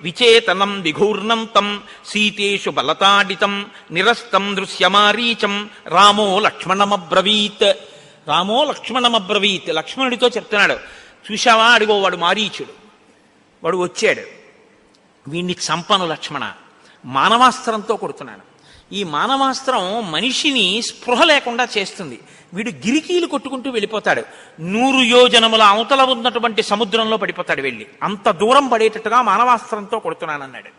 విచేతనం విఘూర్ణంతం సీతేషు బలతాడితం నిరస్తం దృశ్యమారీచం రామో లక్ష్మణమబ్రవీత్. రామో లక్ష్మణమబ్రవీత్, లక్ష్మణుడితో చెప్తున్నాడు, చూశావా అడిగో వాడు మారీచుడు, వాడు వచ్చాడు, వీణ్ణి చంపను లక్ష్మణ, మానవాస్త్రంతో కొడుతున్నాను. ఈ మానవాస్త్రం మనిషిని స్పృహ లేకుండా చేస్తుంది. వీడు గిరికీలు కొట్టుకుంటూ వెళ్ళిపోతాడు, 100 యోజనముల అవతల ఉన్నటువంటి సముద్రంలో పడిపోతాడు వెళ్ళి. అంత దూరం పడేటట్టుగా మానవాస్త్రంతో కొడుతున్నానన్నాడు.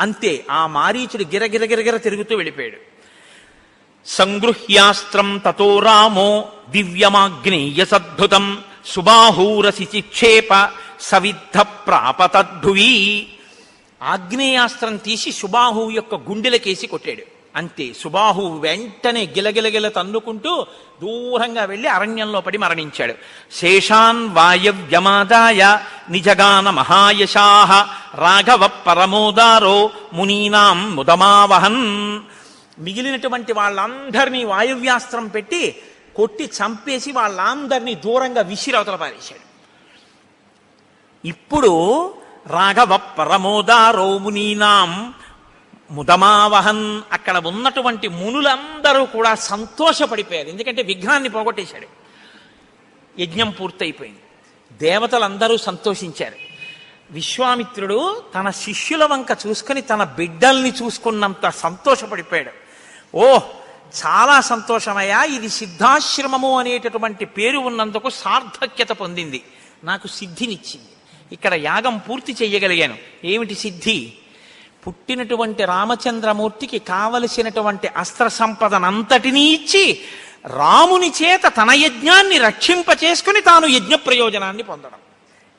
అంతే, ఆ మారీచుడు గిరగిరగిరగిర తిరుగుతూ వెళ్ళిపోయాడు. సంగృహ్యాస్త్రం తతో రామో దివ్యమాగ్నేయ సద్భుతం సుబాహూరసి చిక్షేప సవిద్ధ ప్రాపతద్భువి. ఆగ్నేయాస్త్రం తీసి సుబాహు యొక్క గుండెలకేసి కొట్టాడు. అంతే, సుబాహు వెంటనే గిలగిలగిల తన్నుకుంటూ దూరంగా వెళ్ళి అరణ్యంలో పడి మరణించాడు. శేషాన్ వాయవ్యమాదాయ నిజగాన మహాయశాః రాఘవ పరమోదారో మునీనాం ముదమావహన్. మిగిలినటువంటి వాళ్ళందరినీ వాయువ్యాస్త్రం పెట్టి కొట్టి చంపేసి వాళ్ళందరినీ దూరంగా విసిరవతల పారేశాడు. ఇప్పుడు రాఘవ పరమోదారో మునీనాం ముదమావహన్, అక్కడ ఉన్నటువంటి మునులందరూ కూడా సంతోషపడిపోయారు. ఎందుకంటే విఘ్నాన్ని పోగొట్టేశాడు. యజ్ఞం పూర్తయిపోయింది, దేవతలందరూ సంతోషించారు. విశ్వామిత్రుడు తన శిష్యుల వంక చూసుకొని తన బిడ్డల్ని చూసుకున్నంత సంతోషపడిపోయాడు. చాలా సంతోషమయ్యా, ఇది సిద్ధాశ్రమము అనేటటువంటి పేరు ఉన్నందుకు సార్థక్యత పొందింది, నాకు సిద్ధినిచ్చింది. ఇక్కడ యాగం పూర్తి చెయ్యగలిగాను. ఏమిటి సిద్ధి? పుట్టినటువంటి రామచంద్రమూర్తికి కావలసినటువంటి అస్త్ర సంపదనంతటినీ ఇచ్చి రాముని చేత తన యజ్ఞాన్ని రక్షింపచేసుకుని తాను యజ్ఞ ప్రయోజనాన్ని పొందడం.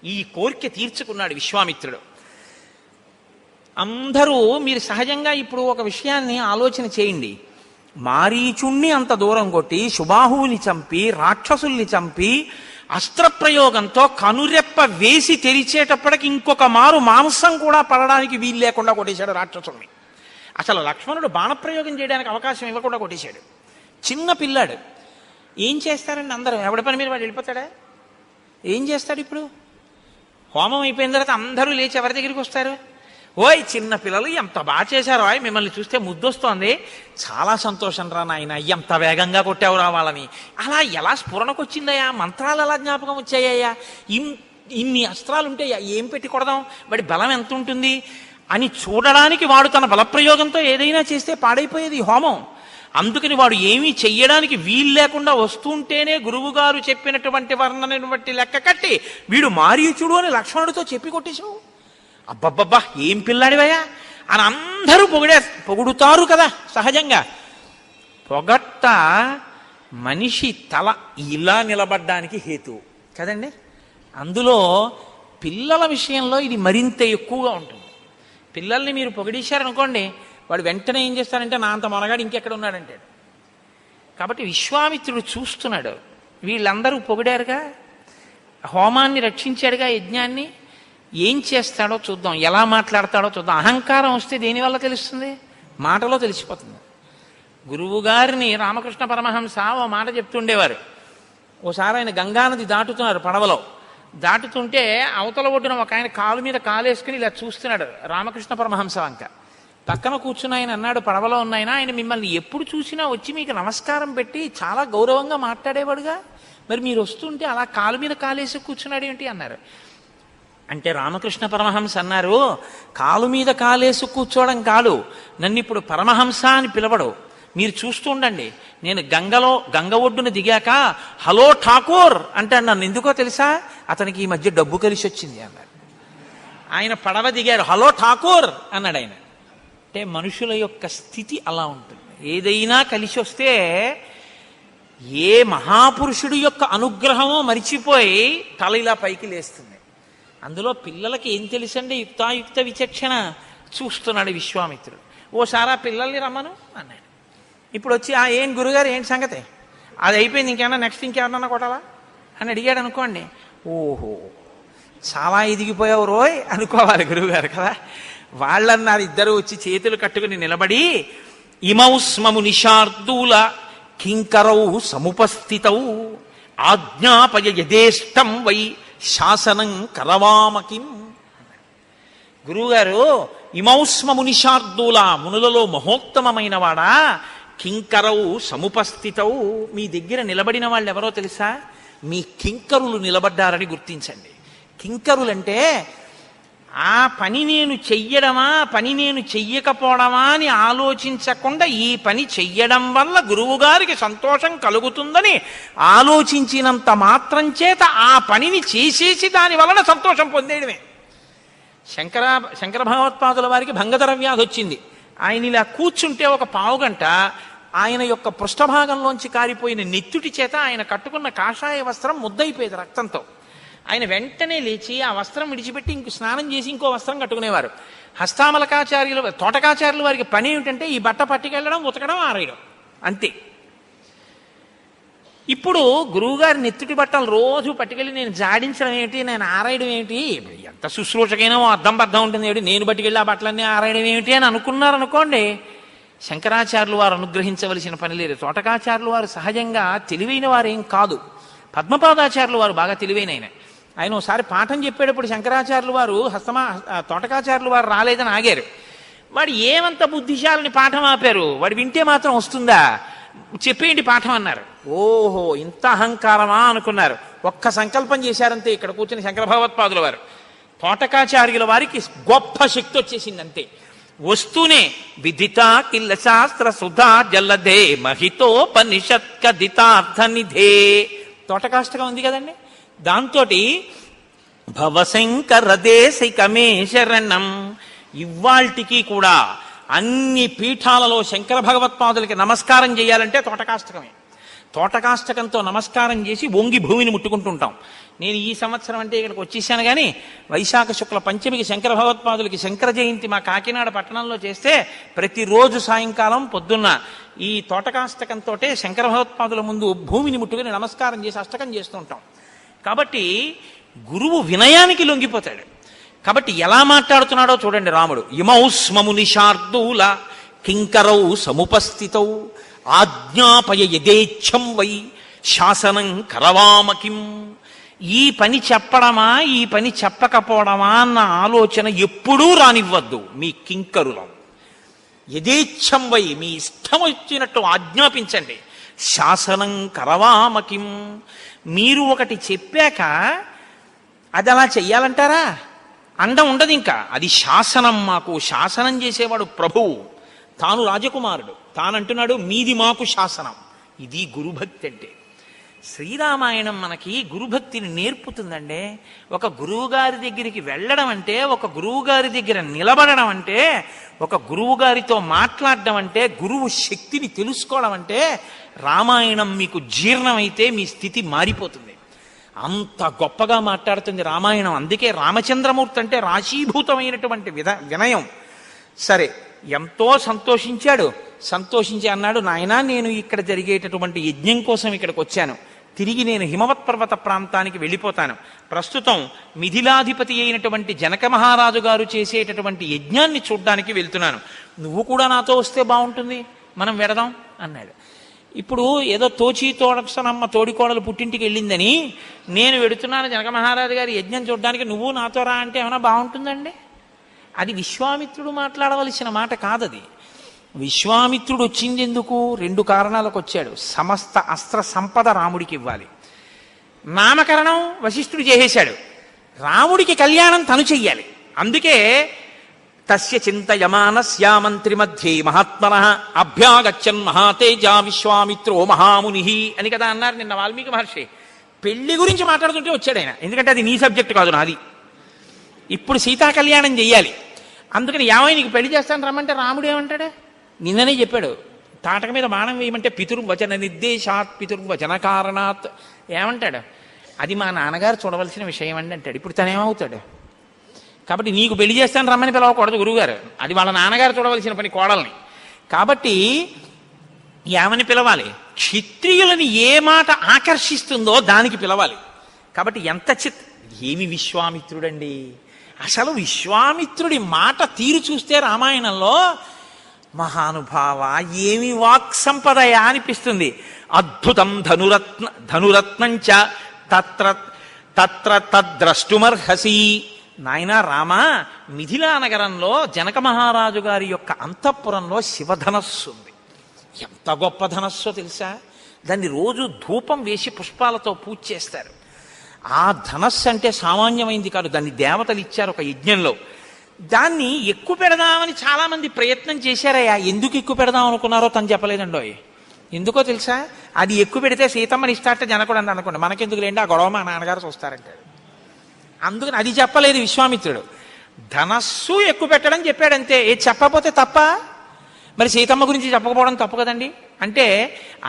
ఈ కోరిక తీర్చుకున్నాడు విశ్వామిత్రుడు. అందరూ మీరు సహజంగా ఇప్పుడు ఒక విషయాన్ని ఆలోచన చేయండి. మారీచుణ్ణి అంత దూరం కొట్టి సుబాహువుని చంపి రాక్షసుల్ని చంపి అస్త్రప్రయోగంతో కనురెప్ప వేసి తెరిచేటప్పటికి ఇంకొక మారు మాంసం కూడా పడడానికి వీలు లేకుండా కొట్టేశాడు రాక్షసుల్ని. అసలు లక్ష్మణుడు బాణప్రయోగం చేయడానికి అవకాశం ఇవ్వకుండా కొట్టేశాడు. చిన్న పిల్లాడు, ఏం చేస్తారండి అందరూ? ఎవడి పని మీద వాడు వెళ్ళిపోతాడా? ఏం చేస్తాడు? ఇప్పుడు హోమం అయిపోయిన తర్వాత అందరూ లేచి ఎవరి దగ్గరికి వస్తారు? ఓయ్ చిన్న పిల్లలు ఎంత బాగా చేశారో, మిమ్మల్ని చూస్తే ముద్దొస్తోంది, చాలా సంతోషం రా నాయన, ఎంత వేగంగా కొట్టావురా వాళ్ళని. అలా ఎలా స్ఫురణకు వచ్చిందయ్యా? మంత్రాలు ఎలా జ్ఞాపకం వచ్చాయ్యా? ఇన్ని అస్త్రాలు ఉంటే ఏం పెట్టి కొడదాం, వాడి బలం ఎంత ఉంటుంది అని చూడడానికి వాడు తన బలప్రయోగంతో ఏదైనా చేస్తే పాడైపోయేది హోమం. అందుకని వాడు ఏమీ చెయ్యడానికి వీలు లేకుండా వస్తుంటేనే గురువుగారు చెప్పినటువంటి వర్ణనను బట్టి లెక్క కట్టి వీడు మారీచుడు అని లక్ష్మణుడితో చెప్పి కొట్టేశావు. అబ్బబ్బబ్బా ఏం పిల్లాడివయ్యా అని అందరూ పొగుడుతారు కదా సహజంగా. పొగట్ట మనిషి తల ఇలా నిలబడ్డానికి హేతువు కదండి. అందులో పిల్లల విషయంలో ఇది మరింత ఎక్కువగా ఉంటుంది. పిల్లల్ని మీరు పొగిడేశారనుకోండి, వాడు వెంటనే ఏం చేస్తాడంటే నా అంత మొనగాడు ఇంకెక్కడ ఉన్నాడంటాడు. కాబట్టి విశ్వామిత్రుడు చూస్తున్నాడు, వీళ్ళందరూ పొగిడారుగా, హోమాన్ని రక్షించాడుగా, యజ్ఞాన్ని, ఏం చేస్తాడో చూద్దాం, ఎలా మాట్లాడతాడో చూద్దాం. అహంకారం వస్తే దేనివల్ల తెలుస్తుంది? మాటలో తెలిసిపోతుంది. గురువుగారిని రామకృష్ణ పరమహంస ఓ మాట చెప్తుండేవారు. ఓసారి ఆయన గంగానది దాటుతున్నారు పడవలో. దాటుతుంటే అవతల ఒడ్డున ఒక ఆయన కాలు మీద కాలేసుకుని ఇలా చూస్తున్నాడు రామకృష్ణ పరమహంస వంక. పక్కన కూర్చుని ఆయన అన్నాడు, పడవలో ఉన్నాయన, ఆయన మిమ్మల్ని ఎప్పుడు చూసినా వచ్చి మీకు నమస్కారం పెట్టి చాలా గౌరవంగా మాట్లాడేవాడుగా, మరి మీరు వస్తుంటే అలా కాలు మీద కాలేసి కూర్చున్నాడు ఏంటి అన్నారు. అంటే రామకృష్ణ పరమహంస అన్నారు, కాలు మీద కాలేసి కూర్చోవడం కాదు, నన్ను ఇప్పుడు పరమహంస అని పిలవడు, మీరు చూస్తూ ఉండండి, నేను గంగ ఒడ్డున దిగాక హలో ఠాకూర్ అంటే నన్ను ఎందుకో తెలుసా, అతనికి ఈ మధ్య డబ్బు కలిసి వచ్చింది అన్నాడు. ఆయన పడవ దిగారు, హలో ఠాకూర్ అన్నాడు ఆయన. అంటే మనుషుల యొక్క స్థితి అలా ఉంటుంది. ఏదైనా కలిసి వస్తే ఏ మహాపురుషుడి యొక్క అనుగ్రహమో మరిచిపోయి తల ఇలా పైకి లేస్తుంది. అందులో పిల్లలకి ఏం తెలుసండి, యుక్తాయుక్త విచక్షణ. చూస్తున్నాడు విశ్వామిత్రుడు. ఓసారి ఆ పిల్లల్ని రమ్మను అన్నాడు. ఇప్పుడు వచ్చి ఏం గురుగారు ఏంటి సంగతి, అది అయిపోయింది, ఇంకేమన్నా నెక్స్ట్ ఇంకేమన్నా కొట్టాలా అని అడిగాడు అనుకోండి, ఓహో చాలా ఎదిగిపోయావు రోయ్ అనుకోవాలి గురువుగారు కదా. వాళ్ళన్నారు, ఇద్దరు వచ్చి చేతులు కట్టుకుని నిలబడి, ఇమౌ స్మము నిషార్దూల కింకరౌ సముపస్థితౌ ఆజ్ఞాపయ యథేష్టం వై శాసనం కరవామకిం. గురువుగారు, ఇమౌస్మ మునిషార్దూల, మునులలో మహోత్తమమైన వాడా, కింకరవు సముపస్థితవు, మీ దగ్గర నిలబడిన వాళ్ళు ఎవరో తెలుసా? మీ కింకరులు నిలబడ్డారని గుర్తించండి. కింకరులంటే ఆ పని నేను చెయ్యడమా, పని నేను చెయ్యకపోవడమా అని ఆలోచించకుండా ఈ పని చెయ్యడం వల్ల గురువుగారికి సంతోషం కలుగుతుందని ఆలోచించినంత మాత్రం చేత ఆ పనిని చేసేసి దాని వలన సంతోషం పొందేయడమే. శంకర భగవత్పాదుల వారికి భంగధర వ్యాధి వచ్చింది. ఆయన ఇలా కూర్చుంటే ఒక పావుగంట ఆయన యొక్క పృష్ఠభాగంలోంచి కారిపోయిన నెత్తుటి చేత ఆయన కట్టుకున్న కాషాయ వస్త్రం ముద్దయిపోయేది రక్తంతో. ఆయన వెంటనే లేచి ఆ వస్త్రం విడిచిపెట్టి ఇంకో స్నానం చేసి ఇంకో వస్త్రం కట్టుకునేవారు. హస్తామలకాచార్యులు, తోటకాచార్యులు వారికి పని ఏమిటంటే ఈ బట్ట పట్టుకెళ్ళడం, ఉతకడం, ఆరేయడం, అంతే. ఇప్పుడు గురువుగారి నెత్తుటి బట్టలు రోజు పట్టుకెళ్ళి నేను జాడించడం ఏమిటి, నేను ఆరాయడం ఏమిటి, ఎంత శుశ్రూషకైనా అర్థం బద్దం ఉంటుంది ఏమిటి, నేను పట్టుకెళ్ళి ఆ బట్టలన్నీ ఆరాయడం ఏమిటి అని అనుకున్నారనుకోండి, శంకరాచార్యులు వారు అనుగ్రహించవలసిన పని లేదు. తోటకాచార్యులు వారు సహజంగా తెలివైన వారేం కాదు. పద్మపాదాచార్యులు వారు బాగా తెలివైన ఆయన ఒకసారి పాఠం చెప్పేటప్పుడు శంకరాచార్యులు వారు తోటకాచార్యులు వారు రాలేదని ఆగారు. వాడు ఏమంత బుద్ధిశాలని పాఠం ఆపారు, వాడు వింటే మాత్రం వస్తుందా, చెప్పేయండి పాఠం అన్నారు. ఓహో, ఇంత అహంకారమా అనుకున్నారు. ఒక్క సంకల్పం చేశారంతే. ఇక్కడ కూర్చుని శంకర భగవత్పాదుల వారు, తోటకాచార్యుల వారికి గొప్ప శక్తి వచ్చేసింది అంతే. వస్తూనే విదిత కిల్ల శాస్త్ర సుధా జల్లదే మహితోపనిషత్ కదితార్థ నిధే, తోటకాష్టకం ఉంది కదండి, దాంతో భవశంకర దేశికమే శరణం. ఇవాల్టికి కూడా అన్ని పీఠాలలో శంకర భగవత్పాదులకి నమస్కారం చేయాలంటే తోటకాష్టకమే. తోటకాష్టకంతో నమస్కారం చేసి వంగి భూమిని ముట్టుకుంటుంటాం. నేను ఈ సంవత్సరం అంటే ఇక్కడికి వచ్చేసాను, కానీ వైశాఖ శుక్ల పంచమికి శంకర భగవత్పాదులకి శంకర జయంతి మా కాకినాడ పట్టణంలో చేస్తే ప్రతిరోజు సాయంకాలం పొద్దున్న ఈ తోటకాష్టకంతో శంకర భగవత్పాదుల ముందు భూమిని ముట్టుకుని నమస్కారం చేసి అష్టకం చేస్తుంటాం. కాబట్టి గురువు వినయానికి లొంగిపోతాడు. కాబట్టి ఎలా మాట్లాడుతున్నాడో చూడండి రాముడు. ఇమౌస్మము నిషార్దూల కింకరౌ సముపస్థితౌ ఆజ్ఞాపయ యథేచ్ఛం వై శాసనం కరవామకిం. ఈ పని చెప్పడమా, ఈ పని చెప్పకపోవడమా అన్న ఆలోచన ఎప్పుడూ రానివ్వద్దు మీ కింకరులం. యథేచ్ఛం వై, మీ ఇష్టం వచ్చినట్టు ఆజ్ఞాపించండి. శాసనం కరవామకిం, మీరు ఒకటి చెప్పాక అది అలా చెయ్యాలంటారా, అండం ఉండదు. ఇంకా అది శాసనం. మాకు శాసనం చేసేవాడు ప్రభువు, తాను రాజకుమారుడు, తానంటున్నాడు మీది మాకు శాసనం. ఇది గురుభక్తి అంటే. శ్రీరామాయణం మనకి గురుభక్తిని నేర్పుతుందండి. ఒక గురువుగారి దగ్గరికి వెళ్ళడం అంటే, ఒక గురువుగారి దగ్గర నిలబడడం అంటే, ఒక గురువుగారితో మాట్లాడడం అంటే, గురువు శక్తిని తెలుసుకోవడం అంటే, రామాయణం మీకు జీర్ణమైతే మీ స్థితి మారిపోతుంది. అంత గొప్పగా మాట్లాడుతుంది రామాయణం. అందుకే రామచంద్రమూర్తి అంటే రాశీభూతమైనటువంటి వినయం. సరే, ఎంతో సంతోషించాడు. సంతోషించి అన్నాడు, నాయనా నేను ఇక్కడ జరిగేటటువంటి యజ్ఞం కోసం ఇక్కడికి వచ్చాను, తిరిగి నేను హిమవత్ పర్వత ప్రాంతానికి వెళ్ళిపోతాను. ప్రస్తుతం మిథిలాధిపతి అయినటువంటి జనక మహారాజు గారు చేసేటటువంటి యజ్ఞాన్ని చూడ్డానికి వెళ్తున్నాను, నువ్వు కూడా నాతో వస్తే బాగుంటుంది, మనం వెడదాం అన్నాడు. ఇప్పుడు ఏదో తోచి తోడసనమ్మ తోడికోడలు పుట్టింటికి వెళ్ళిందని నేను వెడుతున్నాను జనక మహారాజు గారి యజ్ఞం చూడడానికి, నువ్వు నాతో రా అంటే ఏమైనా బాగుంటుందండి? అది విశ్వామిత్రుడు మాట్లాడవలసిన మాట కాదది. విశ్వామిత్రుడు వచ్చింది ఎందుకు? 2 కారణాలకు వచ్చాడు. సమస్త అస్త్ర సంపద రాముడికి ఇవ్వాలి. నామకరణం వశిష్ఠుడు చేసేశాడు. రాముడికి కళ్యాణం తను చెయ్యాలి. అందుకే తస్య చింతయమానస్య మంత్రి మధ్యే మహాత్మనః అభ్యాగచ్చన్ మహాతేజ విశ్వామిత్రో మహాముని అని కదా అన్నారు నిన్న వాల్మీకి మహర్షి. పెళ్లి గురించి మాట్లాడుతుంటే వచ్చాడు ఆయన, ఎందుకంటే అది నీ సబ్జెక్ట్ కాదు, నాది. ఇప్పుడు సీతా కళ్యాణం చెయ్యాలి. అందుకని యావై నీకు పెళ్లి చేస్తాను రమ్మంటే రాముడు ఏమంటాడు? నిన్ననే చెప్పాడు, తాటక మీద బాణం వేయమంటే పితుర్వచన నిర్దేశాత్ పితుర్వచన కారణాత్ ఏమంటాడు? అది మా నాన్నగారు చూడవలసిన విషయం అండి అంటాడు. ఇప్పుడు తనేమవుతాడు? కాబట్టి నీకు పెళ్లి చేస్తాను రమ్మని పిలవకూడదు గురువుగారు, అది వాళ్ళ నాన్నగారు చూడవలసిన పని కోడల్ని. కాబట్టి ఏమని పిలవాలి? క్షత్రియులని ఏ మాట ఆకర్షిస్తుందో దానికి పిలవాలి. కాబట్టి ఎంత ఏమి విశ్వామిత్రుడండి! అసలు విశ్వామిత్రుడి మాట తీరు చూస్తే రామాయణంలో మహానుభావ ఏమి వాక్ సంపదయా అనిపిస్తుంది. అద్భుతం ధనురత్నంచ తత్ర తత్ర తద్ద్రష్టుమర్హసి నాయనా రామ, మిథిలా నగరంలో జనక మహారాజు గారి యొక్క అంతఃపురంలో శివధనస్సు ఉంది. ఎంత గొప్ప ధనస్సో తెలుసా? దాన్ని రోజు ధూపం వేసి పుష్పాలతో పూజ చేస్తారు. ఆ ధనస్సు అంటే సామాన్యమైంది కాదు. దాన్ని దేవతలు ఇచ్చారు ఒక యజ్ఞంలో. దాన్ని ఎక్కువ పెడదామని చాలామంది ప్రయత్నం చేశారయ్యా. ఎందుకు ఎక్కువ పెడదాం అనుకున్నారో తను చెప్పలేదండోయ్. ఎందుకో తెలుసా? అది ఎక్కువ పెడితే సీతమ్మని ఇస్తాట జనకుడు అని అనుకోండి, మనకెందుకు లేండి, ఆ గొడవ మా నాన్నగారు చూస్తారంటాడు. అందుకని అది చెప్పలేదు విశ్వామిత్రుడు. ధనస్సు ఎక్కువ పెట్టడం చెప్పాడంతే. ఏది చెప్పకపోతే తప్ప? మరి సీతమ్మ గురించి చెప్పకపోవడం తప్పు కదండి. అంటే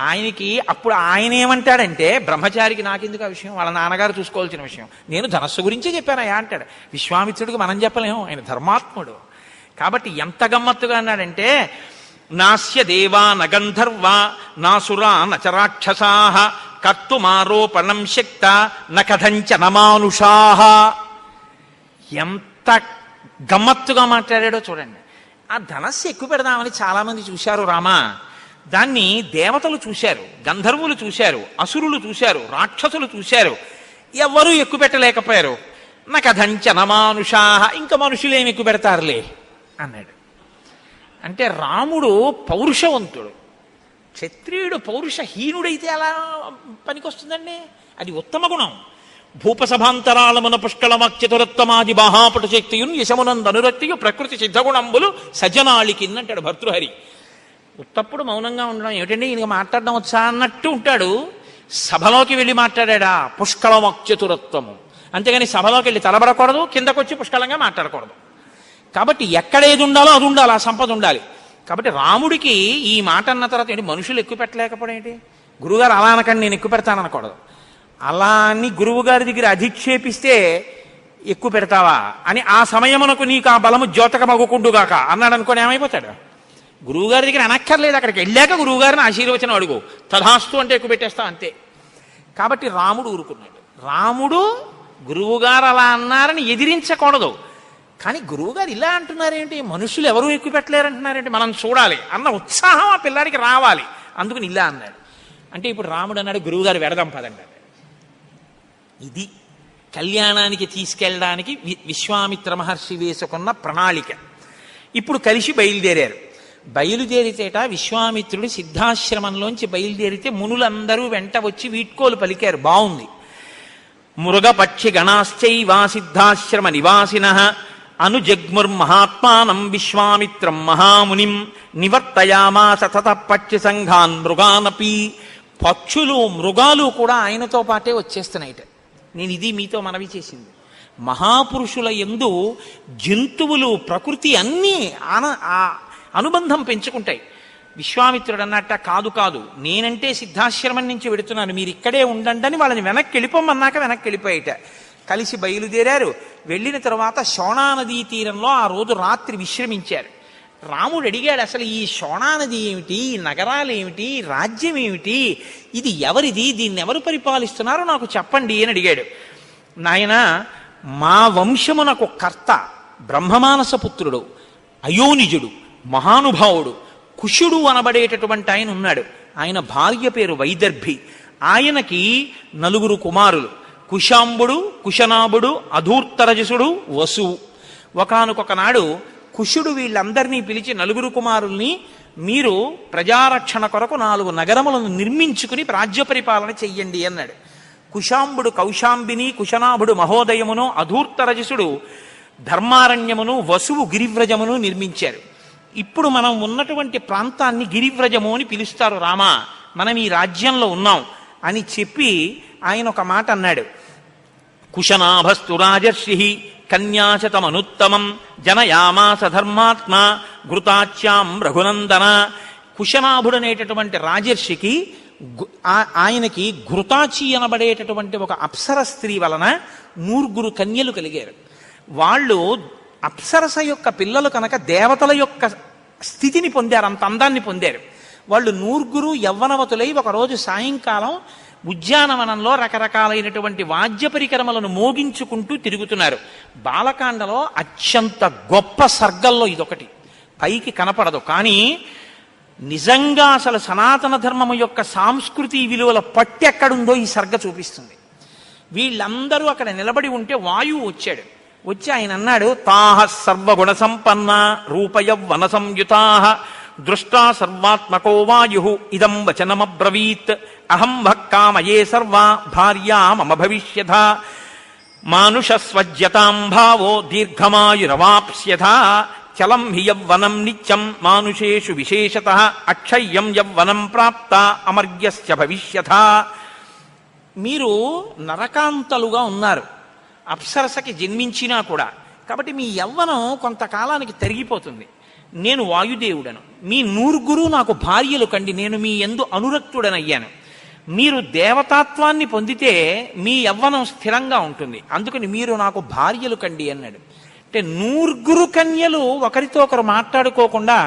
ఆయనకి అప్పుడు ఆయన ఏమంటాడంటే, బ్రహ్మచారికి నాకెందుకు ఆ విషయం, వాళ్ళ నాన్నగారు చూసుకోవాల్సిన విషయం, నేను ధనస్సు గురించే చెప్పానయా అంటాడు. విశ్వామిత్రుడికి మనం చెప్పలేము, ఆయన ధర్మాత్ముడు. కాబట్టి ఎంత గమ్మత్తుగా అన్నాడంటే, నాస్య దేవా నగంధర్వా నాసురా నచరాక్షసా కర్తుమారోపణం శక్త నకథంచ నమానుషా. ఎంత గమ్మత్తుగా మాట్లాడాడో చూడండి. ఆ ధనస్సు ఎక్కువ పెడదామని చాలామంది చూశారు రామా. దాన్ని దేవతలు చూశారు, గంధర్వులు చూశారు, అసురులు చూశారు, రాక్షసులు చూశారు. ఎవరూ ఎక్కువ పెట్టలేకపోయారు. నకథంచ నమానుషా, ఇంకా మనుషులేమి ఎక్కువ పెడతారులే అన్నాడు. అంటే రాముడు పౌరుషవంతుడు. క్షత్రియుడు పౌరుషహీనుడైతే అలా పనికొస్తుందండి. అది ఉత్తమ గుణం. భూపసభాంతరాళమున పుష్కళమక్చతురత్తమాది బాహాపటు శక్తియున్ యశమునందనురక్తియు ప్రకృతి సిద్ధగుణంబులు సజ్జనాళికిన్నంటాడు భర్తృహరి. ఉత్తప్పుడు మౌనంగా ఉండడం ఏమిటండి, ఈయనకి మాట్లాడడం వచ్చా అన్నట్టు ఉంటాడు. సభలోకి వెళ్ళి మాట్లాడా పుష్కళమక్చతురత్వము. అంతేగాని సభలోకి వెళ్ళి తలబడకూడదు, కిందకొచ్చి పుష్కలంగా మాట్లాడకూడదు. కాబట్టి ఎక్కడ ఏది ఉండాలో అది ఉండాలి, ఆ సంపద ఉండాలి. కాబట్టి రాముడికి ఈ మాట అన్న తర్వాత ఏంటి, మనుషులు ఎక్కువ పెట్టలేకపోవడం ఏంటి? గురువుగారు అలా అనకండి, నేను ఎక్కువ పెడతాననకూడదు. అలా అని గురువుగారి దగ్గర అధిక్షేపిస్తే ఎక్కువ పెడతావా అని, ఆ సమయమునకు నీకు ఆ బలము ద్యోతకమగుకుండుగాక అన్నాడు అనుకోని ఏమైపోతాడు? గురువుగారి దగ్గర అనక్కర్లేదు, అక్కడికి వెళ్ళాక గురువుగారిని ఆశీర్వచనం అడుగు, తథాస్తు అంటే ఎక్కువ పెట్టేస్తావు అంతే. కాబట్టి రాముడు ఊరుకున్నాడు. రాముడు గురువుగారు అలా అన్నారని ఎదిరించకూడదు. కానీ గురువుగారు ఇలా అంటున్నారేంటి, మనుషులు ఎవరూ ఎక్కువ పెట్టలేరంటున్నారేంటి, మనం చూడాలి అన్న ఉత్సాహం ఆ పిల్లాడికి రావాలి. అందుకని ఇలా అన్నాడు. అంటే ఇప్పుడు రాముడు అన్నాడు, గురువుగారు వెడదాం పదండి. ఇది కళ్యాణానికి తీసుకెళ్ళడానికి విశ్వామిత్ర మహర్షి వేసుకున్న ప్రణాళిక. ఇప్పుడు కలిసి బయలుదేరారు. బయలుదేరితేట విశ్వామిత్రుడు సిద్ధాశ్రమంలోంచి బయలుదేరితే మునులందరూ వెంట వచ్చి వీడ్కోలు పలికారు. బాగుంది. మృగపక్షి గణాశ్చైవా సిద్ధాశ్రమ నివాసినః అనుజగ్ముర్మహాత్మానం విశ్వామిత్రం మహామునిం నివర్తయామాస తతః పక్షి సంఘాన్ మృగానపి. పక్షులు మృగాలు కూడా ఆయనతో పాటే వచ్చేస్తున్నాయిట. నేను ఇది మీతో మనవి చేసింది. మహాపురుషుల యందు జంతువులు, ప్రకృతి అన్నీ అనుబంధం పెంచుకుంటాయి. విశ్వామిత్రుడు అన్నట్ట, కాదు కాదు, నేనంటే సిద్ధాశ్రమం నుంచి వెడుతున్నాను, మీరు ఇక్కడే ఉండండి అని వాళ్ళని వెనక్కి వెళ్ళిపోమన్నాక వెనక్కి వెళ్ళిపోయేట. కలిసి బయలుదేరారు. వెళ్ళిన తర్వాత శోణానదీ తీరంలో ఆ రోజు రాత్రి విశ్రమించారు. రాముడు అడిగాడు, అసలు ఈ శోణానది ఏమిటి, ఈ నగరాలు ఏమిటి, రాజ్యం ఏమిటి, ఇది ఎవరిది, దీన్ని ఎవరు పరిపాలిస్తున్నారో నాకు చెప్పండి అని అడిగాడు. నాయన, మా వంశమునకు కర్త బ్రహ్మమానస పుత్రుడు, అయోనిజుడు, మహానుభావుడు కుశుడు అనబడేటటువంటి ఆయన ఉన్నాడు. ఆయన భార్య పేరు వైదర్భి. ఆయనకి 4 కుమారులు, కుశాంబుడు, కుశనాభుడు, అధూర్తరజసుడు, వసువు. ఒకానొక నాడు కుశుడు వీళ్ళందరినీ పిలిచి 4 కుమారుల్ని, మీరు ప్రజారక్షణ కొరకు 4 నగరములను నిర్మించుకుని రాజ్య పరిపాలన చెయ్యండి అన్నాడు. కుశాంబుడు కౌశాంబిని, కుశనాభుడు మహోదయమును, అధూర్తరజసుడు ధర్మారణ్యమును, వసువు గిరివ్రజమును నిర్మించారు. ఇప్పుడు మనం ఉన్నటువంటి ప్రాంతాన్ని గిరివ్రజము అని పిలుస్తారు. రామా, మనం ఈ రాజ్యంలో ఉన్నాం అని చెప్పి ఆయన ఒక మాట అన్నాడు. కుశనాభస్తు రాజర్షి కన్యాశతమనుత్తమం జనయామాస ధర్మాత్మ ఘృతాచ్యాం రఘునందన. కుశనాభుడనేటటువంటి రాజర్షికి ఆయనకి ఘృతాచి అనబడేటటువంటి ఒక అప్సర స్త్రీ వలన 4 కన్యలు కలిగారు. వాళ్ళు అప్సరస యొక్క పిల్లలు కనుక దేవతల యొక్క స్థితిని పొందారు, అంత అందాన్ని పొందారు. వాళ్ళు 4 యవ్వనవతులై ఒకరోజు సాయంకాలం ఉద్యానవనంలో రకరకాలైనటువంటి వాద్య పరికరములను మోగించుకుంటూ తిరుగుతున్నారు. బాలకాండలో అత్యంత గొప్ప సర్గల్లో ఇదొకటి. పైకి కనపడదు, కానీ నిజంగా అసలు సనాతన ధర్మము యొక్క సాంస్కృతి విలువల పట్టు ఎక్కడుందో ఈ సర్గ చూపిస్తుంది. వీళ్ళందరూ అక్కడ నిలబడి ఉంటే వాయువు వచ్చాడు. వచ్చి ఆయన అన్నాడు, తాహ సర్వగుణ సంపన్న రూపయవ్వన సంయుతా దృష్టా సర్వాత్మకో వాయు ఇదం వచనమబ్రవీత్ అహం భక్కామయే సర్వా భార్యా మమ భవిష్యథ మానుషస్వజ్యతాం భావో దీర్ఘమాయురవాప్స్యథ చలం హి యవ్వనం నిత్యం మానుషేషు విశేషతః అక్షయ్యం యవ్వనం ప్రాప్త అమర్యస్య భవిష్యథ. మీరు నరకాంతలుగా ఉన్నారు, అప్సరసకి జన్మించినా కూడా, కాబట్టి మీ యవ్వనం కొంతకాలానికి తరిగిపోతుంది. నేను వాయుదేవుడను, మీ నూరుగురు నాకు భార్యలు కండి, నేను మీ యందు అనురక్తుడనయ్యాను. మీరు దేవతాత్వాన్ని పొందితే మీ యవ్వనం స్థిరంగా ఉంటుంది, అందుకని మీరు నాకు భార్యలు కండి అన్నాడు. అంటే నూరుగురు కన్యలు ఒకరితో ఒకరు మాట్లాడుకోకుండా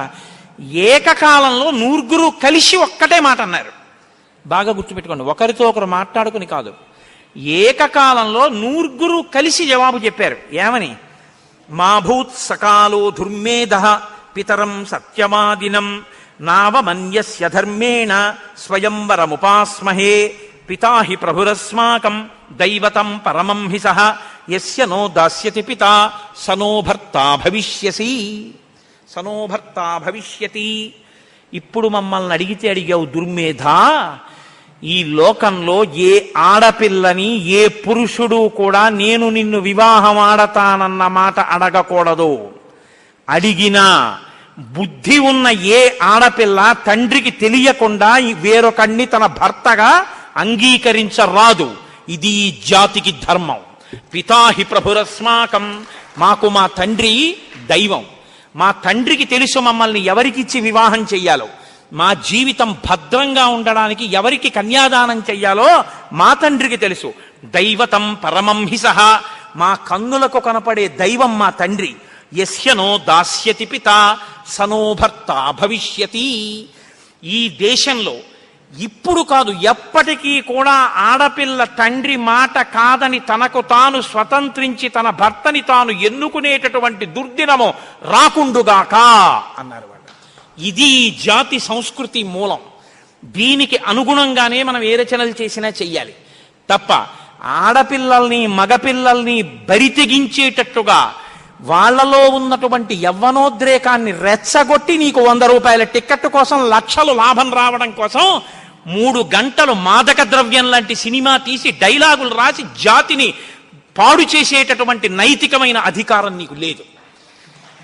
ఏకకాలంలో నూరుగురు కలిసి ఒక్కటే మాట అన్నారు. బాగా గుర్తుపెట్టుకోండి, ఒకరితో ఒకరు మాట్లాడుకుని కాదు, ఏకకాలంలో నూరుగురు కలిసి జవాబు చెప్పారు. ఏమని? మా భూత్ సకాలో దుర్మేధ పితరం సత్యవాదినం నావమన్యస్య ధర్మేణ స్వయంవరముపాస్మహే పితా హి ప్రభురస్మాకం దైవతం పరమం హి సహ యస్య నో దాస్యతి పితా సనో భర్తా భవిష్యసి సనో భర్తా భవిష్యతి. ఇప్పుడు మమ్మల్ని అడిగావు దుర్మేధ, ఈ లోకంలో ఏ ఆడపిల్లని ఏ పురుషుడు కూడా నేను నిన్ను వివాహం ఆడతానన్న మాట అడగకూడదు. అడిగినా బుద్ధి ఉన్న ఏ ఆడపిల్ల తండ్రికి తెలియకుండా వేరొకడిని తన భర్తగా అంగీకరించరాదు. ఇది ఈ జాతికి ధర్మం. పితాహి ప్రభురస్మాకం, మాకు మా తండ్రి దైవం. మా తండ్రికి తెలుసు మమ్మల్ని ఎవరికిచ్చి వివాహం చెయ్యాలో, మా జీవితం భద్రంగా ఉండడానికి ఎవరికి కన్యాదానం చెయ్యాలో మా తండ్రికి తెలుసు. దైవతం పరమం హి సహ, మా కన్నులకు కనపడే దైవం మా తండ్రి. యస్యనో దాస్యతి పిత సనో భర్త భవిష్యతి. ఈ దేశంలో ఇప్పుడు కాదు ఎప్పటికీ కూడా ఆడపిల్ల తండ్రి మాట కాదని తనకు తాను స్వతంత్రించి తన భర్తని తాను ఎన్నుకునేటటువంటి దుర్దినము రాకుండుగాక అన్నారు వాళ్ళు. ఇది జాతి సంస్కృతి మూలం. దీనికి అనుగుణంగానే మనం ఏ రచనలు చేసినా చెయ్యాలి తప్ప ఆడపిల్లల్ని మగపిల్లల్ని బరితెగించేటట్టుగా వాళ్లలో ఉన్నటువంటి యవ్వనోద్రేకాన్ని రెచ్చగొట్టి నీకు 100 రూపాయల టిక్కెట్ కోసం లక్షలు లాభం రావడం కోసం 3 గంటలు మాదక ద్రవ్యం లాంటి సినిమా తీసి డైలాగులు రాసి జాతిని పాడు చేసేటటువంటి నైతికమైన అధికారం నీకు లేదు.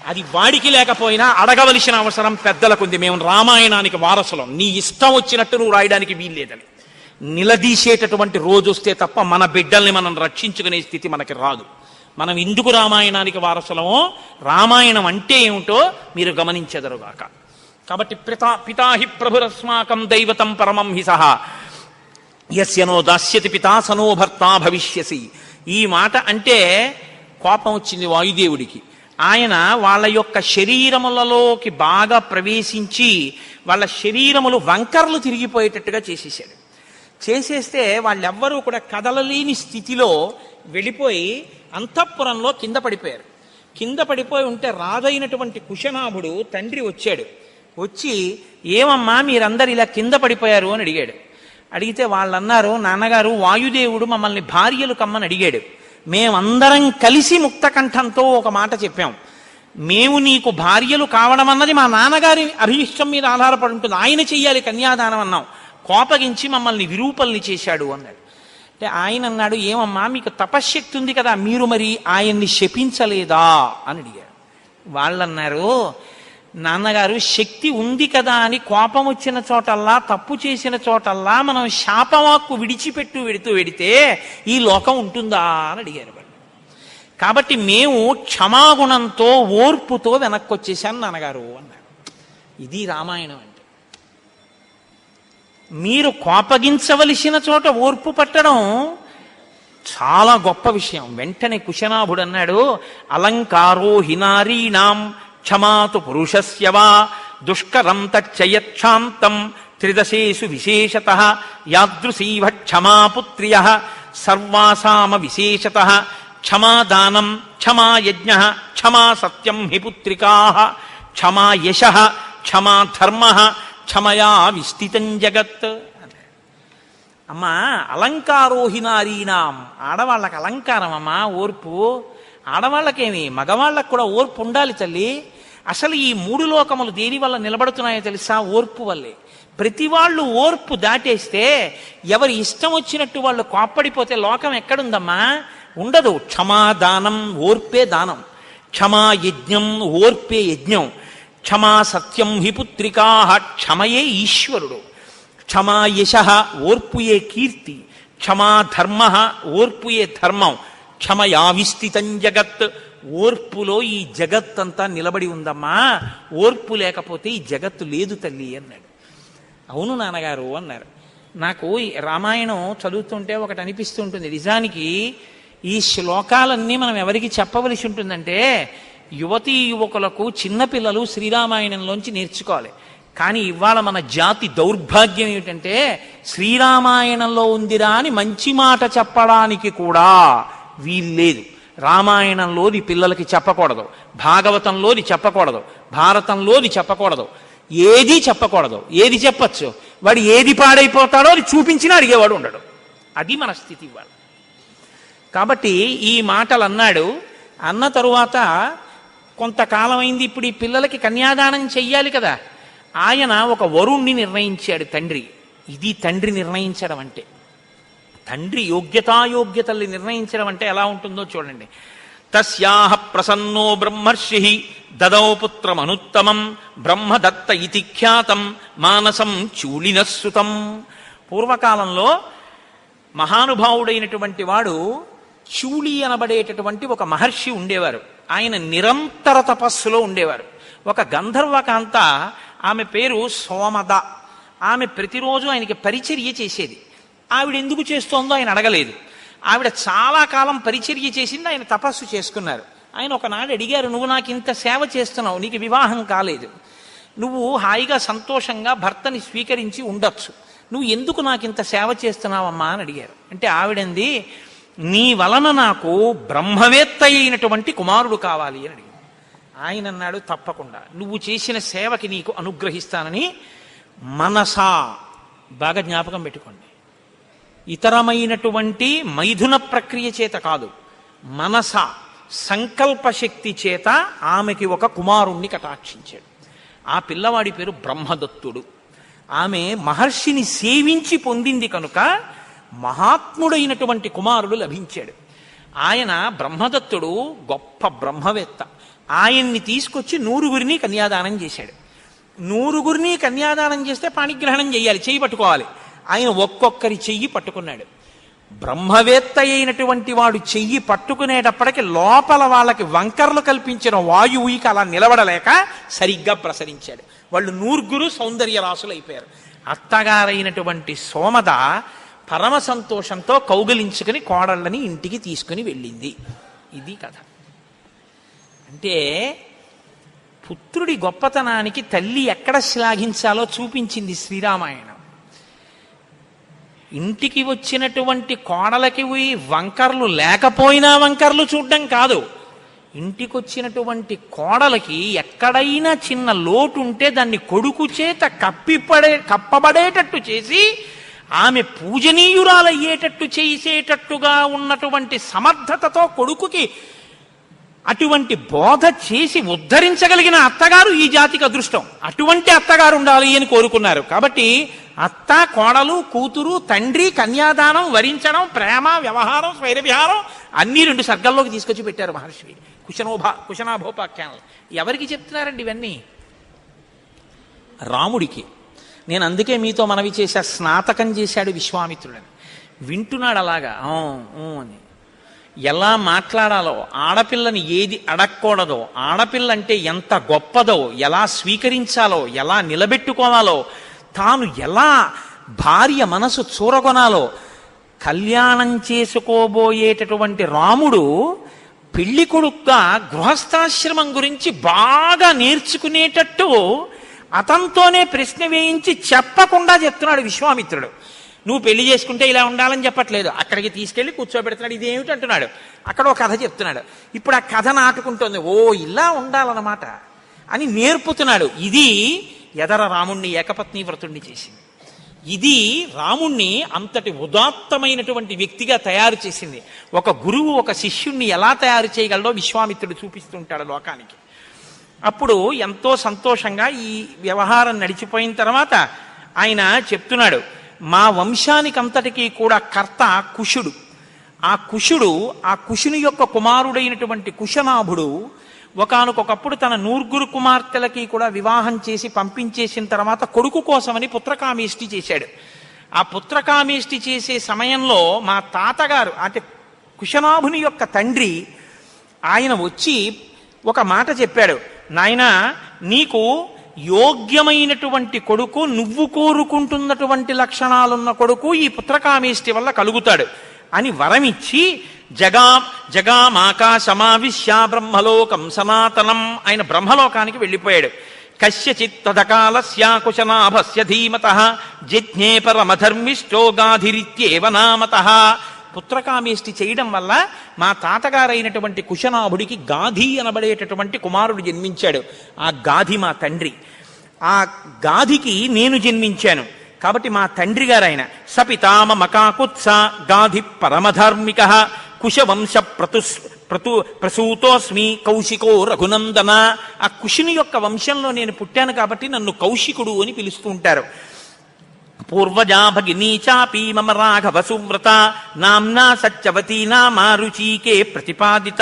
అది వాడికి లేకపోయినా అడగవలసిన అవసరం పెద్దలకుంది. మేము రామాయణానికి వారసులం, నీ ఇష్టం వచ్చినట్టు నువ్వు రాయడానికి వీల్లేదని నిలదీసేటటువంటి రోజు వస్తే తప్ప మన బిడ్డల్ని మనం రక్షించుకునే స్థితి మనకి రాదు. మనం ఎందుకు రామాయణానికి వారసులమో, రామాయణం అంటే ఏమిటో మీరు గమనించెదరుగాక. కాబట్టి పితాహి ప్రభురస్మాకం దైవతం పరమం హి సహ యస్యనో దాస్యతి పితా సనో భర్తా భవిష్యసి. ఈ మాట అంటే కోపం వచ్చింది వాయుదేవుడికి. ఆయన వాళ్ళ యొక్క శరీరములలోకి బాగా ప్రవేశించి వాళ్ళ శరీరములు వంకర్లు తిరిగిపోయేటట్టుగా చేసేసాడు. చేసేస్తే వాళ్ళెవ్వరూ కూడా కదలలేని స్థితిలో వెళ్ళిపోయి అంతఃపురంలో కింద పడిపోయారు. కింద పడిపోయి ఉంటే రాజైనటువంటి కుశనాభుడు తండ్రి వచ్చాడు. వచ్చి ఏమమ్మా మీరందరు ఇలా కింద పడిపోయారు అని అడిగాడు. అడిగితే వాళ్ళన్నారు, నాన్నగారు వాయుదేవుడు మమ్మల్ని భార్యలు కమ్మని అడిగాడు. మేమందరం కలిసి ముక్తకంఠంతో ఒక మాట చెప్పాం, మేము నీకు భార్యలు కావడం అన్నది మా నాన్నగారి అభీష్టం మీద ఆధారపడి ఉంటుంది, ఆయన చెయ్యాలి కన్యాదానం అన్నాం. కోపగించి మమ్మల్ని విరూపల్ని చేశాడు అన్నాడు. అంటే ఆయన అన్నాడు, ఏమమ్మా మీకు తపశ్శక్తి ఉంది కదా, మీరు మరి ఆయన్ని శపించలేదా అని అడిగారు. వాళ్ళన్నారు, నాన్నగారు శక్తి ఉంది కదా అని కోపం వచ్చిన చోటల్లా తప్పు చేసిన చోటల్లా మనం శాపవాక్కు వెడితే ఈ లోకం ఉంటుందా అని అడిగారు వాళ్ళు. కాబట్టి మేము క్షమాగుణంతో ఓర్పుతో వెనక్కి వచ్చేసాను నాన్నగారు అన్నారు. ఇది రామాయణం అంటే. మీరు కోపగించవలసిన చోట ఓర్పు పట్టడం చాలా గొప్ప విషయం. వెంటనే కుశనాభుడు అన్నాడు, అలంకారో హినారీణాం క్షమాతు పురుషస్య వా దుష్కరం తచ్చయక్షాంతం త్రిదశేషు విశేషతః యాదృశీవ క్షమాపుత్ర్యః సర్వాసామ విశేషతః క్షమాదానం క్షమా యజ్ఞః క్షమా సత్యం హి పుత్రికాః క్షమా యశః క్షమా ధర్మః క్షమయా విస్థితం జగత్. అమ్మా అలంకారోహినారీణాం, ఆడవాళ్ళకి అలంకారం అమ్మా ఓర్పు. ఆడవాళ్ళకేమి, మగవాళ్ళకు కూడా ఓర్పు ఉండాలి తల్లి. అసలు ఈ 3 లోకములు దేని వల్ల నిలబడుతున్నాయో తెలుసా? ఓర్పు వల్లే. ప్రతి వాళ్ళు ఓర్పు దాటేస్తే, ఎవరి ఇష్టం వచ్చినట్టు వాళ్ళు కోప్పడిపోతే లోకం ఎక్కడుందమ్మా? ఉండదు. క్షమాదానం, ఓర్పే దానం. క్షమా యజ్ఞం, ఓర్పే యజ్ఞం. క్షమా సత్యం హి పుత్రికా, క్షమయే ఈశ్వరుడు. క్షమా యశ, ఓర్పుయే కీర్తి. క్షమా ధర్మ, ఓర్పుయే ధర్మం. క్షమయా విస్థితం జగత్, ఓర్పులో ఈ జగత్తంతా నిలబడి ఉందమ్మా. ఓర్పు లేకపోతే ఈ జగత్తు లేదు తల్లి అన్నాడు. అవును నాన్నగారు అన్నారు. నాకు రామాయణం చదువుతుంటే ఒకటి అనిపిస్తుంటుంది. నిజానికి ఈ శ్లోకాలన్నీ మనం ఎవరికి చెప్పవలసి ఉంటుందంటే, యువతీ యువకులకు, చిన్నపిల్లలు శ్రీరామాయణంలోంచి నేర్చుకోవాలి. కానీ ఇవాళ మన జాతి దౌర్భాగ్యం ఏమిటంటే, శ్రీరామాయణంలో ఉందిరా అని మంచి మాట చెప్పడానికి కూడా వీల్లేదు. రామాయణంలోది పిల్లలకి చెప్పకూడదు, భాగవతంలోది చెప్పకూడదు, భారతంలోది చెప్పకూడదు, ఏది చెప్పకూడదు. ఏది చెప్పచ్చు? వాడు ఏది పాడైపోతాడో అది చూపించినా అడిగేవాడు ఉండడు. అది మన స్థితి ఇవాళ. కాబట్టి ఈ మాటలు అన్నాడు. అన్న తరువాత కొంతకాలం అయింది. ఇప్పుడు ఈ పిల్లలకి కన్యాదానం చెయ్యాలి కదా. ఆయన ఒక వరుణ్ణి నిర్ణయించాడు తండ్రి. ఇది తండ్రి నిర్ణయించడం అంటే. తండ్రి యోగ్యతాయోగ్యతల్ని నిర్ణయించడం అంటే ఎలా ఉంటుందో చూడండి. తస్యాహ ప్రసన్నో బ్రహ్మర్షి దదౌ పుత్రమనుత్తమం బ్రహ్మదత్త ఇతి ఖ్యాతం మానసం చూళినస్సుతం. పూర్వకాలంలో మహానుభావుడైనటువంటి వాడు చూళి అనబడేటటువంటి ఒక మహర్షి ఉండేవారు. ఆయన నిరంతర తపస్సులో ఉండేవారు. ఒక గంధర్వకాంత, ఆమె పేరు సోమద. ఆమె ప్రతిరోజు ఆయనకి పరిచర్య చేసేది. ఆవిడ ఎందుకు చేస్తోందో ఆయన అడగలేదు. ఆవిడ చాలా కాలం పరిచర్య చేసింది. ఆయన తపస్సు చేసుకున్నారు. ఆయన ఒకనాడు అడిగారు, నువ్వు నాకు ఇంత సేవ చేస్తున్నావు, నీకు వివాహం కాలేదు, నువ్వు హాయిగా సంతోషంగా భర్తని స్వీకరించి ఉండొచ్చు, నువ్వు ఎందుకు నాకు ఇంత సేవ చేస్తున్నావమ్మా అని అడిగారు. అంటే ఆవిడంది, నీ వలన నాకు బ్రహ్మవేత్త అయినటువంటి కుమారుడు కావాలి అని అడిగారు. ఆయన అన్నాడు, తప్పకుండా నువ్వు చేసిన సేవకి నీకు అనుగ్రహిస్తానని. మనసా, బాగా జ్ఞాపకం పెట్టుకోండి, ఇతరమైనటువంటి మైథున ప్రక్రియ చేత కాదు, మనస సంకల్పశక్తి చేత ఆమెకి ఒక కుమారుణ్ణి కటాక్షించాడు. ఆ పిల్లవాడి పేరు బ్రహ్మదత్తుడు. ఆమె మహర్షిని సేవించి పొందింది కనుక మహాత్ముడైనటువంటి కుమారుడు లభించాడు. ఆయన బ్రహ్మదత్తుడు గొప్ప బ్రహ్మవేత్త. ఆయన్ని తీసుకొచ్చి 100 కన్యాదానం చేశాడు. 100 కన్యాదానం చేస్తే పాణిగ్రహణం చేయాలి, చెయ్యి పట్టుకోవాలి. ఆయన ఒక్కొక్కరి చెయ్యి పట్టుకున్నాడు. బ్రహ్మవేత్త అయినటువంటి వాడు చెయ్యి పట్టుకునేటప్పటికి లోపల వాళ్ళకి వంకర్లు కల్పించిన వాయువుకి అలా నిలబడలేక సరిగ్గా ప్రసరించాడు. వాళ్ళు 100 సౌందర్య రాసులైపోయారు. అత్తగారైనటువంటి సోమద పరమ సంతోషంతో కౌగిలించుకుని కోడళ్ళని ఇంటికి తీసుకుని వెళ్ళింది. ఇది కథ. అంటే పుత్రుడి గొప్పతనానికి తల్లి ఎక్కడ శ్లాఘించాలో చూపించింది శ్రీరామాయణం. ఇంటికి వచ్చినటువంటి కోడలకి వంకర్లు లేకపోయినా వంకర్లు చూడడం కాదు, ఇంటికి వచ్చినటువంటి కోడలకి ఎక్కడైనా చిన్న లోటు ఉంటే దాన్ని కొడుకు చేత కప్పబడేటట్టు చేసి ఆమె పూజనీయురాలయ్యేటట్టు చేసేటట్టుగా ఉన్నటువంటి సమర్థతతో కొడుకుకి అటువంటి బోధ చేసి ఉద్ధరించగలిగిన అత్తగారు ఈ జాతికి అదృష్టం. అటువంటి అత్తగారు ఉండాలి అని కోరుకున్నారు. కాబట్టి అత్త, కోడలు, కూతురు, తండ్రి కన్యాదానం, వరించడం, ప్రేమ, వ్యవహారం, స్వైరవిహారం అన్నీ 2 సర్గల్లోకి తీసుకొచ్చి పెట్టారు మహర్షి. కుశనాభోపాఖ్యానాలు. ఎవరికి చెప్తున్నారండి ఇవన్నీ? రాముడికి. నేను అందుకే మీతో మనవి చేశా, స్నాతకం చేశాడు విశ్వామిత్రుడని. వింటున్నాడు అలాగా అని. ఎలా మాట్లాడాలో, ఆడపిల్లని ఏది అడగకూడదో, ఆడపిల్ల అంటే ఎంత గొప్పదో ఎలా స్వీకరించాలో, ఎలా నిలబెట్టుకోవాలో, తాను ఎలా భార్య మనసు చూరగొనాలో, కళ్యాణం చేసుకోబోయేటటువంటి రాముడు పెళ్లి కొడుకుగా గృహస్థాశ్రమం గురించి బాగా నేర్చుకునేటట్టు అతనితోనే ప్రశ్న వేయించి చెప్పకుండా చెప్తున్నాడు విశ్వామిత్రుడు. నువ్వు పెళ్లి చేసుకుంటే ఇలా ఉండాలని చెప్పట్లేదు, అక్కడికి తీసుకెళ్లి కూర్చోబెడుతున్నాడు. ఇదేమిటి అంటున్నాడు. అక్కడ ఒక కథ చెప్తున్నాడు. ఇప్పుడు ఆ కథ నాటుకుంటోంది. ఓ ఇలా ఉండాలన్నమాట అని నేర్పుతున్నాడు. ఇది ఎదర రాముణ్ణి ఏకపత్ని వ్రతుణ్ణి చేసింది. ఇది రాముణ్ణి అంతటి ఉదాత్తమైనటువంటి వ్యక్తిగా తయారు చేసింది. ఒక గురువు ఒక శిష్యుణ్ణి ఎలా తయారు చేయగలడో విశ్వామిత్రుడు చూపిస్తుంటాడు లోకానికి. అప్పుడు ఎంతో సంతోషంగా ఈ వ్యవహారం నడిచిపోయిన తర్వాత ఆయన చెప్తున్నాడు, మా వంశానికంతటికీ కూడా కర్త కుశుడు. ఆ కుశుని యొక్క కుమారుడైనటువంటి కుశనాభుడు ఒకానొకప్పుడు తన 9 కుమార్తెలకి కూడా వివాహం చేసి పంపించేసిన తర్వాత కొడుకు కోసమని పుత్రకామేష్టి చేశాడు. ఆ పుత్రకామేష్టి చేసే సమయంలో మా తాతగారు అంటే కుశనాభుని యొక్క తండ్రి ఆయన వచ్చి ఒక మాట చెప్పాడు, నాయనా నీకు యోగ్యమైనటువంటి కొడుకు, నువ్వు కోరుకుంటున్నటువంటి లక్షణాలున్న కొడుకు ఈ పుత్రకామేష్టి వల్ల కలుగుతాడు అని వరమిచ్చి జగామాకాశమావిశ్య బ్రహ్మలోకం సనాతనం ఆయన బ్రహ్మలోకానికి వెళ్ళిపోయాడు. కస్యచిత్ తదకాలస్య కుశనాభస్య ధీమతః జిజ్ఞే పరమధర్మిష్టో గాధిరిత్యేవ నామతః. పుత్రకామేష్టి చేయడం వల్ల మా తాతగారైనటువంటి కుశనాభుడికి గాధి అనబడేటటువంటి కుమారుడు జన్మించాడు. ఆ గాధి మా తండ్రి. ఆ గాధికి నేను జన్మించాను కాబట్టి మా తండ్రి గారు ఆయన. సపితామ మకాకుత్స గాధి పరమధార్మిక కుశవంశ ప్రసూతోస్మి కౌశికో రఘునందన. ఆ కుశుని యొక్క వంశంలో నేను పుట్టాను కాబట్టి నన్ను కౌశికుడు అని పిలుస్తూ ఉంటారు. పూర్వజా భగినీ చాపి మమ రాఘవ సువ్రత నామ్నా సత్యవతీ నామా రుచీకే ప్రతిపాదిత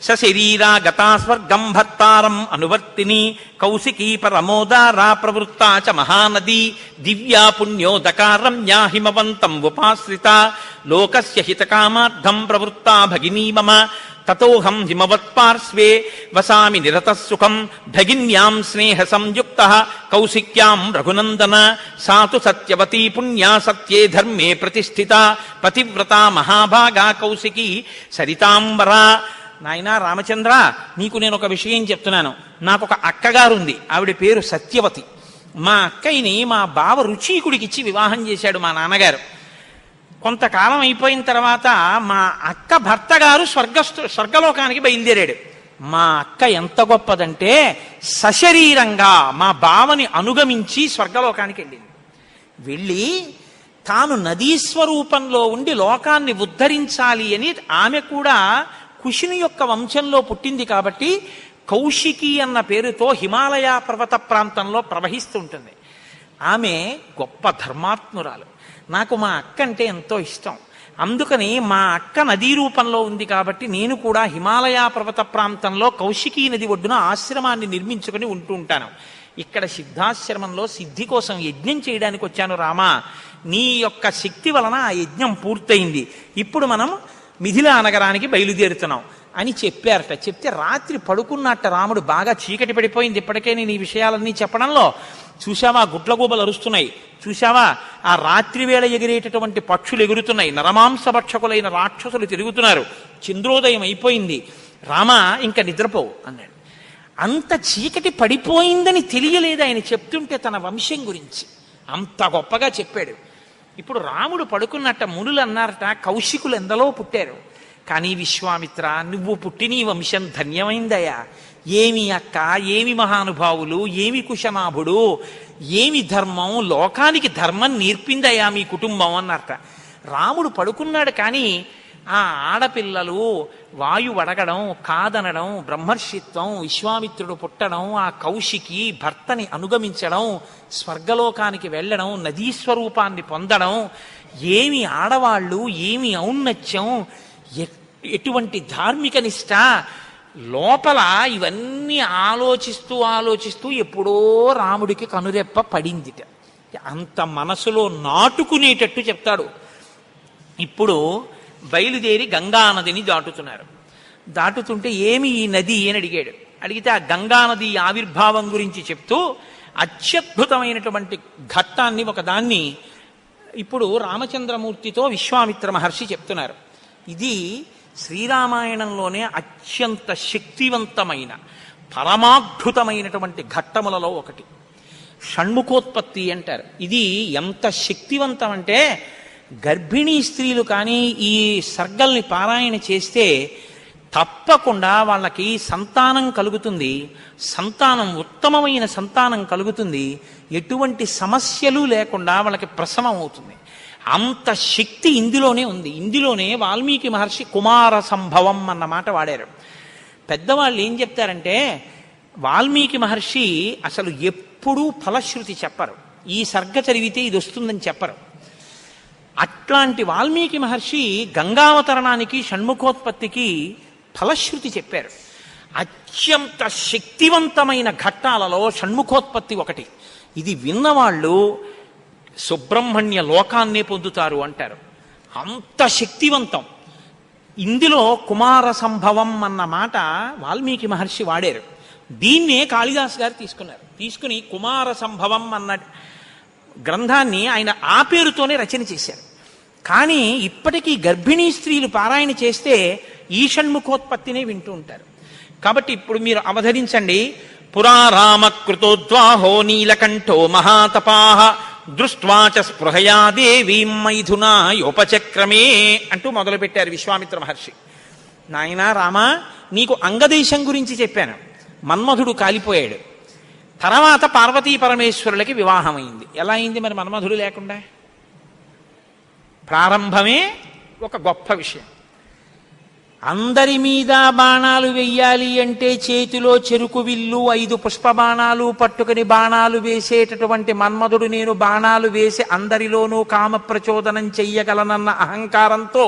సశరీరా గతా స్వర్గం భర్తారం అనువర్తిని కౌశికీ పరమోదారా ప్రవృత్తా చ మహానదీ దివ్యా పుణ్యోదకా రమ్యా హిమవంతం ఉపాశ్రిత లోకస్య హితకామార్థం ప్రవృత్తా భగినీ మమ తతోహం హిమవత్పార్శ్వే వసామి నిరతః సుఖం భగిన్యాం స్నేహ సంయుక్త కౌశిక్యాం రఘునందన సాతు సత్యవతీ పుణ్యా సత్యే ధర్మే ప్రతిష్ఠిత పతివ్రత మహాభాగా కౌశికీ సరితాంబరా. నాయనా రామచంద్ర, నీకు నేను ఒక విషయం చెప్తున్నాను. నాకొక అక్కగారుంది, ఆవిడ పేరు సత్యవతి. మా అక్కయ్యని మా బావ రుచీకుడికిచ్చి వివాహం చేశాడు మా నాన్నగారు. కొంతకాలం అయిపోయిన తర్వాత మా అక్క భర్త గారు స్వర్గలోకానికి బయలుదేరాడు. మా అక్క ఎంత గొప్పదంటే సశరీరంగా మా బావని అనుగమించి స్వర్గలోకానికి వెళ్ళింది. వెళ్ళి తాను నదీస్వరూపంలో ఉండి లోకాన్ని ఉద్ధరించాలి అని ఆమె కూడా కుశుని యొక్క వంశంలో పుట్టింది కాబట్టి కౌశికి అన్న పేరుతో హిమాలయ పర్వత ప్రాంతంలో ప్రవహిస్తుంటుంది. ఆమె గొప్ప ధర్మాత్మురాలు. నాకు మా అక్క అంటే ఎంతో ఇష్టం. అందుకని మా అక్క నదీ రూపంలో ఉంది కాబట్టి నేను కూడా హిమాలయ పర్వత ప్రాంతంలో కౌశికీ నది ఒడ్డున ఆశ్రమాన్ని నిర్మించుకుని ఉంటూ ఉంటాను. ఇక్కడ సిద్ధాశ్రమంలో సిద్ధి కోసం యజ్ఞం చేయడానికి వచ్చాను రామా. నీ యొక్క శక్తి వలన ఆ యజ్ఞం పూర్తయింది. ఇప్పుడు మనం మిథిలా నగరానికి బయలుదేరుతున్నాం అని చెప్పారట. చెప్తే రాత్రి పడుకున్నట్ట రాముడు. బాగా చీకటి పడిపోయింది ఇప్పటికే నేను ఈ విషయాలన్నీ చెప్పడంలో. చూశావా గుడ్లగూబలు అరుస్తున్నాయి, చూశావా ఆ రాత్రి వేళ ఎగిరేటటువంటి పక్షులు ఎగురుతున్నాయి, నరమాంసభక్షకులైన రాక్షసులు తిరుగుతున్నారు, చంద్రోదయం అయిపోయింది, రామా ఇంకా నిద్రపోవు అన్నాడు. అంత చీకటి పడిపోయిందని తెలియలేదు ఆయన చెప్తుంటే తన వంశం గురించి. అంత గొప్పగా చెప్పాడు. ఇప్పుడు రాముడు పడుకున్నట్ట మునులు అన్నారట, కౌశికులు ఎందలో పుట్టారు, కానీ విశ్వామిత్ర నువ్వు పుట్టి నీ వంశం ధన్యమైందయా. ఏమి అక్క, ఏమి మహానుభావులు, ఏమి కుశనాభుడు, ఏమి ధర్మం, లోకానికి ధర్మం నేర్పిందయా మీ కుటుంబం అన్నారట. రాముడు పడుకున్నాడు కానీ ఆ ఆడపిల్లలు వాయువు అడగడం, కాదనడం, బ్రహ్మర్షిత్వం, విశ్వామిత్రుడు పుట్టడం, ఆ కౌశికి భర్తని అనుగమించడం, స్వర్గలోకానికి వెళ్ళడం, నదీస్వరూపాన్ని పొందడం, ఏమి ఆడవాళ్ళు, ఏమి ఔన్నత్యం, ఎటువంటి ధార్మిక నిష్ట, లోపల ఇవన్నీ ఆలోచిస్తూ ఎప్పుడో రాముడికి కనురెప్ప పడిందిట. అంత మనసులో నాటుకునేటట్టు చెప్తాడు. ఇప్పుడు బయలుదేరి గంగానదిని దాటుతున్నారు. దాటుతుంటే ఏమి ఈ నది అని అడిగాడు. అడిగితే ఆ గంగానది ఆవిర్భావం గురించి చెప్తూ అత్యద్భుతమైనటువంటి ఘట్టాన్ని ఒకదాన్ని ఇప్పుడు రామచంద్రమూర్తితో విశ్వామిత్ర మహర్షి చెప్తున్నారు. ఇది శ్రీరామాయణంలోనే అత్యంత శక్తివంతమైన పరమాద్భుతమైనటువంటి ఘట్టములలో ఒకటి. షణ్ముఖోత్పత్తి అంటారు. ఇది ఎంత శక్తివంతం అంటే గర్భిణీ స్త్రీలు కానీ ఈ సర్గల్ని పారాయణ చేస్తే తప్పకుండా వాళ్ళకి సంతానం కలుగుతుంది, సంతానం ఉత్తమమైన సంతానం కలుగుతుంది, ఎటువంటి సమస్యలు లేకుండా వాళ్ళకి ప్రసవం అవుతుంది. అంత శక్తి ఇందులోనే ఉంది. ఇందులోనే వాల్మీకి మహర్షి కుమార సంభవం అన్న మాట వాడారు. పెద్దవాళ్ళు ఏం చెప్తారంటే, వాల్మీకి మహర్షి అసలు ఎప్పుడూ ఫలశ్రుతి చెప్పరు, ఈ సర్గ చదివితే ఇది వస్తుందని చెప్పరు. అట్లాంటి వాల్మీకి మహర్షి గంగావతరణానికి షణ్ముఖోత్పత్తికి ఫలశ్రుతి చెప్పారు. అత్యంత శక్తివంతమైన ఘట్టాలలో షణ్ముఖోత్పత్తి ఒకటి. ఇది విన్నవాళ్ళు సుబ్రహ్మణ్య లోకాన్నే పొందుతారు అంటారు. అంత శక్తివంతం. ఇందులో కుమార సంభవం అన్న మాట వాల్మీకి మహర్షి వాడారు. దీన్నే కాళిదాస్ గారు తీసుకున్నారు. తీసుకుని కుమార సంభవం అన్న గ్రంథాన్ని ఆయన ఆ పేరుతోనే రచన చేశారు. కానీ ఇప్పటికీ గర్భిణీ స్త్రీలు పారాయణ చేస్తే ఈ షణ్ముఖోత్పత్తినే వింటూ ఉంటారు. కాబట్టి ఇప్పుడు మీరు అవధరించండి. పురారామకృతోద్వాహో నీలకంఠో మహాతపాః దృష్ట్వాచ స్పృహయా దేవీం మైథునాయోపచక్రమే అంటూ మొదలుపెట్టారు విశ్వామిత్ర మహర్షి. నాయనా రామా, నీకు అంగదేశం గురించి చెప్పాను. మన్మధుడు కాలిపోయాడు. తర్వాత పార్వతీ పరమేశ్వరులకి వివాహం అయింది. ఎలా అయింది మరి మన్మధుడు లేకుండా? ప్రారంభమే ఒక గొప్ప విషయం. అందరి మీద బాణాలు వెయ్యాలి అంటే చేతిలో చెరుకు విల్లు 5 పుష్ప బాణాలు పట్టుకుని బాణాలు వేసేటటువంటి మన్మధుడు నేను బాణాలు వేసి అందరిలోనూ కామ ప్రచోదనం చెయ్యగలనన్న అహంకారంతో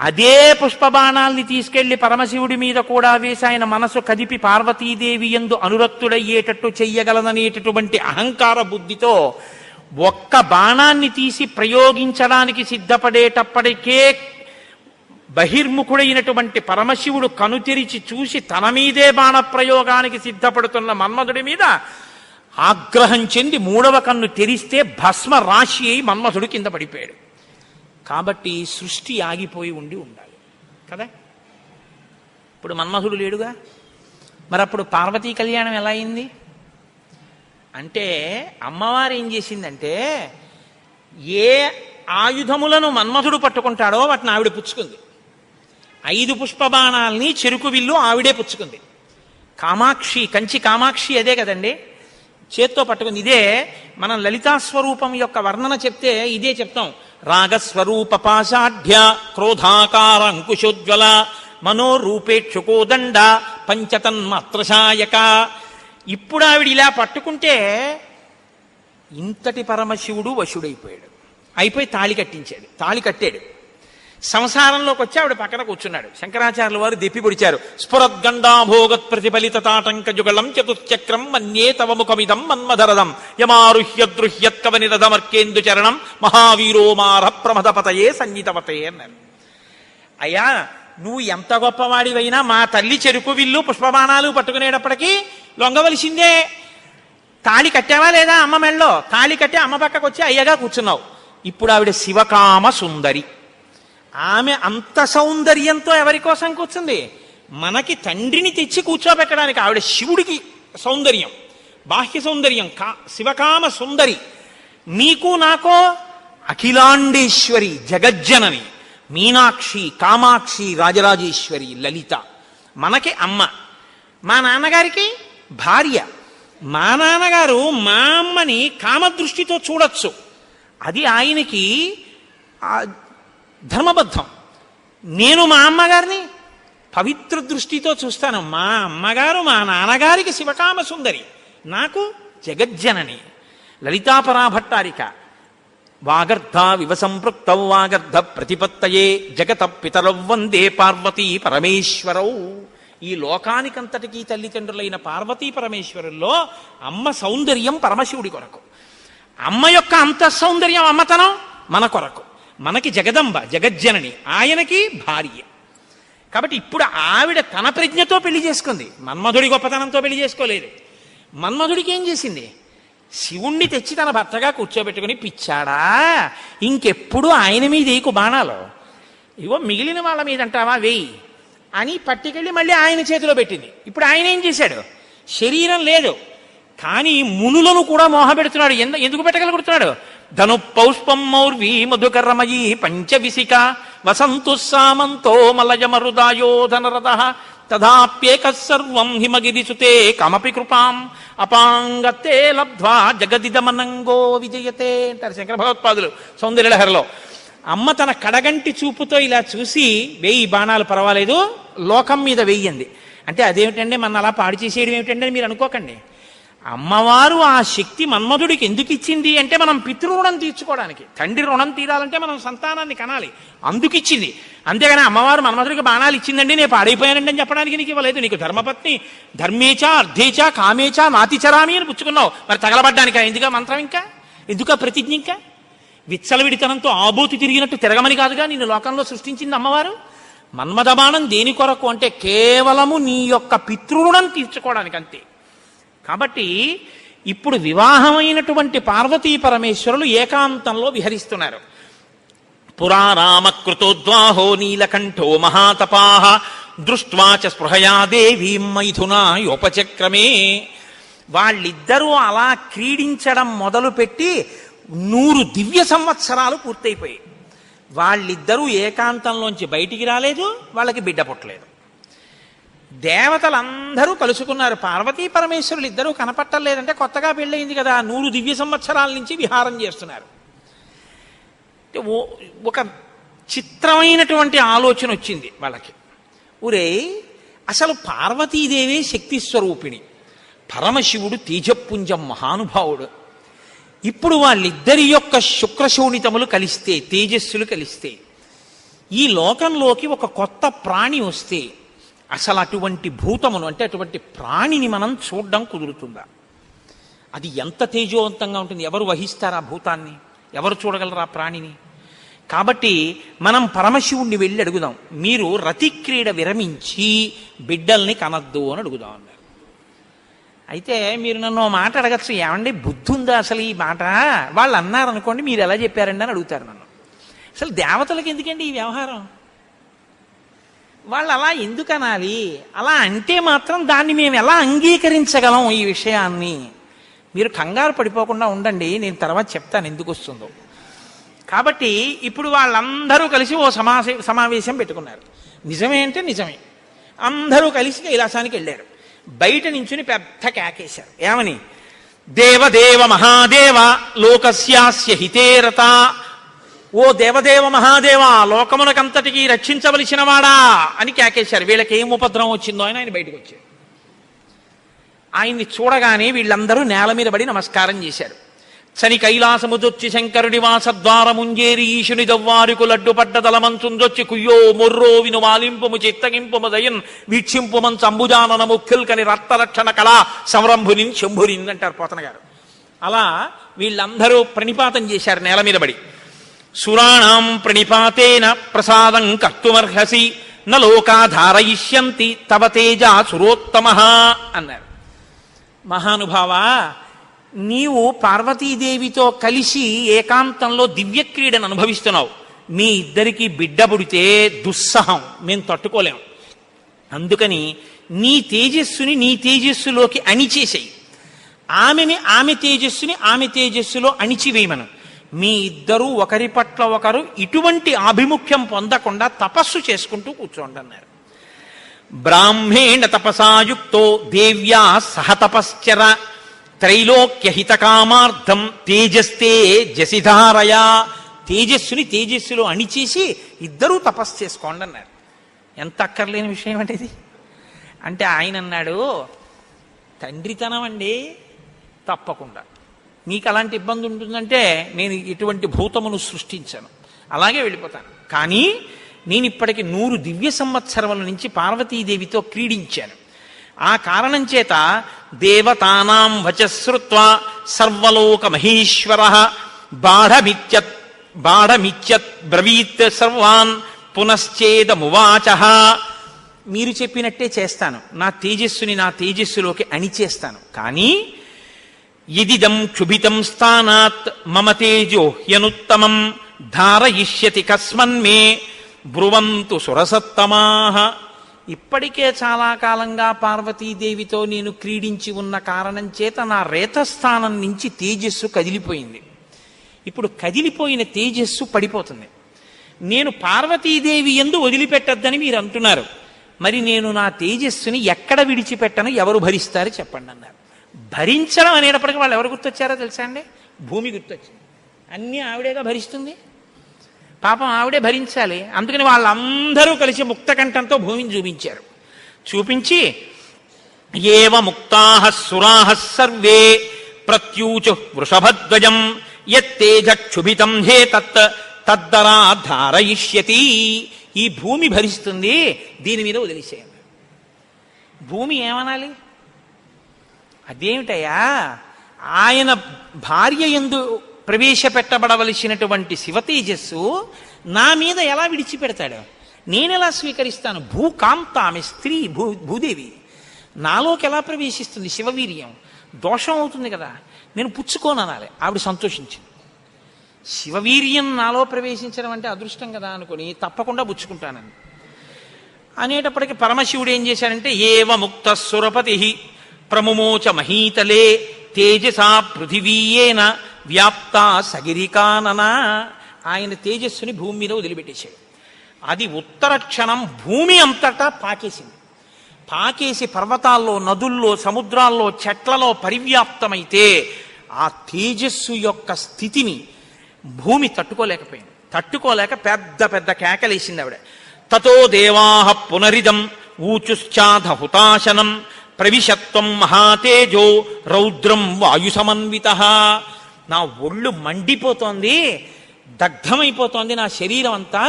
అదే పుష్ప బాణాల్ని తీసుకెళ్లి పరమశివుడి మీద కూడా వేసి ఆయన మనసు కదిపి పార్వతీదేవి యందు అనురక్తుడయ్యేటట్టు చెయ్యగలననేటటువంటి అహంకార బుద్ధితో ఒక్క బాణాన్ని తీసి ప్రయోగించడానికి సిద్ధపడేటప్పటికే బహిర్ముఖుడైనటువంటి పరమశివుడు కనుతెరిచి చూసి తన మీదే బాణ ప్రయోగానికి సిద్ధపడుతున్న మన్మధుడి మీద ఆగ్రహం చెంది 3వ కన్ను తెరిస్తే భస్మ రాశి అయి మన్మధుడు కింద పడిపోయాడు. కాబట్టి సృష్టి ఆగిపోయి ఉండాలి కదా. ఇప్పుడు మన్మధుడు లేడుగా, మరి అప్పుడు పార్వతీ కళ్యాణం ఎలా అయింది అంటే, అమ్మవారు ఏం చేసిందంటే, ఏ ఆయుధములను మన్మధుడు పట్టుకుంటాడో వాటిని ఆవిడ పుచ్చుకుంది. 5 పుష్ప బాణాలని చెరుకు విల్లు ఆవిడే పుచ్చుకుంది. కామాక్షి, కంచి కామాక్షి అదే కదండి, చేత్తో పట్టుకుంది. ఇదే మనం లలితాస్వరూపం యొక్క వర్ణన చెప్తే ఇదే చెప్తాం. రాగస్వరూప పాషాఢ్య క్రోధాకార అంకుశోజ్వల మనోరూపేక్షుకోదండ పంచతన్మాత్రశాయక. ఇప్పుడు ఆవిడ ఇలా పట్టుకుంటే ఇంతటి పరమశివుడు వశుడైపోయాడు. అయిపోయి తాళి కట్టాడు. సంసారంలోకి వచ్చి ఆవిడ పక్కన కూర్చున్నాడు. శంకరాచార్యుల వారు దెప్పి పొడిచారు. స్ఫురద్గండాభోగత్ ప్రతిఫలిత తాటంక జుగళం చతుశ్చక్రం మన్యే తవ ముఖమిదం మన్మధరదం యమారుహ్యదృహ్యత్కవనిరదమర్కేందు చరణం మహావీరో మార ప్రమదపతయే సంగీతవతే అన్నారు. అయ్యా, నువ్వు ఎంత గొప్పవాడివైనా మా తల్లి చెరుకు విల్లు పుష్పబాణాలు పట్టుకునేటప్పటికీ లొంగవలసిందే. తాళి కట్టావా లేదా అమ్మ మెళ్ళో? తాళి కట్టి అమ్మ పక్కకు వచ్చి అయ్యగా కూర్చున్నావు. ఇప్పుడు ఆవిడ శివకామ సుందరి. ఆమె అంత సౌందర్యంతో ఎవరి కోసం కూర్చుంది? మనకి తండ్రిని తెచ్చి కూర్చోబెట్టడానికి. ఆవిడ శివుడికి సౌందర్యం, బాహ్య సౌందర్యం, శివకామ సుందరి. నీకు నాకో అఖిలాండేశ్వరి, జగజ్జనని, మీనాక్షి, కామాక్షి, రాజరాజేశ్వరి, లలిత. మనకి అమ్మ, మా నాన్నగారికి భార్య. మా నాన్నగారు మా అమ్మని కామదృష్టితో చూడొచ్చు, అది ఆయనకి ధర్మబద్ధం. నేను మా అమ్మగారిని పవిత్ర దృష్టితో చూస్తాను. మా అమ్మగారు మా నాన్నగారికి శివకామ సుందరి, నాకు జగజ్జనని. లలితాపరాభట్టారిక వాగర్ధ వివసంపృక్త వాగర్ధ ప్రతిపత్తయే జగత పితరౌ వందే పార్వతీ పరమేశ్వరౌ. ఈ లోకానికంతటికీ తల్లిదండ్రులైన పార్వతీ పరమేశ్వరుల్లో అమ్మ సౌందర్యం పరమశివుడి కొరకు, అమ్మ యొక్క అంత సౌందర్యం అమ్మతనం మన కొరకు. మనకి జగదంబ, జగజ్జనని, ఆయనకి భార్య. కాబట్టి ఇప్పుడు ఆవిడ తన ప్రజ్ఞతో పెళ్లి చేసుకుంది, మన్మధుడి గొప్పతనంతో పెళ్లి చేసుకోలేదు. మన్మధుడికి ఏం చేసింది? శివుణ్ణి తెచ్చి తన భర్తగా కూర్చోబెట్టుకుని, పిచ్చాడా ఇంకెప్పుడు ఆయన మీద ఏకు బాణాలు, ఇవో మిగిలిన వాళ్ళ మీద అంటావా వేయి అని పట్టుకెళ్ళి మళ్ళీ ఆయన చేతిలో పెట్టింది. ఇప్పుడు ఆయన ఏం చేశాడు? శరీరం లేదు కానీ మునులను కూడా మోహపెడుతున్నాడు. ఎందుకు పెట్టగలుగుతున్నాడు? ధను పౌష్పం మౌర్వీ మధుకరమయీ పంచవిశిక వసంతు సామంతో మలయమరుదాయోధనరథ తథాప్యేక సర్వం హిమగిరిసుతే కమపి కృపాం అపాంగతే లబ్ధ్వా జగదిదమనంగో విజయతే అంటారు శంకర భగవత్పాదులు సౌందర్యలహరిలో. అమ్మ తన కడగంటి చూపుతో ఇలా చూసి 1000 బాణాలు పర్వాలేదు, లోకం మీద వెయ్యంది అంటే అదేమిటండి మన అలా పాడు చేసేయడం ఏమిటండి అని మీరు అనుకోకండి. అమ్మవారు ఆ శక్తి మన్మధుడికి ఎందుకు ఇచ్చింది అంటే మనం పితృరుణం తీర్చుకోవడానికి. తండ్రి రుణం తీరాలంటే మనం సంతానాన్ని కనాలి, అందుకు ఇచ్చింది. అంతేగాని అమ్మవారు మన్మధుడికి బాణాలు ఇచ్చిందండి నేను పాడైపోయానండి అని చెప్పడానికి నీకు ఇవ్వలేదు. నీకు ధర్మపత్ని ధర్మేచ అర్ధేచ కామేచ నాతిచరామి అని పుచ్చుకున్నావు, మరి తగలబడ్డానికా ఎందుక మంత్రం, ఇంకా ఎందుక ప్రతిజ్ఞ, ఇంకా విచ్చలవిడితనంతో ఆబోతి తిరిగినట్టు తిరగమని కాదుగా నిన్ను లోకంలో సృష్టించింది అమ్మవారు. మన్మథబాణం దేని కొరకు అంటే కేవలము నీ యొక్క పితృరుణం తీర్చుకోవడానికి అంతే. కాబట్టి ఇప్పుడు వివాహమైనటువంటి పార్వతీ పరమేశ్వరులు ఏకాంతంలో విహరిస్తున్నారు. పురారామకృతోద్వాహో నీలకంఠో మహాతపాః దృష్ట్వా చ స్పృహయా దేవీం మైథునాయోపచక్రమే. వాళ్ళిద్దరూ అలా క్రీడించడం మొదలుపెట్టి 100 దివ్య సంవత్సరాలు పూర్తయిపోయాయి. వాళ్ళిద్దరూ ఏకాంతంలోంచి బయటికి రాలేదు, వాళ్ళకి బిడ్డ పుట్టలేదు. దేవతలందరూ కలుసుకున్నారు. పార్వతీ పరమేశ్వరులు ఇద్దరూ కనపట్టలేదంటే కొత్తగా పెళ్ళయింది కదా, 100 దివ్య సంవత్సరాల నుంచి విహారం చేస్తున్నారు. ఒక చిత్రమైనటువంటి ఆలోచన వచ్చింది వాళ్ళకి. ఊరే అసలు పార్వతీదేవి శక్తి స్వరూపిణి, పరమశివుడు తేజపుంజం మహానుభావుడు. ఇప్పుడు వాళ్ళిద్దరి యొక్క శుక్రశోణితములు కలిస్తే, తేజస్సులు కలిస్తే, ఈ లోకంలోకి ఒక కొత్త ప్రాణి వస్తే అసలు అటువంటి భూతమును అంటే అటువంటి ప్రాణిని మనం చూడడం కుదురుతుందా? అది ఎంత తేజోవంతంగా ఉంటుంది? ఎవరు వహిస్తారు ఆ భూతాన్ని? ఎవరు చూడగలరు ఆ ప్రాణిని? కాబట్టి మనం పరమశివుణ్ణి వెళ్ళి అడుగుదాం, మీరు రతిక్రీడ విరమించి బిడ్డల్ని కనద్దు అని అడుగుదాం అన్నారు. అయితే మీరు నన్ను మాట అడగచ్చు, ఏమండి బుద్ధి ఉందా అసలు ఈ మాట? వాళ్ళు అన్నారనుకోండి, మీరు ఎలా చెప్పారండి అని అడుగుతారు నన్ను. అసలు దేవతలకు ఎందుకండి ఈ వ్యవహారం? వాళ్ళు అలా ఎందుకు అనాలి? అలా అంటే మాత్రం దాన్ని మేము ఎలా అంగీకరించగలం ఈ విషయాన్ని? మీరు కంగారు పడిపోకుండా ఉండండి, నేను తర్వాత చెప్తాను ఎందుకు వస్తుందో. కాబట్టి ఇప్పుడు వాళ్ళందరూ కలిసి ఓ సమావేశం పెట్టుకున్నారు. నిజమే అంటే నిజమే. అందరూ కలిసి కైలాసానికి వెళ్ళారు. బయట నించుని పెద్ద కేకేశారు. ఏమని? దేవదేవ మహాదేవ లోకస్యాస్య హితేరత. ఓ దేవదేవ మహాదేవ, లోకమునకంతటికి రక్షించవలసిన వాడా అని కేకేశారు. వీళ్ళకి ఏం ఉపద్రవం వచ్చిందో ఆయన బయటకు వచ్చారు. ఆయన్ని చూడగానే వీళ్ళందరూ నేల మీద పడి నమస్కారం చేశారు. శని కైలాసముదొచ్చి శంకరుడి వాసద్వారముంజేరి ఈశుని దవ్వారుకు లడ్డుపడ్డ దళమంచుందొచ్చి కుయ్యో మొర్రో విను వాలింపుము చిత్తగింపుము దయన్ వీక్షింపుమన్ సంభుజానన ముఖ్యుల్కని రక్తరక్షణ కళా సంరంభునిన్ శంభునిన్ అంటారు పోతన గారు. అలా వీళ్ళందరూ ప్రణిపాతం చేశారు నేల మీద పడి. సురాణం ప్రణిపాతేన ప్రసాదం కర్తుమర్హసి నలోకాధారయిష్యంతి తవ తేజ సురోత్తమ అన్నారు. మహానుభావా, నీవు పార్వతీదేవితో కలిసి ఏకాంతంలో దివ్యక్రీడను అనుభవిస్తున్నావు. మీ ఇద్దరికి బిడ్డ పుడితే దుస్సహం, మేము తట్టుకోలేం. అందుకని నీ తేజస్సుని నీ తేజస్సులోకి అణిచేసేయి, ఆమె తేజస్సుని ఆమె తేజస్సులో అణిచివేయమను. మీ ఇద్దరూ ఒకరి పట్ల ఒకరు ఇటువంటి ఆభిముఖ్యం పొందకుండా తపస్సు చేసుకుంటూ కూర్చోండి అన్నారు. బ్రాహ్మేణ తపసాయుక్తో దేవ్యా సహ తపశ్చర త్రైలోక్యహితకామార్థం తేజస్తే జసిధారయా. తేజస్సుని తేజస్సులో అణిచేసి ఇద్దరూ తపస్సు చేసుకోండి అన్నారు. ఎంత అక్కర్లేని విషయం అంటే ఇది. అంటే ఆయన అన్నాడు, తండ్రితనం అండి, తప్పకుండా మీకు అలాంటి ఇబ్బంది ఉంటుందంటే నేను ఇటువంటి భూతమును సృష్టించాను, అలాగే వెళ్ళిపోతాను. కానీ నేను ఇప్పటికి 100 దివ్య సంవత్సరముల నుంచి పార్వతీదేవితో క్రీడించాను. ఆ కారణం చేత దేవతానాం వచశ్రుత్వా సర్వలోక మహేశ్వర బాఢమిత్యత్ బ్రవీత్ సర్వాన్ పునశ్చేదమువాచ. మీరు చెప్పినట్టే చేస్తాను, నా తేజస్సుని నా తేజస్సులోకి అణిచేస్తాను. కానీ యదిదం క్షుభితం స్థానాత్ మమ తేజో హ్యనుత్తమం ధారయిష్యతి కస్మన్మే బ్రువంతు సురసత్తమాః. ఇప్పటికే చాలా కాలంగా పార్వతీదేవితో నేను క్రీడించి ఉన్న కారణం చేత నా రేతస్థానం నుంచి తేజస్సు కదిలిపోయింది. ఇప్పుడు కదిలిపోయిన తేజస్సు పడిపోతుంది. నేను పార్వతీదేవి యందు వదిలిపెట్టద్దని మీరు అంటున్నారు. మరి నేను నా తేజస్సుని ఎక్కడ విడిచిపెట్టను, ఎవరు భరిస్తారు చెప్పండి అన్నారు. భరించడం అనేటప్పటికీ వాళ్ళు ఎవరు గుర్తొచ్చారో తెలుసా అండి? భూమి గుర్తొచ్చింది. అన్నీ ఆవిడేగా భరిస్తుంది, పాపం ఆవిడే భరించాలి. అందుకని వాళ్ళందరూ కలిసి ముక్తకంఠంతో భూమిని చూపించారు. చూపించి ఏవ ముక్తాః సురాః సర్వే ప్రత్యూచు వృషభధ్వజం యత్తేజక్షుభితం హే తద్దరా ధారయిష్యతి. ఈ భూమి భరిస్తుంది, దీని మీద వదిలేసేయండి. భూమి ఏమనాలి? అదేమిటయ్యా, ఆయన భార్య యందు ప్రవేశపెట్టబడవలసినటువంటి శివతేజస్సు నా మీద ఎలా విడిచిపెడతాడు? నేనెలా స్వీకరిస్తాను? భూకాంత, ఆమె స్త్రీ, భూదేవి నాలోకి ఎలా ప్రవేశిస్తుంది? శివవీర్యం దోషం అవుతుంది కదా, నేను పుచ్చుకోను అనాలి. ఆవిడ సంతోషించింది. శివవీర్యం నాలో ప్రవేశించడం అంటే అదృష్టం కదా అనుకుని తప్పకుండా పుచ్చుకుంటానని అనేటప్పటికీ పరమశివుడు ఏం చేశాడంటే, ఏవ ముక్త సురపతి ప్రముమోచ మహీతలే తేజసా పృథివీయేన వ్యాప్త సగిరికానన. ఆయన తేజస్సుని భూమి మీద వదిలిపెట్టేశాడు. అది ఉత్తర క్షణం భూమి అంతటా పాకేసింది. పాకేసి పర్వతాల్లో, నదుల్లో, సముద్రాల్లో, చెట్లలో పరివ్యాప్తమైతే ఆ తేజస్సు యొక్క స్థితిని భూమి తట్టుకోలేకపోయింది. తట్టుకోలేక పెద్ద పెద్ద కేకలేసింది ఆవిడ. తతో దేవాః పునరిదం ఊచుశ్చాధ హుతాశనం ప్రవిశత్వం మహాతేజో రౌద్రం వాయు సమన్వితః. నా ఒళ్ళు మండిపోతోంది, దగ్ధమైపోతోంది నా శరీరం అంతా.